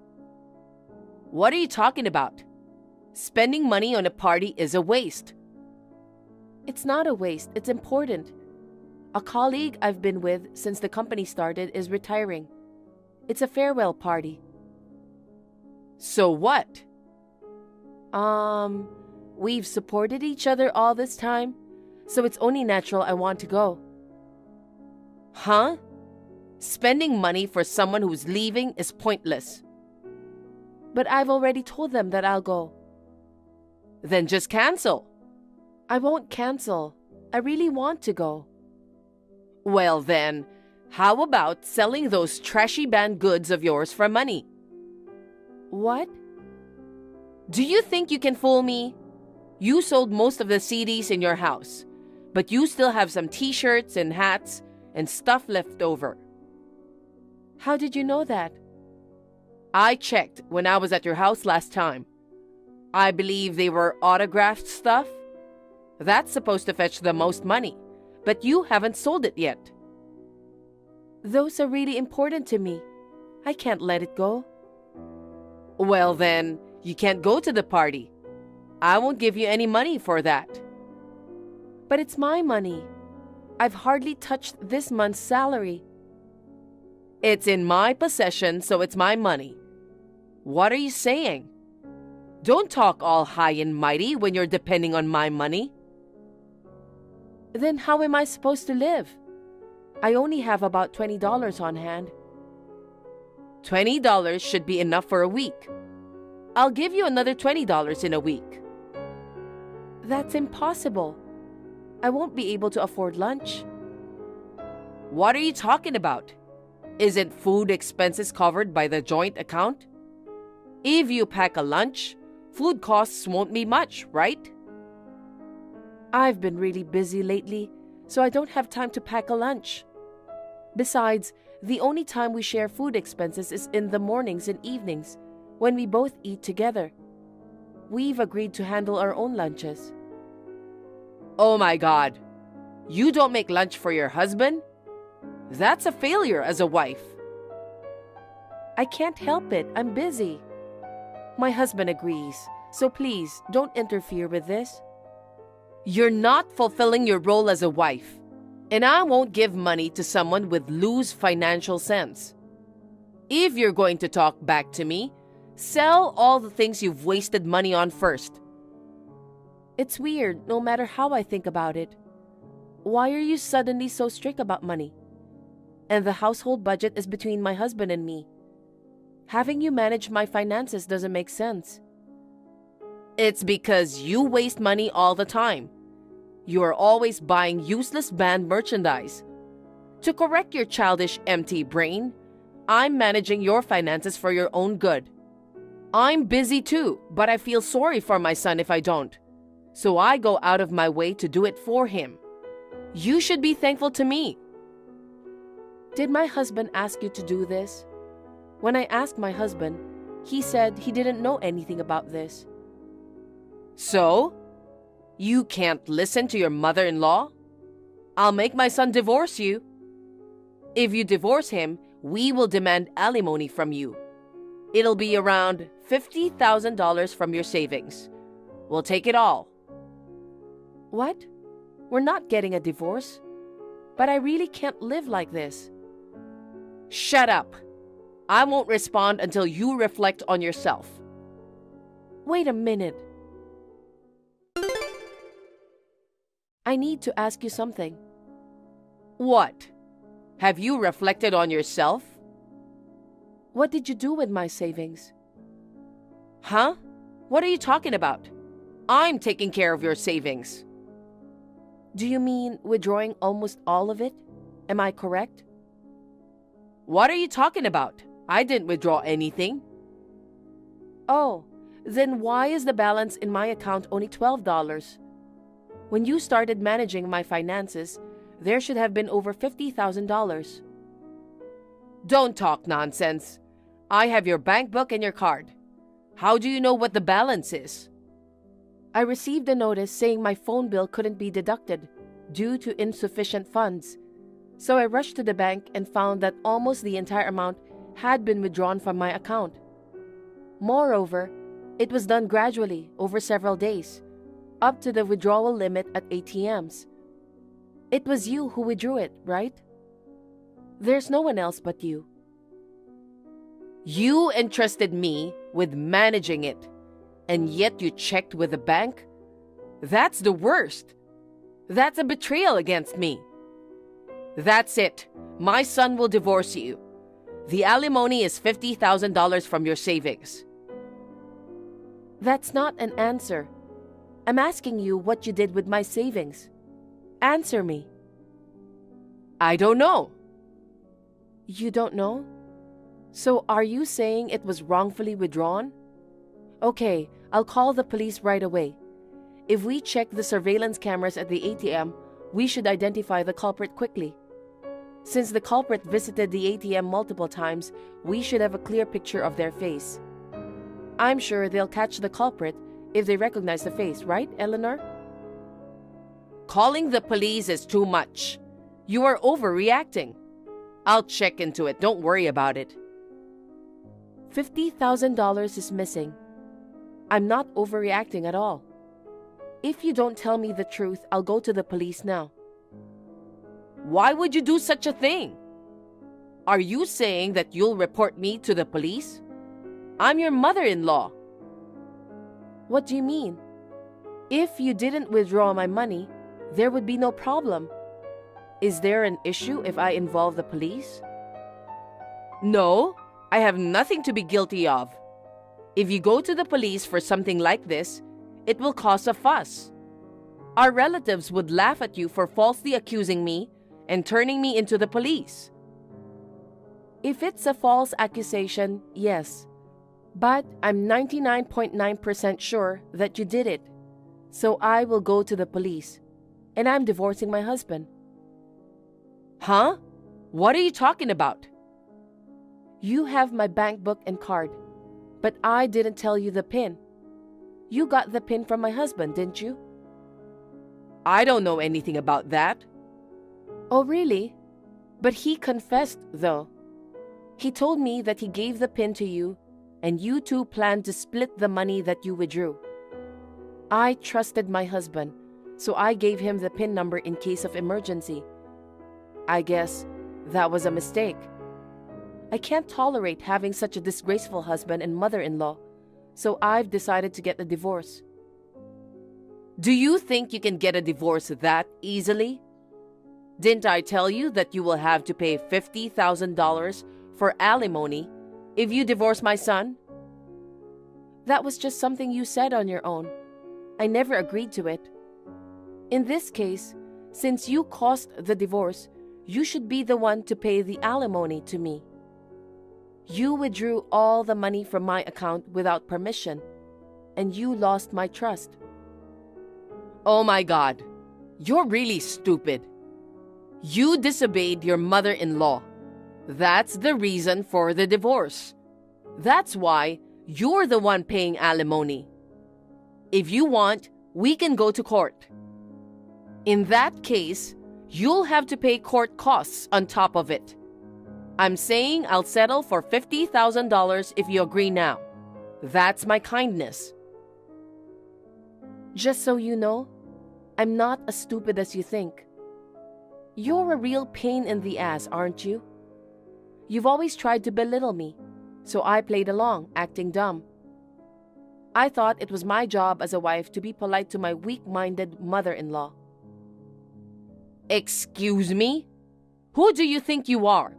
What are you talking about? Spending money on a party is a waste. It's not a waste, it's important. A colleague I've been with since the company started is retiring. It's a farewell party. So what? We've supported each other all this time, so it's only natural I want to go. Huh? Spending money for someone who's leaving is pointless. But I've already told them that I'll go. Then just cancel. I won't cancel. I really want to go. Well then, how about selling those trashy band goods of yours for money? What? Do you think you can fool me? You sold most of the CDs in your house, but you still have some t-shirts and hats and stuff left over. How did you know that? I checked when I was at your house last time. I believe they were autographed stuff. That's supposed to fetch the most money, but you haven't sold it yet. Those are really important to me. I can't let it go. Well then, you can't go to the party. I won't give you any money for that. But it's my money. I've hardly touched this month's salary. It's in my possession, so it's my money. What are you saying? Don't talk all high and mighty when you're depending on my money. Then how am I supposed to live? I only have about $20 on hand. $20 should be enough for a week. I'll give you another $20 in a week. That's impossible. I won't be able to afford lunch. What are you talking about? Isn't food expenses covered by the joint account? If you pack a lunch, food costs won't be much, right? I've been really busy lately, so I don't have time to pack a lunch. Besides, the only time we share food expenses is in the mornings and evenings, when we both eat together. We've agreed to handle our own lunches. Oh my God! You don't make lunch for your husband? That's a failure as a wife. I can't help it. I'm busy. My husband agrees, so please don't interfere with this. You're not fulfilling your role as a wife, and I won't give money to someone with loose financial sense. If you're going to talk back to me, sell all the things you've wasted money on first. It's weird, no matter how I think about it. Why are you suddenly so strict about money? And the household budget is between my husband and me. Having you manage my finances doesn't make sense. It's because you waste money all the time. You are always buying useless band merchandise. To correct your childish, empty brain, I'm managing your finances for your own good. I'm busy too, but I feel sorry for my son if I don't. So I go out of my way to do it for him. You should be thankful to me. Did my husband ask you to do this? When I asked my husband, he said he didn't know anything about this. So? You can't listen to your mother-in-law? I'll make my son divorce you. If you divorce him, we will demand alimony from you. It'll be around $50,000 from your savings. We'll take it all. What? We're not getting a divorce. But I really can't live like this. Shut up. I won't respond until you reflect on yourself. Wait a minute. I need to ask you something. What? Have you reflected on yourself? What did you do with my savings? Huh? What are you talking about? I'm taking care of your savings. Do you mean withdrawing almost all of it? Am I correct? What are you talking about? I didn't withdraw anything. Oh, then why is the balance in my account only $12? When you started managing my finances, there should have been over $50,000. Don't talk nonsense. I have your bank book and your card. How do you know what the balance is? I received a notice saying my phone bill couldn't be deducted due to insufficient funds. So I rushed to the bank and found that almost the entire amount had been withdrawn from my account. Moreover, it was done gradually over several days, up to the withdrawal limit at ATMs. It was you who withdrew it, right? There's no one else but you. You entrusted me with managing it, and yet you checked with the bank? That's the worst. That's a betrayal against me. That's it. My son will divorce you. The alimony is $50,000 from your savings. That's not an answer. I'm asking you what you did with my savings. Answer me. I don't know. You don't know? So are you saying it was wrongfully withdrawn? Okay, I'll call the police right away. If we check the surveillance cameras at the ATM, we should identify the culprit quickly. Since the culprit visited the ATM multiple times, we should have a clear picture of their face. I'm sure they'll catch the culprit if they recognize the face, right, Eleanor? Calling the police is too much. You are overreacting. I'll check into it. Don't worry about it. $50,000 is missing. I'm not overreacting at all. If you don't tell me the truth, I'll go to the police now. Why would you do such a thing? Are you saying that you'll report me to the police? I'm your mother-in-law. What do you mean? If you didn't withdraw my money, there would be no problem. Is there an issue if I involve the police? No, I have nothing to be guilty of. If you go to the police for something like this, it will cause a fuss. Our relatives would laugh at you for falsely accusing me and turning me into the police. If it's a false accusation, yes. But I'm 99.9% sure that you did it. So I will go to the police. And I'm divorcing my husband. Huh? What are you talking about? You have my bank book and card. But I didn't tell you the PIN. You got the PIN from my husband, didn't you? I don't know anything about that. Oh, really? But he confessed, though. He told me that he gave the PIN to you, and you two planned to split the money that you withdrew. I trusted my husband, so I gave him the PIN number in case of emergency. I guess that was a mistake. I can't tolerate having such a disgraceful husband and mother-in-law, so I've decided to get a divorce. Do you think you can get a divorce that easily? Didn't I tell you that you will have to pay $50,000 for alimony if you divorce my son? That was just something you said on your own. I never agreed to it. In this case, since you caused the divorce, you should be the one to pay the alimony to me. You withdrew all the money from my account without permission, and you lost my trust. Oh my God, you're really stupid. You disobeyed your mother-in-law. That's the reason for the divorce. That's why you're the one paying alimony. If you want, we can go to court. In that case, you'll have to pay court costs on top of it. I'm saying I'll settle for $50,000 if you agree now. That's my kindness. Just so you know, I'm not as stupid as you think. You're a real pain in the ass, aren't you? You've always tried to belittle me, so I played along, acting dumb. I thought it was my job as a wife to be polite to my weak-minded mother-in-law. Excuse me? Who do you think you are?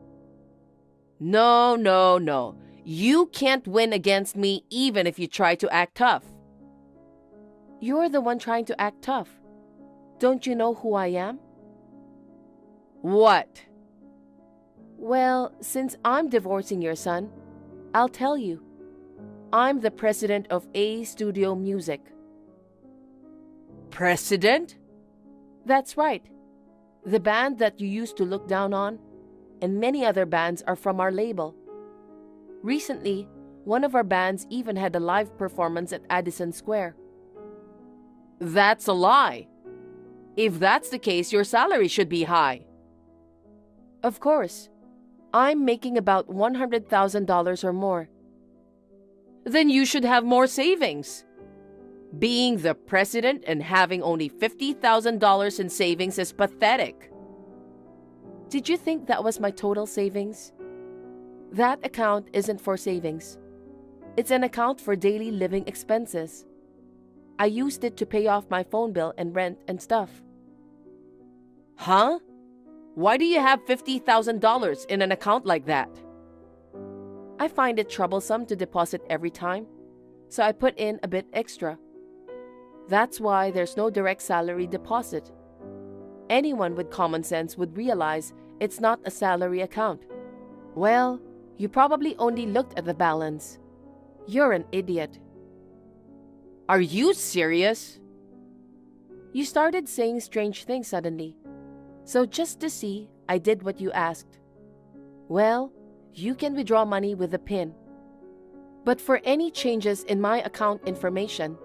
No. You can't win against me even if you try to act tough. You're the one trying to act tough. Don't you know who I am? What? Well, since I'm divorcing your son, I'll tell you. I'm the president of A Studio Music. President? That's right. The band that you used to look down on, and many other bands are from our label. Recently, one of our bands even had a live performance at Addison Square. That's a lie. If that's the case, your salary should be high. Of course. I'm making about $100,000 or more. Then you should have more savings. Being the president and having only $50,000 in savings is pathetic. Did you think that was my total savings? That account isn't for savings. It's an account for daily living expenses. I used it to pay off my phone bill and rent and stuff. Huh? Why do you have $50,000 in an account like that? I find it troublesome to deposit every time, so I put in a bit extra. That's why there's no direct salary deposit. Anyone with common sense would realize it's not a salary account. Well, you probably only looked at the balance. You're an idiot. Are you serious? You started saying strange things suddenly. So just to see, I did what you asked. Well, you can withdraw money with a PIN. But for any changes in my account information,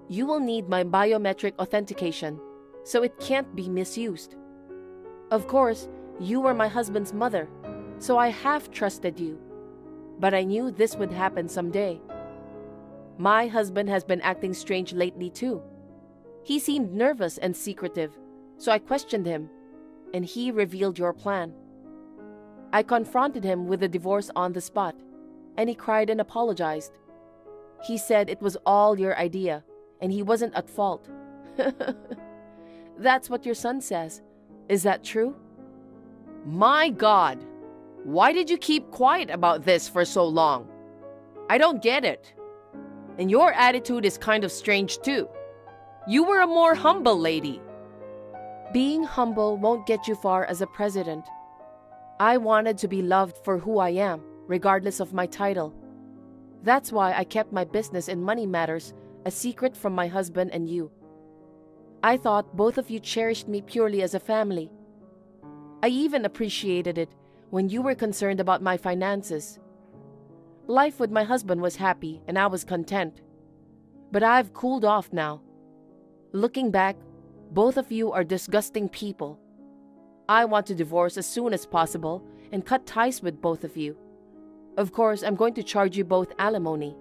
you will need my biometric authentication, so it can't be misused. Of course, you were my husband's mother, so I have trusted you. But I knew this would happen someday. My husband has been acting strange lately too. He seemed nervous and secretive, so I questioned him, and he revealed your plan. I confronted him with the divorce on the spot, and he cried and apologized. He said it was all your idea, and he wasn't at fault. That's what your son says. Is that true? My God! Why did you keep quiet about this for so long? I don't get it. And your attitude is kind of strange too. You were a more humble lady. Being humble won't get you far as a president. I wanted to be loved for who I am, regardless of my title. That's why I kept my business and money matters a secret from my husband and you. I thought both of you cherished me purely as a family. I even appreciated it when you were concerned about my finances. Life with my husband was happy and I was content. But I've cooled off now. Looking back, both of you are disgusting people. I want to divorce as soon as possible and cut ties with both of you. Of course, I'm going to charge you both alimony.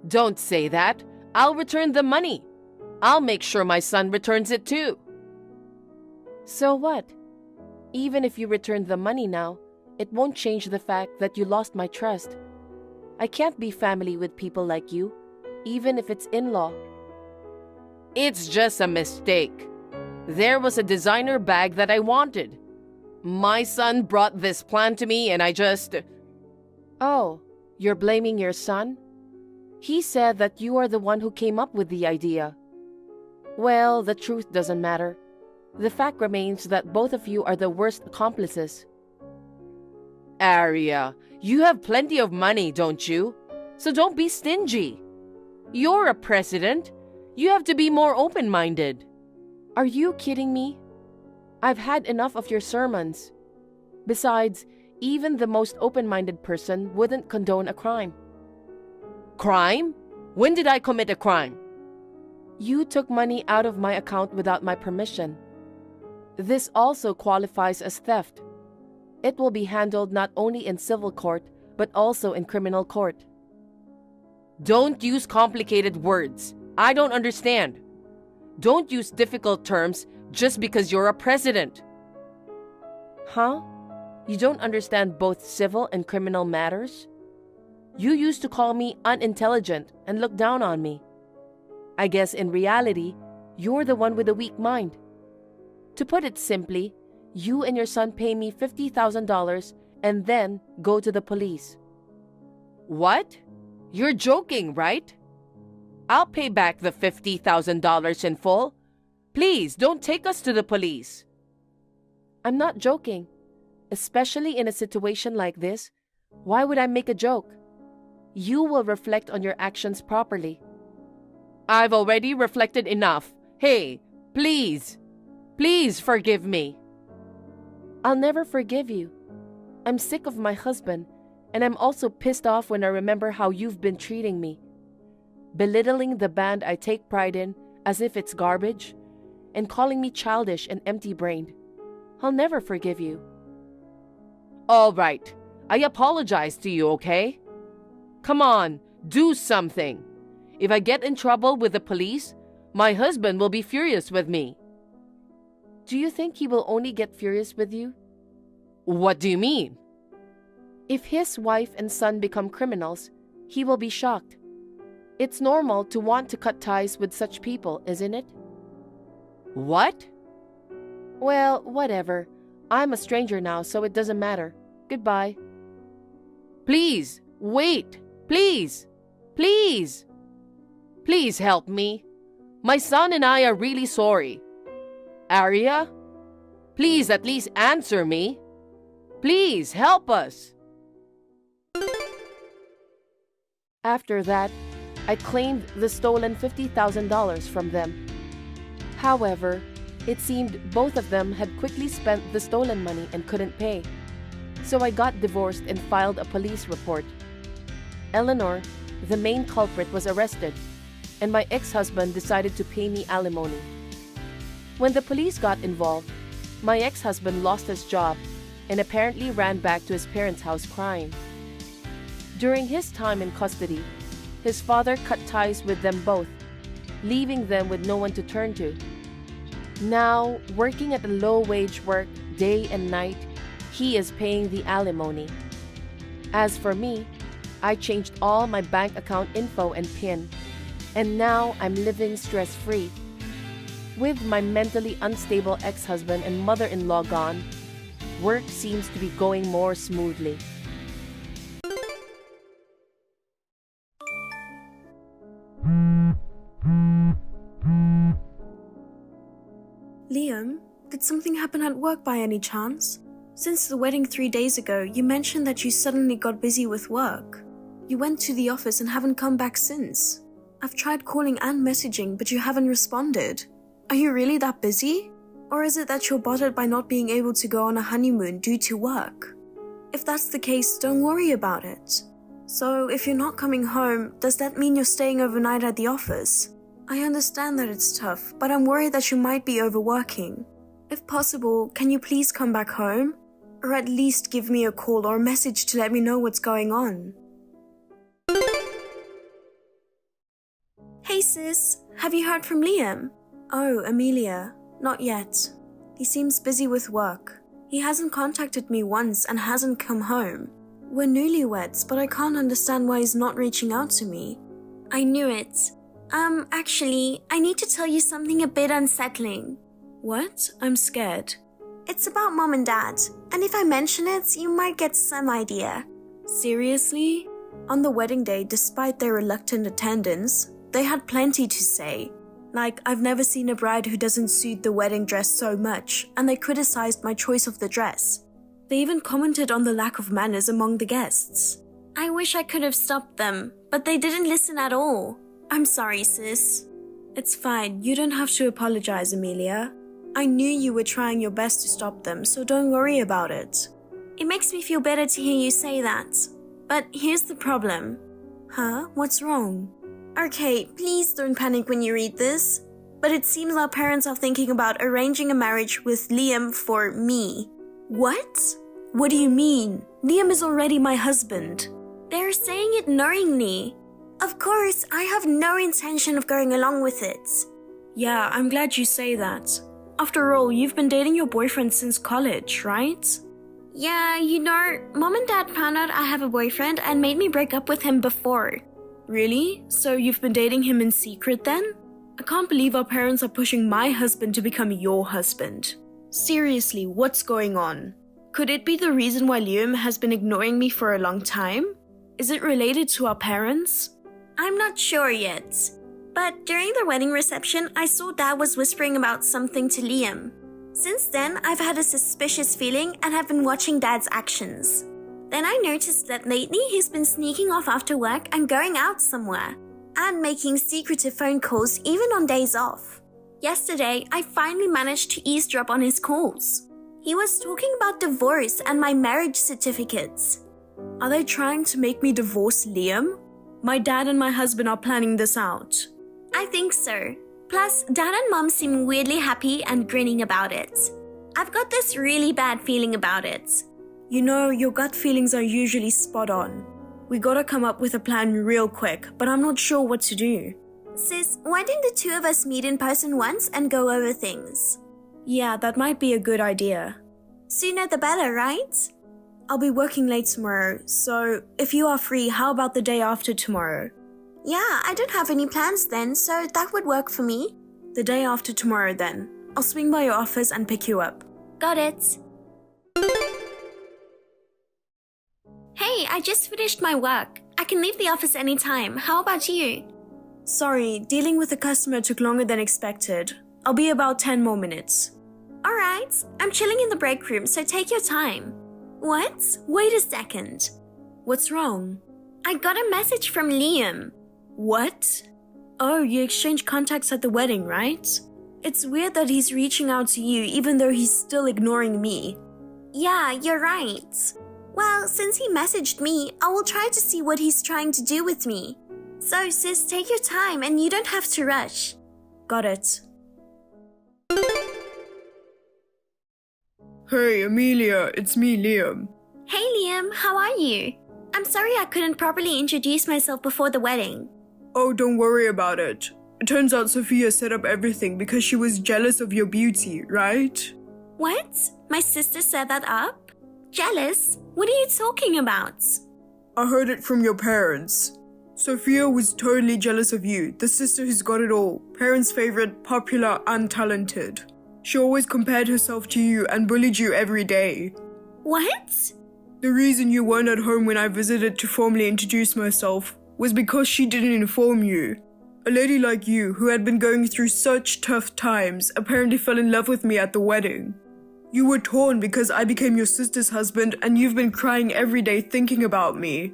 Don't say that. I'll return the money. I'll make sure my son returns it too. So what? Even if you return the money now, it won't change the fact that you lost my trust. I can't be family with people like you, even if it's in-law. It's just a mistake. There was a designer bag that I wanted. My son brought this plan to me and I just... Oh, you're blaming your son? He said that you are the one who came up with the idea. Well, the truth doesn't matter. The fact remains that both of you are the worst accomplices. Aria, you have plenty of money, don't you? So don't be stingy. You're a president. You have to be more open-minded. Are you kidding me? I've had enough of your sermons. Besides, even the most open-minded person wouldn't condone a crime. Crime? When did I commit a crime? You took money out of my account without my permission. This also qualifies as theft. It will be handled not only in civil court, but also in criminal court. Don't use complicated words. I don't understand. Don't use difficult terms just because you're a president. Huh? You don't understand both civil and criminal matters? You used to call me unintelligent and look down on me. I guess in reality, you're the one with a weak mind. To put it simply, you and your son pay me $50,000 and then go to the police. What? You're joking, right? I'll pay back the $50,000 in full. Please, don't take us to the police. I'm not joking. Especially in a situation like this, why would I make a joke? You will reflect on your actions properly. I've already reflected enough. Hey, please, please forgive me. I'll never forgive you. I'm sick of my husband, and I'm also pissed off when I remember how you've been treating me. Belittling the band I take pride in as if it's garbage, and calling me childish and empty-brained. I'll never forgive you. All right, I apologize to you, okay? Come on, do something. If I get in trouble with the police, my husband will be furious with me. Do you think he will only get furious with you? What do you mean? If his wife and son become criminals, he will be shocked. It's normal to want to cut ties with such people, isn't it? What? Well, whatever. I'm a stranger now, so it doesn't matter. Goodbye. Please, wait. Please. Please. Please help me. My son and I are really sorry. Arya? Please at least answer me. Please help us. After that, I claimed the stolen $50,000 from them. However, it seemed both of them had quickly spent the stolen money and couldn't pay. So I got divorced and filed a police report. Eleanor, the main culprit, was arrested, and my ex-husband decided to pay me alimony. When the police got involved, my ex-husband lost his job and apparently ran back to his parents' house crying. During his time in custody, his father cut ties with them both, leaving them with no one to turn to. Now, working at a low-wage work day and night, he is paying the alimony. As for me, I changed all my bank account info and PIN, and now I'm living stress-free. With my mentally unstable ex-husband and mother-in-law gone, work seems to be going more smoothly. Liam, did something happen at work by any chance? Since the wedding 3 days ago, you mentioned that you suddenly got busy with work. You went to the office and haven't come back since. I've tried calling and messaging, but you haven't responded. Are you really that busy? Or is it that you're bothered by not being able to go on a honeymoon due to work? If that's the case, don't worry about it. So, if you're not coming home, does that mean you're staying overnight at the office? I understand that it's tough, but I'm worried that you might be overworking. If possible, can you please come back home? Or at least give me a call or a message to let me know what's going on. Hey sis, have you heard from Liam? Oh, Amelia, not yet. He seems busy with work. He hasn't contacted me once and hasn't come home. We're newlyweds, but I can't understand why he's not reaching out to me. I knew it. Actually, I need to tell you something a bit unsettling. What? I'm scared. It's about Mom and Dad, and if I mention it, you might get some idea. Seriously? On the wedding day, despite their reluctant attendance, they had plenty to say. Like, I've never seen a bride who doesn't suit the wedding dress so much, and they criticized my choice of the dress. They even commented on the lack of manners among the guests. I wish I could have stopped them, but they didn't listen at all. I'm sorry, sis. It's fine, you don't have to apologize, Amelia. I knew you were trying your best to stop them, so don't worry about it. It makes me feel better to hear you say that. But here's the problem. Huh? What's wrong? Okay, please don't panic when you read this. But it seems our parents are thinking about arranging a marriage with Liam for me. What? What do you mean? Liam is already my husband. They're saying it knowingly. Of course, I have no intention of going along with it. Yeah, I'm glad you say that. After all, you've been dating your boyfriend since college, right? Yeah, Mom and Dad found out I have a boyfriend and made me break up with him before. Really? So you've been dating him in secret then? I can't believe our parents are pushing my husband to become your husband. Seriously, what's going on? Could it be the reason why Liam has been ignoring me for a long time? Is it related to our parents? I'm not sure yet. But during the wedding reception, I saw Dad was whispering about something to Liam. Since then, I've had a suspicious feeling and have been watching Dad's actions. Then I noticed that lately he's been sneaking off after work and going out somewhere, and making secretive phone calls even on days off. Yesterday, I finally managed to eavesdrop on his calls. He was talking about divorce and my marriage certificates. Are they trying to make me divorce Liam? My dad and my husband are planning this out. I think so. Plus, Dad and Mom seem weirdly happy and grinning about it. I've got this really bad feeling about it. Your gut feelings are usually spot on. We gotta come up with a plan real quick, but I'm not sure what to do. Sis, why didn't the two of us meet in person once and go over things? Yeah, that might be a good idea. Sooner the better, right? I'll be working late tomorrow, so if you are free, how about the day after tomorrow? Yeah, I don't have any plans then, so that would work for me. The day after tomorrow then. I'll swing by your office and pick you up. Got it. Hey, I just finished my work. I can leave the office anytime. How about you? Sorry, dealing with a customer took longer than expected. I'll be about 10 more minutes. Alright, I'm chilling in the break room, so take your time. What? Wait a second. What's wrong? I got a message from Liam. What? Oh, you exchanged contacts at the wedding, right? It's weird that he's reaching out to you even though he's still ignoring me. Yeah, you're right. Well, since he messaged me, I will try to see what he's trying to do with me. So, sis, take your time and you don't have to rush. Got it. Hey, Amelia, it's me, Liam. Hey, Liam, how are you? I'm sorry I couldn't properly introduce myself before the wedding. Oh, don't worry about it. It turns out Sophia set up everything because she was jealous of your beauty, right? What? My sister set that up? Jealous? What are you talking about? I heard it from your parents. Sophia was totally jealous of you, the sister who's got it all, parents' favorite, popular, and talented. She always compared herself to you and bullied you every day. What? The reason you weren't at home when I visited to formally introduce myself was because she didn't inform you. A lady like you, who had been going through such tough times, apparently fell in love with me at the wedding. You were torn because I became your sister's husband and you've been crying every day thinking about me.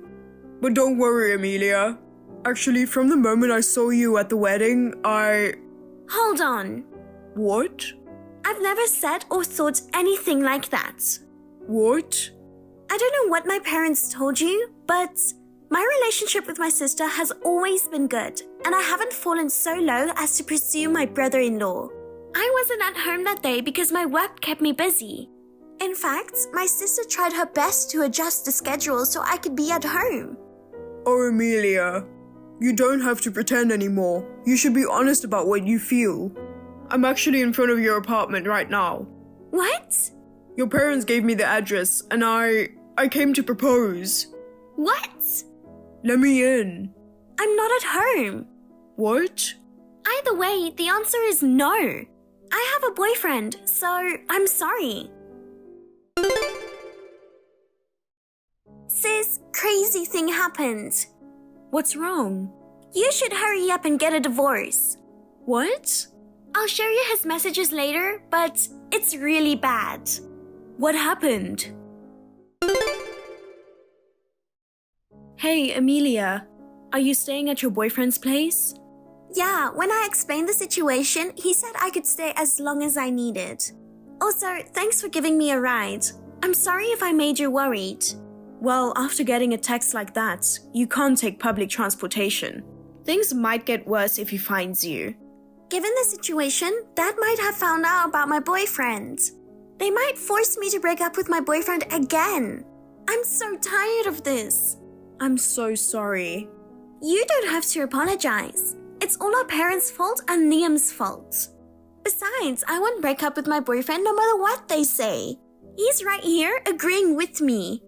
But don't worry, Amelia. Actually, from the moment I saw you at the wedding, Hold on. What? I've never said or thought anything like that. What? I don't know what my parents told you, but my relationship with my sister has always been good, and I haven't fallen so low as to pursue my brother-in-law. I wasn't at home that day because my work kept me busy. In fact, my sister tried her best to adjust the schedule so I could be at home. Oh, Amelia. You don't have to pretend anymore. You should be honest about what you feel. I'm actually in front of your apartment right now. What? Your parents gave me the address and I came to propose. What? Let me in. I'm not at home. What? Either way, the answer is no. I have a boyfriend, so I'm sorry. Sis, crazy thing happened. What's wrong? You should hurry up and get a divorce. What? I'll show you his messages later, but it's really bad. What happened? Hey, Amelia. Are you staying at your boyfriend's place? Yeah, when I explained the situation, he said I could stay as long as I needed. Also, thanks for giving me a ride. I'm sorry if I made you worried. Well, after getting a text like that, you can't take public transportation. Things might get worse if he finds you. Given the situation, Dad might have found out about my boyfriend. They might force me to break up with my boyfriend again. I'm so tired of this. I'm so sorry. You don't have to apologize. It's all our parents' fault and Liam's fault. Besides, I won't break up with my boyfriend no matter what they say. He's right here agreeing with me.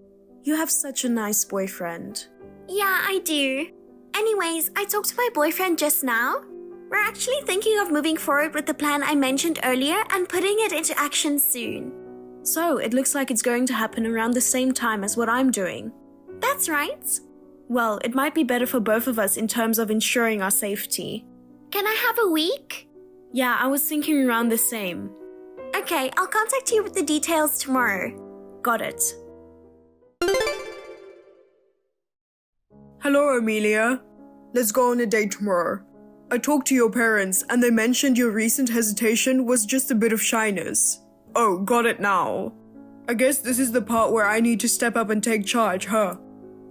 You have such a nice boyfriend. Yeah, I do. Anyways, I talked to my boyfriend just now. We're actually thinking of moving forward with the plan I mentioned earlier and putting it into action soon. So, it looks like it's going to happen around the same time as what I'm doing. That's right. Well, it might be better for both of us in terms of ensuring our safety. Can I have a week? Yeah, I was thinking around the same. Okay, I'll contact you with the details tomorrow. Got it. Hello, Amelia. Let's go on a date tomorrow. I talked to your parents and they mentioned your recent hesitation was just a bit of shyness. Oh, got it now. I guess this is the part where I need to step up and take charge, huh?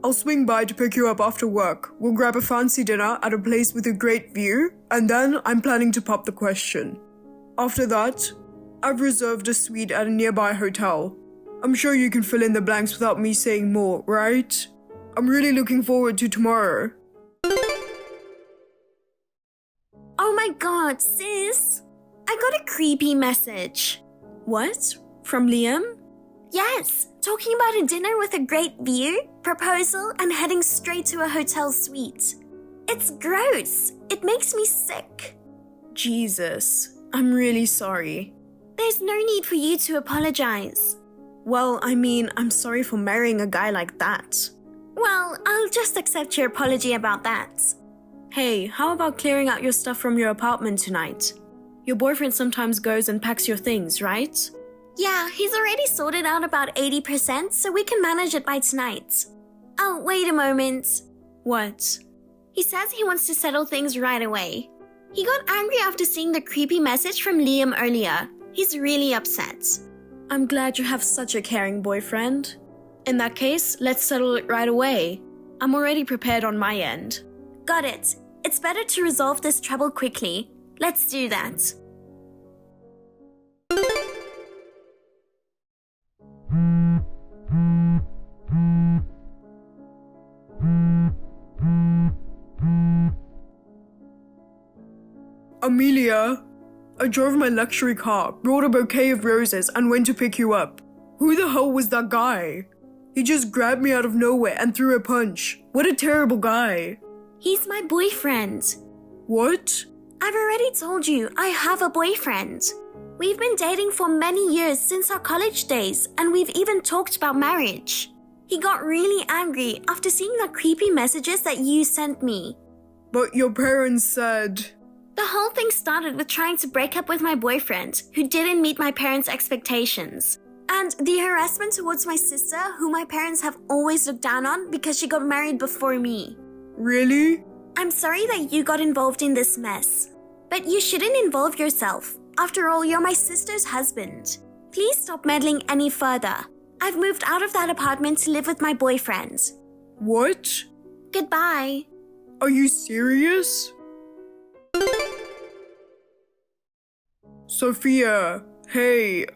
I'll swing by to pick you up after work. We'll grab a fancy dinner at a place with a great view, and then I'm planning to pop the question. After that, I've reserved a suite at a nearby hotel. I'm sure you can fill in the blanks without me saying more, right? I'm really looking forward to tomorrow. Oh my god, sis! I got a creepy message. What? From Liam? Yes, talking about a dinner with a great view, proposal, and heading straight to a hotel suite. It's gross. It makes me sick. Jesus, I'm really sorry. There's no need for you to apologize. Well, I mean, I'm sorry for marrying a guy like that. Well, I'll just accept your apology about that. Hey, how about clearing out your stuff from your apartment tonight? Your boyfriend sometimes goes and packs your things, right? Yeah, he's already sorted out about 80%, so we can manage it by tonight. Oh, wait a moment. What? He says he wants to settle things right away. He got angry after seeing the creepy message from Liam earlier. He's really upset. I'm glad you have such a caring boyfriend. In that case, let's settle it right away. I'm already prepared on my end. Got it. It's better to resolve this trouble quickly. Let's do that. Amelia, I drove my luxury car, brought a bouquet of roses, and went to pick you up. Who the hell was that guy? He just grabbed me out of nowhere and threw a punch. What a terrible guy. He's my boyfriend. What? I've already told you, I have a boyfriend. We've been dating for many years since our college days, and we've even talked about marriage. He got really angry after seeing the creepy messages that you sent me. But your parents said... The whole thing started with trying to break up with my boyfriend, who didn't meet my parents' expectations. And the harassment towards my sister, who my parents have always looked down on because she got married before me. Really? I'm sorry that you got involved in this mess. But you shouldn't involve yourself. After all, you're my sister's husband. Please stop meddling any further. I've moved out of that apartment to live with my boyfriend. What? Goodbye. Are you serious? Sophia, hey,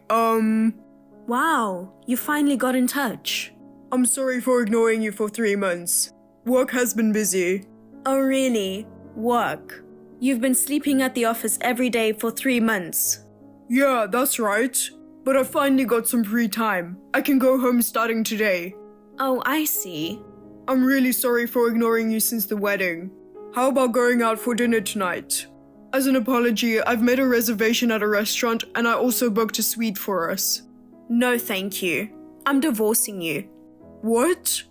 Wow, you finally got in touch. I'm sorry for ignoring you for 3 months. Work has been busy. Oh really? Work? You've been sleeping at the office every day for 3 months. Yeah, that's right. But I finally got some free time. I can go home starting today. Oh, I see. I'm really sorry for ignoring you since the wedding. How about going out for dinner tonight? As an apology, I've made a reservation at a restaurant and I also booked a suite for us. No, thank you. I'm divorcing you. What?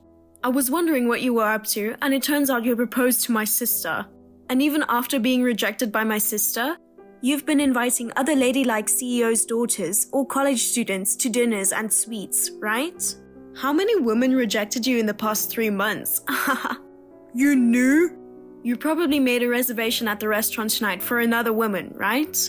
I was wondering what you were up to, and it turns out you proposed to my sister. And even after being rejected by my sister, you've been inviting other ladylike CEOs' daughters or college students to dinners and suites, right? How many women rejected you in the past 3 months? You knew? You probably made a reservation at the restaurant tonight for another woman, right?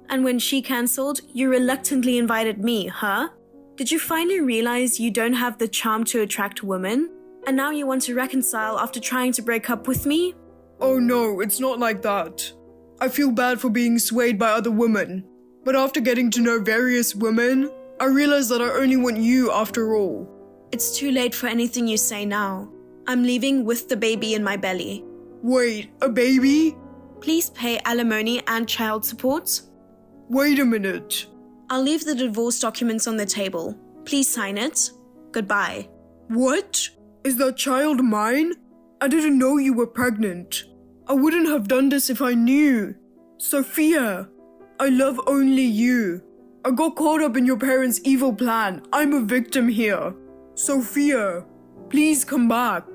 And when she cancelled, you reluctantly invited me, huh? Did you finally realize you don't have the charm to attract women? And now you want to reconcile after trying to break up with me? Oh no, it's not like that. I feel bad for being swayed by other women. But after getting to know various women, I realized that I only want you after all. It's too late for anything you say now. I'm leaving with the baby in my belly. Wait, a baby? Please pay alimony and child support. Wait a minute. I'll leave the divorce documents on the table. Please sign it. Goodbye. What? Is that child mine? I didn't know you were pregnant. I wouldn't have done this if I knew. Sophia, I love only you. I got caught up in your parents' evil plan. I'm a victim here. Sophia, please come back.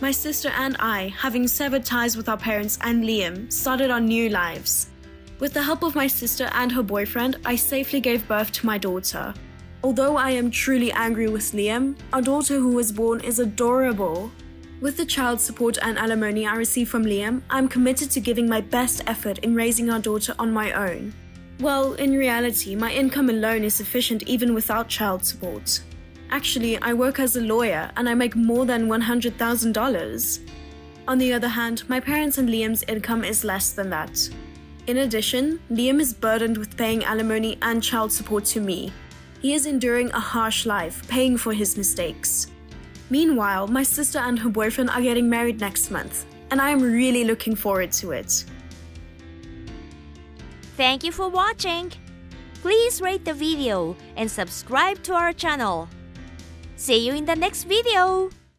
My sister and I, having severed ties with our parents and Liam, started our new lives. With the help of my sister and her boyfriend, I safely gave birth to my daughter. Although I am truly angry with Liam, our daughter who was born is adorable. With the child support and alimony I receive from Liam, I'm committed to giving my best effort in raising our daughter on my own. Well, in reality, my income alone is sufficient even without child support. Actually, I work as a lawyer and I make more than $100,000. On the other hand, my parents' and Liam's income is less than that. In addition, Liam is burdened with paying alimony and child support to me. He is enduring a harsh life, paying for his mistakes. Meanwhile, my sister and her boyfriend are getting married next month, and I am really looking forward to it. Thank you for watching. Please rate the video and subscribe to our channel. See you in the next video.